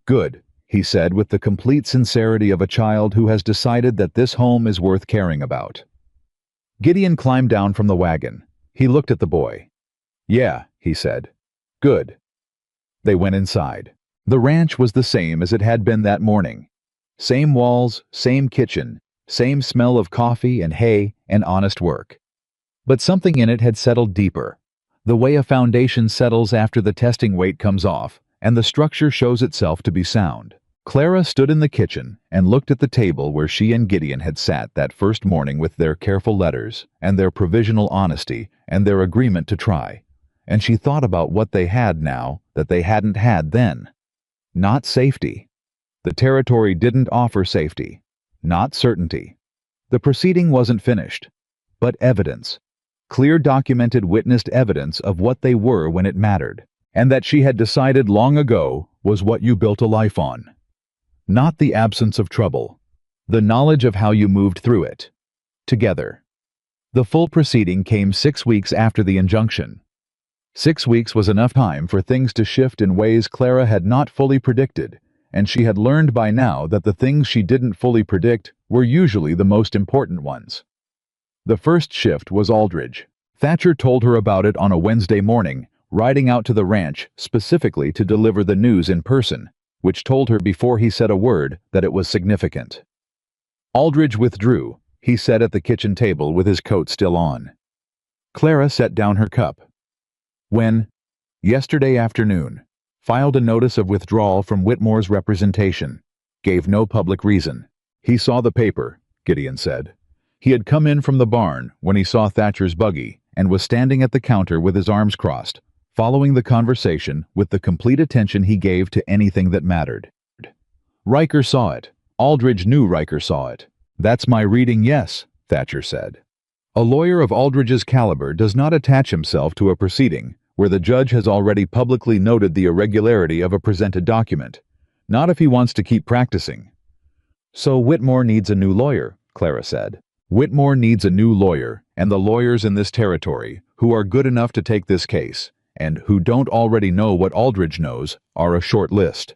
"Good," he said with the complete sincerity of a child who has decided that this home is worth caring about. Gideon climbed down from the wagon. He looked at the boy. "Yeah," he said. "Good." They went inside. The ranch was the same as it had been that morning. Same walls, same kitchen, same smell of coffee and hay and honest work. But something in it had settled deeper, the way a foundation settles after the testing weight comes off and the structure shows itself to be sound. Clara stood in the kitchen and looked at the table where she and Gideon had sat that first morning with their careful letters and their provisional honesty and their agreement to try, and she thought about what they had now that they hadn't had then. Not safety. The territory didn't offer safety. Not certainty. The proceeding wasn't finished, but evidence. Clear documented witnessed evidence of what they were when it mattered, and that she had decided long ago was what you built a life on. Not the absence of trouble, the knowledge of how you moved through it. Together. The full proceeding came 6 weeks after the injunction. 6 weeks was enough time for things to shift in ways Clara had not fully predicted, and she had learned by now that the things she didn't fully predict were usually the most important ones. The first shift was Aldridge. Thatcher told her about it on a Wednesday morning, riding out to the ranch specifically to deliver the news in person, which told her before he said a word that it was significant. Aldridge withdrew, he sat at the kitchen table with his coat still on. Clara set down her cup. When, yesterday afternoon, filed a notice of withdrawal from Whitmore's representation, gave no public reason. He saw the paper, Gideon said. He had come in from the barn when he saw Thatcher's buggy and was standing at the counter with his arms crossed, following the conversation with the complete attention he gave to anything that mattered. Riker saw it. Aldridge knew Riker saw it. "That's my reading, yes," Thatcher said. A lawyer of Aldridge's caliber does not attach himself to a proceeding where the judge has already publicly noted the irregularity of a presented document, not if he wants to keep practicing. "So Whitmore needs a new lawyer," Clara said. "Whitmore needs a new lawyer, and the lawyers in this territory, who are good enough to take this case, and who don't already know what Aldridge knows, are a short list."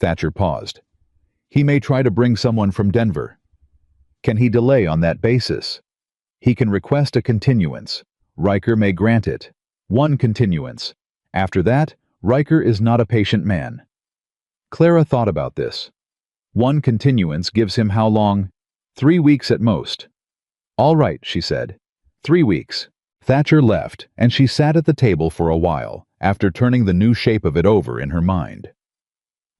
Thatcher paused. "He may try to bring someone from Denver. Can he delay on that basis?" "He can request a continuance. Riker may grant it. One continuance. After that, Riker is not a patient man." Clara thought about this. One continuance gives him how long? 3 weeks at most. "All right," she said. 3 weeks. Thatcher left, and she sat at the table for a while, after turning the new shape of it over in her mind.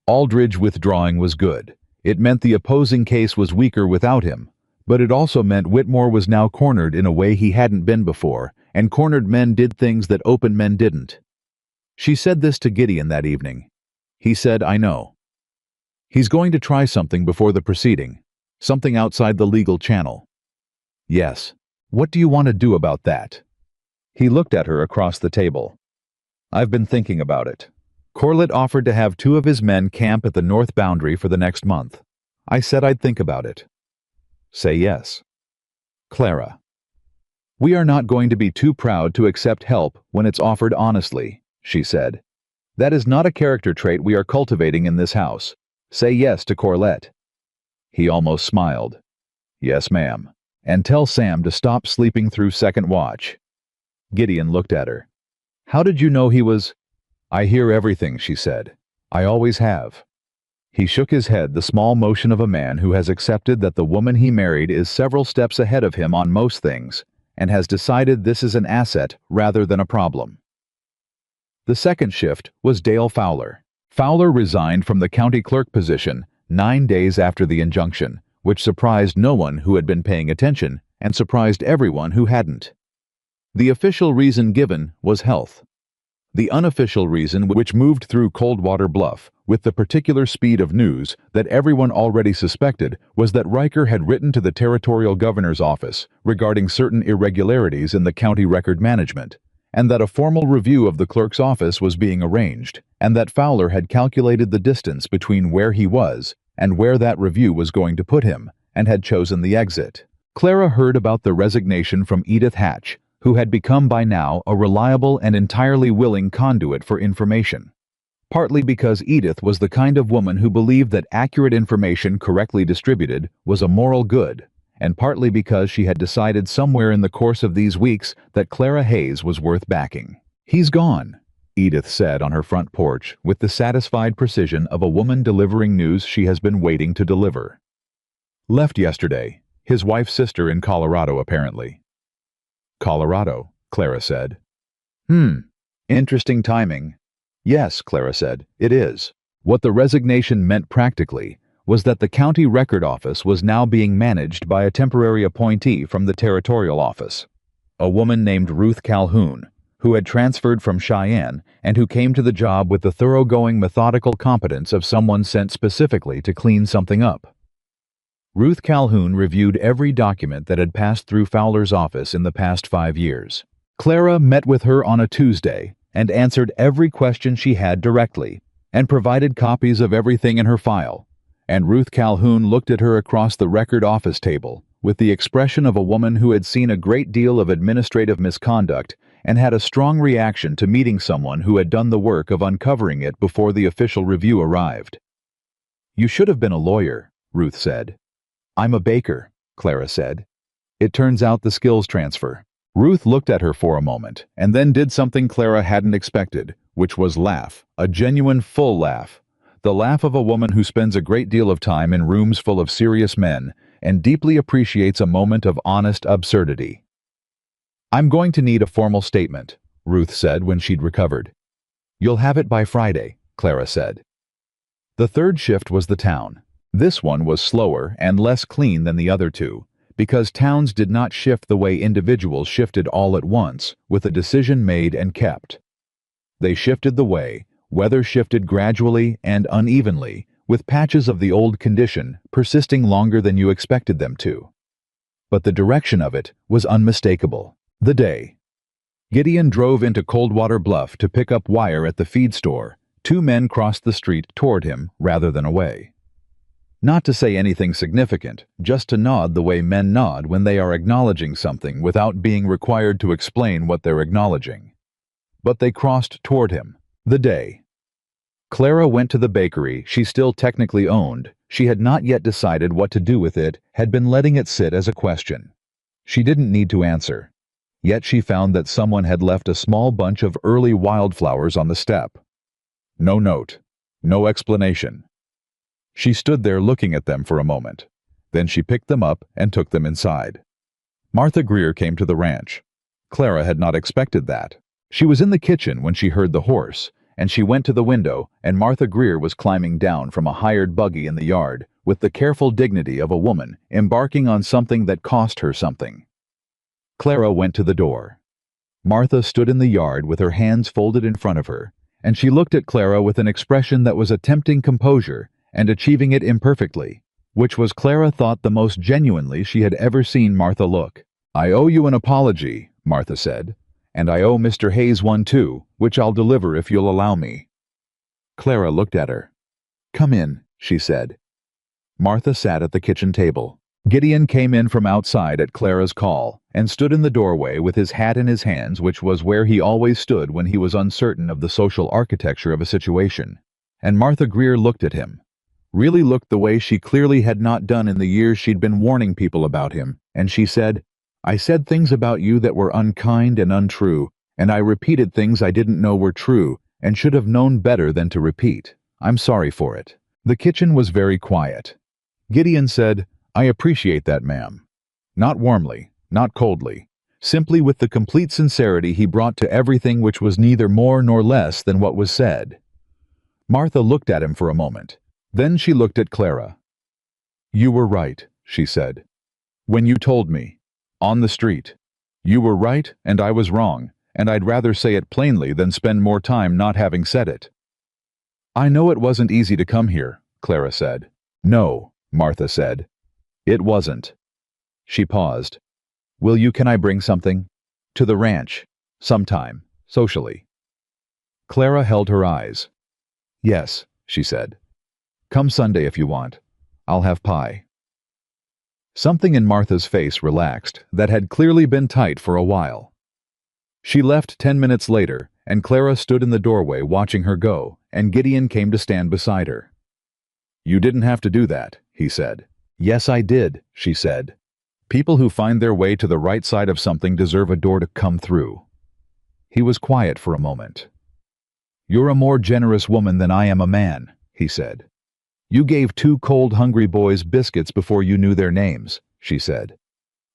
Aldridge withdrawing was good. It meant the opposing case was weaker without him, but it also meant Whitmore was now cornered in a way he hadn't been before, and cornered men did things that open men didn't. She said this to Gideon that evening. He said, "I know. He's going to try something before the proceeding, something outside the legal channel." "Yes. What do you want to do about that?" He looked at her across the table. "I've been thinking about it. Corlett offered to have 2 of his men camp at the north boundary for the next month. I said I'd think about it." "Say yes." Clara. "We are not going to be too proud to accept help when it's offered honestly," she said. "That is not a character trait we are cultivating in this house. Say yes to Corlett." He almost smiled. "Yes, ma'am. And tell Sam to stop sleeping through second watch." Gideon looked at her. "How did you know he was—" "I hear everything," she said. "I always have." He shook his head, the small motion of a man who has accepted that the woman he married is several steps ahead of him on most things, and has decided this is an asset rather than a problem. The second shift was Dale Fowler. Fowler resigned from the county clerk position 9 days after the injunction, which surprised no one who had been paying attention and surprised everyone who hadn't. The official reason given was health. The unofficial reason, which moved through Coldwater Bluff with the particular speed of news that everyone already suspected, was that Riker had written to the territorial governor's office regarding certain irregularities in the county record management, and that a formal review of the clerk's office was being arranged, and that Fowler had calculated the distance between where he was and where that review was going to put him, and had chosen the exit. Clara heard about the resignation from Edith Hatch, who had become by now a reliable and entirely willing conduit for information. Partly because Edith was the kind of woman who believed that accurate information correctly distributed was a moral good, and partly because she had decided somewhere in the course of these weeks that Clara Hayes was worth backing. "He's gone," Edith said on her front porch with the satisfied precision of a woman delivering news she has been waiting to deliver. "Left yesterday. His wife's sister in Colorado, apparently." "Colorado," Clara said. Interesting timing." "Yes," Clara said, "it is." What the resignation meant practically was that the county record office was now being managed by a temporary appointee from the territorial office, a woman named Ruth Calhoun, who had transferred from Cheyenne and who came to the job with the thoroughgoing methodical competence of someone sent specifically to clean something up. Ruth Calhoun reviewed every document that had passed through Fowler's office in the past 5 years. Clara met with her on a Tuesday and answered every question she had directly, and provided copies of everything in her file, and Ruth Calhoun looked at her across the record office table with the expression of a woman who had seen a great deal of administrative misconduct and had a strong reaction to meeting someone who had done the work of uncovering it before the official review arrived. "You should have been a lawyer," Ruth said. "I'm a baker," Clara said. "It turns out the skills transfer." Ruth looked at her for a moment, and then did something Clara hadn't expected, which was laugh, a genuine full laugh. The laugh of a woman who spends a great deal of time in rooms full of serious men and deeply appreciates a moment of honest absurdity. "I'm going to need a formal statement," Ruth said when she'd recovered. "You'll have it by Friday," Clara said. The third shift was the town. This one was slower and less clean than the other two, because towns did not shift the way individuals shifted all at once, with a decision made and kept. They shifted the way weather shifted gradually and unevenly, with patches of the old condition persisting longer than you expected them to. But the direction of it was unmistakable. The day. Gideon drove into Coldwater Bluff to pick up wire at the feed store. 2 men crossed the street toward him rather than away. Not to say anything significant, just to nod the way men nod when they are acknowledging something without being required to explain what they're acknowledging. But they crossed toward him. The day. Clara went to the bakery she still technically owned. She had not yet decided what to do with it, had been letting it sit as a question. She didn't need to answer. Yet she found that someone had left a small bunch of early wildflowers on the step. No note. No explanation. She stood there looking at them for a moment. Then she picked them up and took them inside. Martha Greer came to the ranch. Clara had not expected that. She was in the kitchen when she heard the horse, and she went to the window, and Martha Greer was climbing down from a hired buggy in the yard with the careful dignity of a woman embarking on something that cost her something. Clara went to the door. Martha stood in the yard with her hands folded in front of her, and she looked at Clara with an expression that was attempting composure and achieving it imperfectly, which was, Clara thought, the most genuinely she had ever seen Martha look. "I owe you an apology," Martha said, "and I owe Mr. Hayes one too, which I'll deliver if you'll allow me." Clara looked at her. "Come in," she said. Martha sat at the kitchen table. Gideon came in from outside at Clara's call and stood in the doorway with his hat in his hands, which was where he always stood when he was uncertain of the social architecture of a situation. And Martha Greer looked at him. Really looked the way she clearly had not done in the years she'd been warning people about him, and she said, "I said things about you that were unkind and untrue, and I repeated things I didn't know were true, and should have known better than to repeat. I'm sorry for it." The kitchen was very quiet. Gideon said, "I appreciate that, ma'am." Not warmly, not coldly, simply with the complete sincerity he brought to everything, which was neither more nor less than what was said. Martha looked at him for a moment. Then she looked at Clara. "You were right," she said. "When you told me. On the street. You were right and I was wrong, and I'd rather say it plainly than spend more time not having said it. I know it wasn't easy to come here, Clara said. No, Martha said. It wasn't. She paused. Can I bring something? To the ranch. Sometime. Socially. Clara held her eyes. Yes, she said. Come Sunday if you want. I'll have pie. Something in Martha's face relaxed that had clearly been tight for a while. She left 10 minutes later, and Clara stood in the doorway watching her go, and Gideon came to stand beside her. You didn't have to do that, he said. Yes, I did, she said. People who find their way to the right side of something deserve a door to come through. He was quiet for a moment. You're a more generous woman than I am a man, he said. You gave 2 cold, hungry boys biscuits before you knew their names, she said.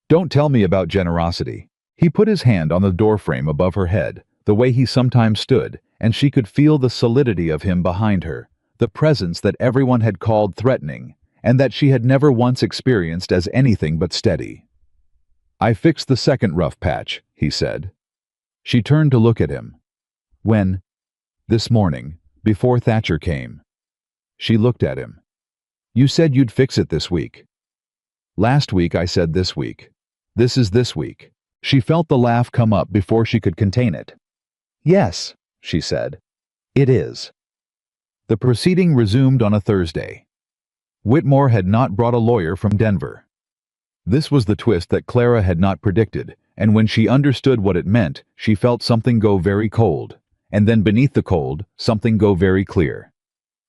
Don't tell me about generosity. He put his hand on the doorframe above her head, the way he sometimes stood, and she could feel the solidity of him behind her, the presence that everyone had called threatening, and that she had never once experienced as anything but steady. I fixed the second rough patch, he said. She turned to look at him. When? This morning, before Thatcher came. She looked at him. You said you'd fix it this week. Last week I said this week. This is this week. She felt the laugh come up before she could contain it. Yes, she said. It is. The proceeding resumed on a Thursday. Whitmore had not brought a lawyer from Denver. This was the twist that Clara had not predicted, and when she understood what it meant, she felt something go very cold, and then beneath the cold, something go very clear.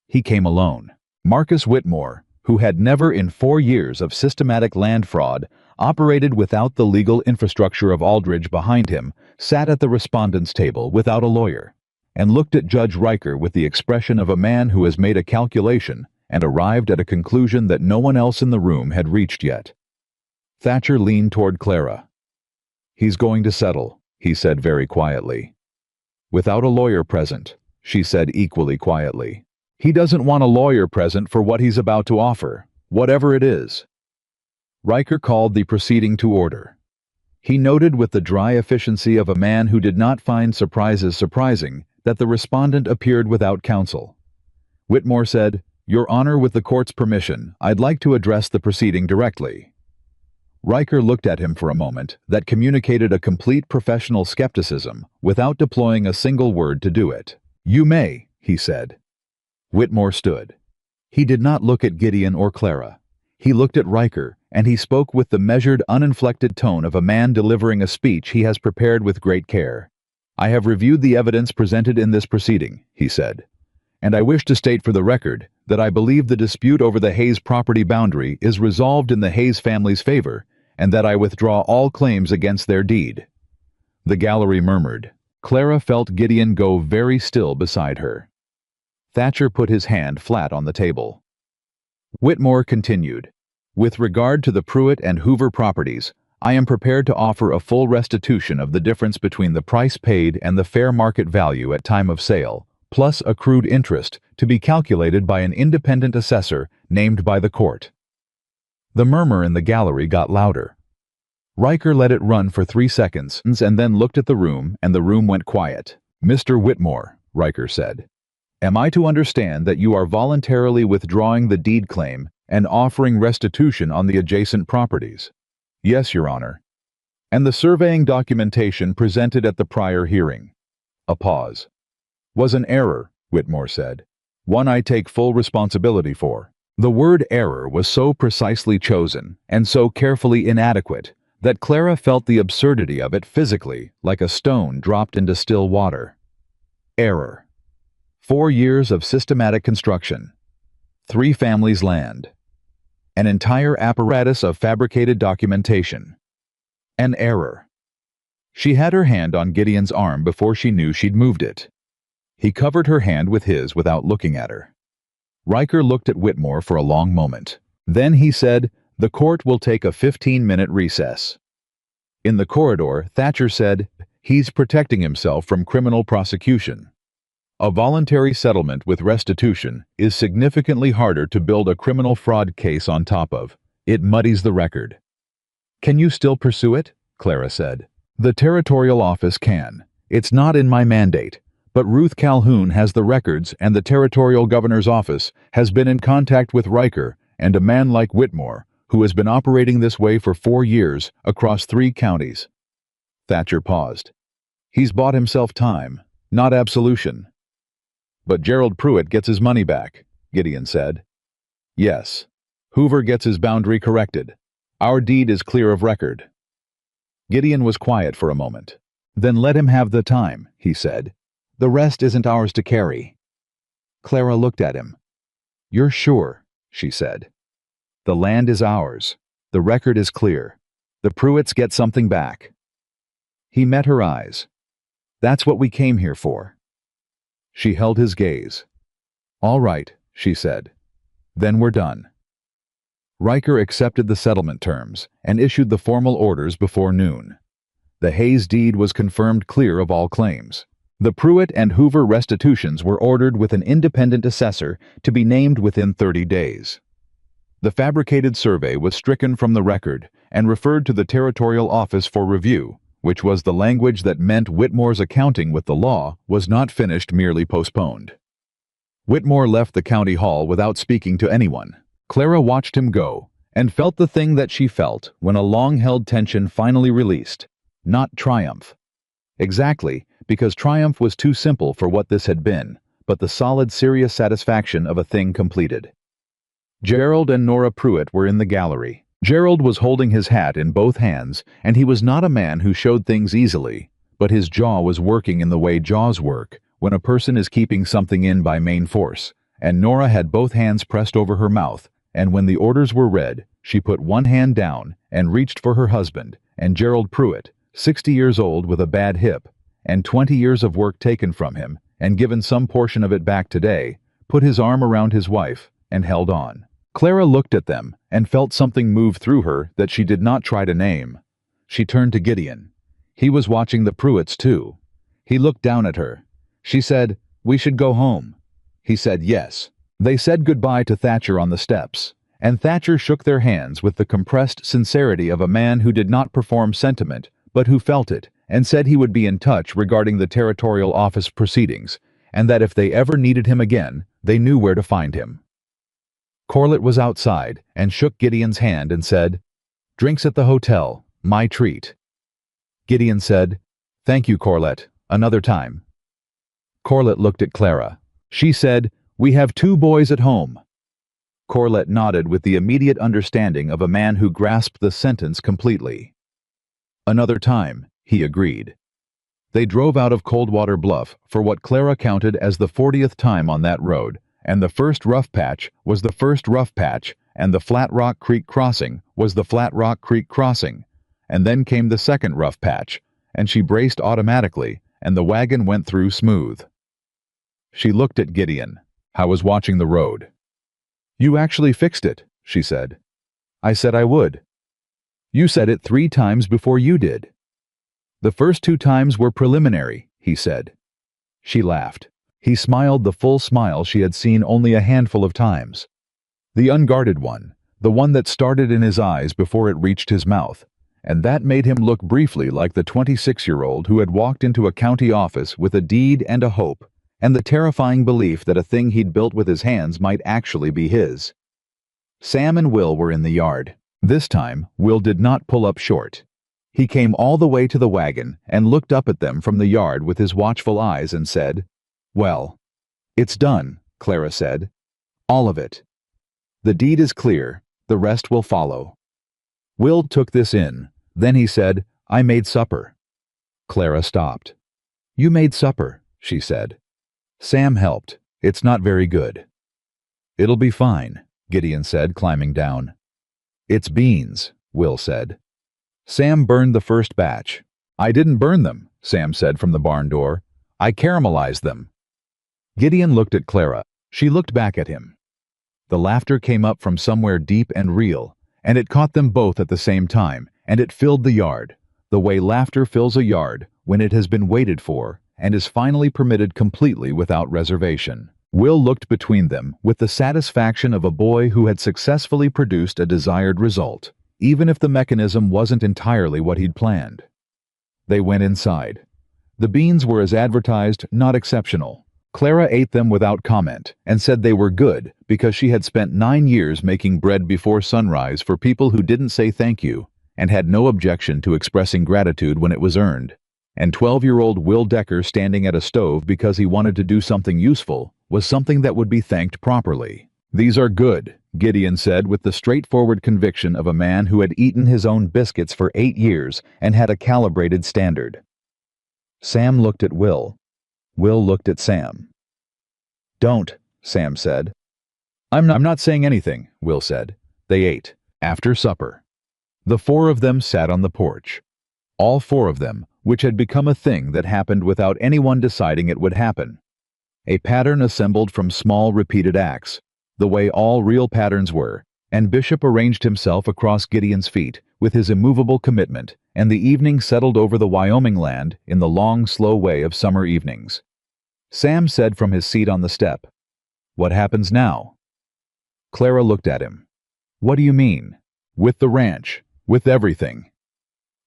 He came alone. Marcus Whitmore, who had never in 4 years of systematic land fraud operated without the legal infrastructure of Aldridge behind him, sat at the respondent's table without a lawyer, and looked at Judge Riker with the expression of a man who has made a calculation and arrived at a conclusion that no one else in the room had reached yet. Thatcher leaned toward Clara. He's going to settle, he said very quietly. Without a lawyer present, she said equally quietly. He doesn't want a lawyer present for what he's about to offer, whatever it is. Riker called the proceeding to order. He noted with the dry efficiency of a man who did not find surprises surprising that the respondent appeared without counsel. Whitmore said, Your Honor, with the court's permission, I'd like to address the proceeding directly. Riker looked at him for a moment that communicated a complete professional skepticism without deploying a single word to do it. You may, he said. Whitmore stood. He did not look at Gideon or Clara. He looked at Riker, and he spoke with the measured, uninflected tone of a man delivering a speech he has prepared with great care. I have reviewed the evidence presented in this proceeding, he said, and I wish to state for the record that I believe the dispute over the Hayes property boundary is resolved in the Hayes family's favor, and that I withdraw all claims against their deed. The gallery murmured. Clara felt Gideon go very still beside her. Thatcher put his hand flat on the table. Whitmore continued, With regard to the Pruitt and Hoover properties, I am prepared to offer a full restitution of the difference between the price paid and the fair market value at time of sale, plus accrued interest, to be calculated by an independent assessor named by the court. The murmur in the gallery got louder. Riker let it run for 3 seconds and then looked at the room, and the room went quiet. Mr. Whitmore, Riker said, am I to understand that you are voluntarily withdrawing the deed claim and offering restitution on the adjacent properties? Yes, Your Honor. And the surveying documentation presented at the prior hearing. A pause. Was an error, Whitmore said. One I take full responsibility for. The word error was so precisely chosen and so carefully inadequate that Clara felt the absurdity of it physically, like a stone dropped into still water. Error. 4 years of systematic construction. 3 families' land. An entire apparatus of fabricated documentation. An error. She had her hand on Gideon's arm before she knew she'd moved it. He covered her hand with his without looking at her. Riker looked at Whitmore for a long moment. Then he said, The court will take a 15-minute recess. In the corridor, Thatcher said, He's protecting himself from criminal prosecution. A voluntary settlement with restitution is significantly harder to build a criminal fraud case on top of. It muddies the record. Can you still pursue it? Clara said. The territorial office can, "It's not in my mandate, but Ruth Calhoun has the records and the territorial governor's office has been in contact with Riker and a man like Whitmore, who has been operating this way for 4 years across 3 counties." Thatcher paused. "He's bought himself time, not absolution." "But Gerald Pruitt gets his money back," Gideon said. "Yes. Hoover gets his boundary corrected. Our deed is clear of record." Gideon was quiet for a moment. "Then let him have the time," he said. "The rest isn't ours to carry." Clara looked at him. "You're sure?" she said. "The land is ours. The record is clear. The Pruitts get something back." He met her eyes. "That's what we came here for." She held his gaze. "All right," she said. "Then we're done." Riker accepted the settlement terms and issued the formal orders before noon. The Hayes deed was confirmed clear of all claims. The Pruitt and Hoover restitutions were ordered with an independent assessor to be named within 30 days. The fabricated survey was stricken from the record and referred to the Territorial Office for review, which was the language that meant Whitmore's accounting with the law was not finished, merely postponed. Whitmore left the county hall without speaking to anyone. Clara watched him go and felt the thing that she felt when a long-held tension finally released. Not triumph. Exactly, because triumph was too simple for what this had been, but the solid, serious satisfaction of a thing completed. Gerald and Nora Pruitt were in the gallery. Gerald was holding his hat in both hands, and he was not a man who showed things easily, but his jaw was working in the way jaws work when a person is keeping something in by main force, and Nora had both hands pressed over her mouth, and when the orders were read, she put one hand down and reached for her husband, and Gerald Pruitt, 60 years old with a bad hip, and 20 years of work taken from him, and given some portion of it back today, put his arm around his wife and held on. Clara looked at them and felt something move through her that she did not try to name. She turned to Gideon. He was watching the Pruitts too. He looked down at her. She said, "We should go home." He said yes. They said goodbye to Thatcher on the steps, and Thatcher shook their hands with the compressed sincerity of a man who did not perform sentiment, but who felt it, and said he would be in touch regarding the Territorial Office proceedings, and that if they ever needed him again, they knew where to find him. Corlett was outside and shook Gideon's hand and said, "Drinks at the hotel, my treat." Gideon said, "Thank you, Corlett, another time." Corlett looked at Clara. She said, "We have 2 boys at home." Corlett nodded with the immediate understanding of a man who grasped the sentence completely. "Another time," he agreed. They drove out of Coldwater Bluff for what Clara counted as the 40th time on that road, and the first rough patch was the first rough patch, and the Flat Rock Creek crossing was the Flat Rock Creek crossing, and then came the second rough patch, and she braced automatically, and the wagon went through smooth. She looked at Gideon. "How was watching the road?" "You actually fixed it," she said. "I said I would." "You said it 3 times before you did." "The first 2 times were preliminary," he said. She laughed. He smiled the full smile she had seen only a handful of times. The unguarded one, the one that started in his eyes before it reached his mouth, and that made him look briefly like the 26-year-old who had walked into a county office with a deed and a hope, and the terrifying belief that a thing he'd built with his hands might actually be his. Sam and Will were in the yard. This time, Will did not pull up short. He came all the way to the wagon and looked up at them from the yard with his watchful eyes and said, "Well, it's done," Clara said. "All of it. The deed is clear, the rest will follow." Will took this in. Then he said, "I made supper." Clara stopped. "You made supper," she said. "Sam helped. It's not very good." "It'll be fine," Gideon said, climbing down. "It's beans," Will said. "Sam burned the first batch." "I didn't burn them," Sam said from the barn door. "I caramelized them." Gideon looked at Clara. She looked back at him. The laughter came up from somewhere deep and real, and it caught them both at the same time, and it filled the yard, the way laughter fills a yard when it has been waited for and is finally permitted completely without reservation. Will looked between them with the satisfaction of a boy who had successfully produced a desired result, even if the mechanism wasn't entirely what he'd planned. They went inside. The beans were as advertised, not exceptional. Clara ate them without comment and said they were good because she had spent 9 years making bread before sunrise for people who didn't say thank you and had no objection to expressing gratitude when it was earned. And 12-year-old Will Decker standing at a stove because he wanted to do something useful was something that would be thanked properly. "These are good," Gideon said with the straightforward conviction of a man who had eaten his own biscuits for 8 years and had a calibrated standard. Sam looked at Will. Will looked at Sam. "Don't," Sam said. I'm not saying anything," Will said. They ate. After supper, the 4 of them sat on the porch. All 4 of them, which had become a thing that happened without anyone deciding it would happen. A pattern assembled from small repeated acts, the way all real patterns were, and Bishop arranged himself across Gideon's feet with his immovable commitment, and the evening settled over the Wyoming land in the long, slow way of summer evenings. Sam said from his seat on the step, "What happens now?" Clara looked at him. "What do you mean?" "With the ranch, with everything."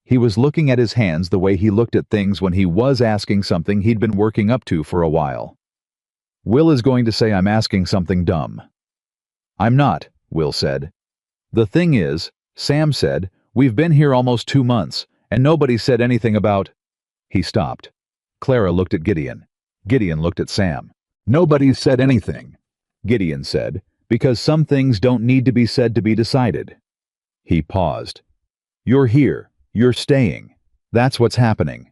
He was looking at his hands the way he looked at things when he was asking something he'd been working up to for a while. "Will is going to say I'm asking something dumb." "I'm not," Will said. "The thing is," Sam said, "we've been here almost 2 months, and nobody said anything about—" He stopped. Clara looked at Gideon. Gideon looked at Sam. "Nobody's said anything," Gideon said, "because some things don't need to be said to be decided." He paused. "You're here. You're staying. That's what's happening."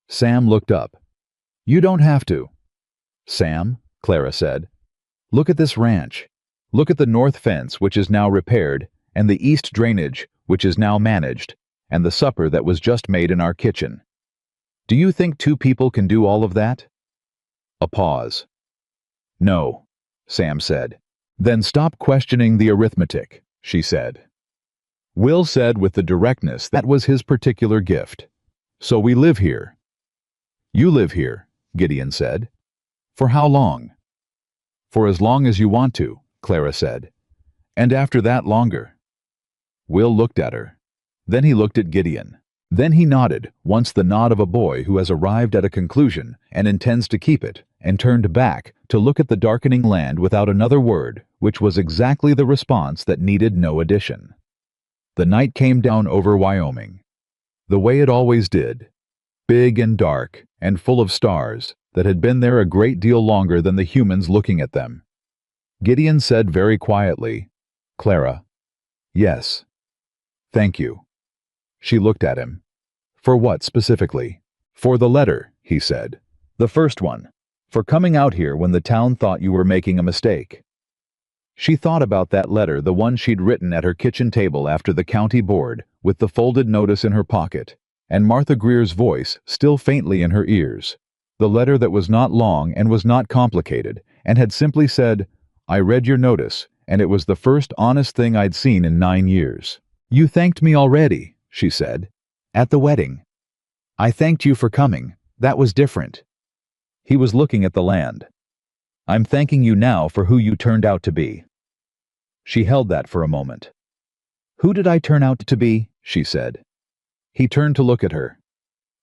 Sam looked up. "You don't have to." "Sam," Clara said, "look at this ranch. Look at the north fence, which is now repaired, and the east drainage, which is now managed, and the supper that was just made in our kitchen. Do you think 2 people can do all of that?" A pause. "No," Sam said. "Then stop questioning the arithmetic," she said. Will said with the directness that was his particular gift, "So we live here." "You live here," Gideon said. "For how long?" "For as long as you want to," Clara said. "And after that longer." Will looked at her. Then he looked at Gideon. Then he nodded, once the nod of a boy who has arrived at a conclusion and intends to keep it, and turned back to look at the darkening land without another word, which was exactly the response that needed no addition. The night came down over Wyoming, the way it always did, big and dark and full of stars that had been there a great deal longer than the humans looking at them. Gideon said very quietly, "Clara." "Yes." "Thank you." She looked at him. "For what specifically?" "For the letter," he said. "The first one. For coming out here when the town thought you were making a mistake." She thought about that letter, the one she'd written at her kitchen table after the county board, with the folded notice in her pocket, and Martha Greer's voice still faintly in her ears. The letter that was not long and was not complicated, and had simply said, "I read your notice, and it was the first honest thing I'd seen in 9 years. You thanked me already," she said. "At the wedding. I thanked you for coming. That was different." He was looking at the land. "I'm thanking you now for who you turned out to be." She held that for a moment. "Who did I turn out to be?" she said. He turned to look at her.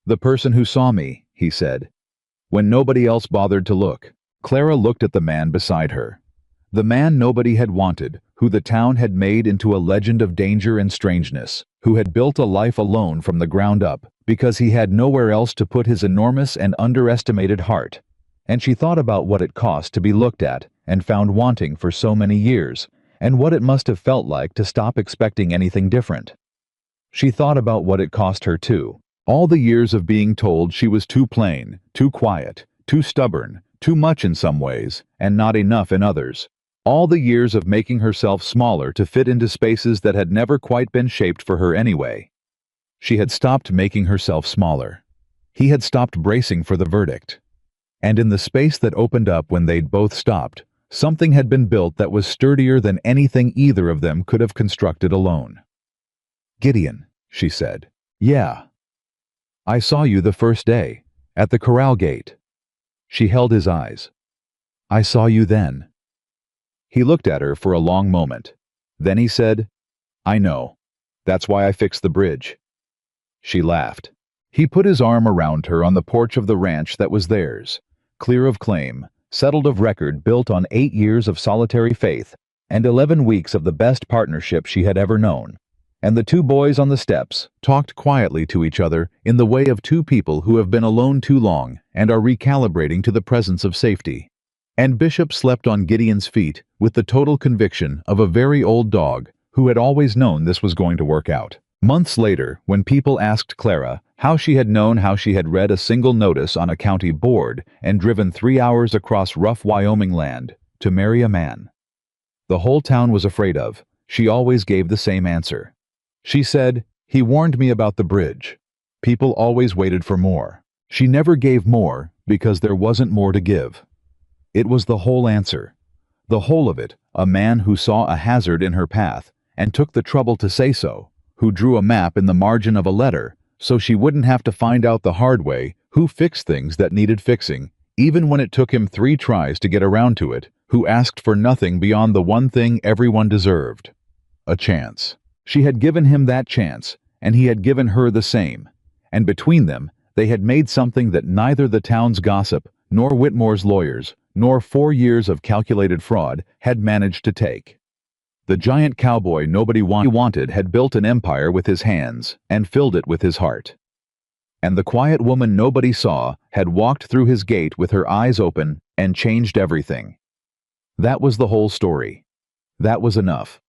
"The person who saw me," he said, "when nobody else bothered to look." Clara looked at the man beside her. The man nobody had wanted, who the town had made into a legend of danger and strangeness, who had built a life alone from the ground up, because he had nowhere else to put his enormous and underestimated heart. And she thought about what it cost to be looked at and found wanting for so many years, and what it must have felt like to stop expecting anything different. She thought about what it cost her too. All the years of being told she was too plain, too quiet, too stubborn, too much in some ways, and not enough in others. All the years of making herself smaller to fit into spaces that had never quite been shaped for her anyway. She had stopped making herself smaller. He had stopped bracing for the verdict. And in the space that opened up when they'd both stopped, something had been built that was sturdier than anything either of them could have constructed alone. "Gideon," she said. "Yeah. I saw you the first day, at the corral gate." She held his eyes. "I saw you then." He looked at her for a long moment. Then he said, "I know. That's why I fixed the bridge." She laughed. He put his arm around her on the porch of the ranch that was theirs, clear of claim, settled of record, built on 8 years of solitary faith and 11 weeks of the best partnership she had ever known. And the two boys on the steps talked quietly to each other in the way of two people who have been alone too long and are recalibrating to the presence of safety. And Bishop slept on Gideon's feet with the total conviction of a very old dog who had always known this was going to work out. Months later, when people asked Clara how she had known how she had read a single notice on a county board and driven 3 hours across rough Wyoming land to marry a man the whole town was afraid of, she always gave the same answer. She said, "He warned me about the bridge." People always waited for more. She never gave more because there wasn't more to give. It was the whole answer. The whole of it, a man who saw a hazard in her path and took the trouble to say so, who drew a map in the margin of a letter so she wouldn't have to find out the hard way, who fixed things that needed fixing, even when it took him 3 tries to get around to it, who asked for nothing beyond the one thing everyone deserved: a chance. She had given him that chance, and he had given her the same, and between them, they had made something that neither the town's gossip, nor Whitmore's lawyers, nor 4 years of calculated fraud had managed to take. The giant cowboy nobody wanted had built an empire with his hands and filled it with his heart. And the quiet woman nobody saw had walked through his gate with her eyes open and changed everything. That was the whole story. That was enough.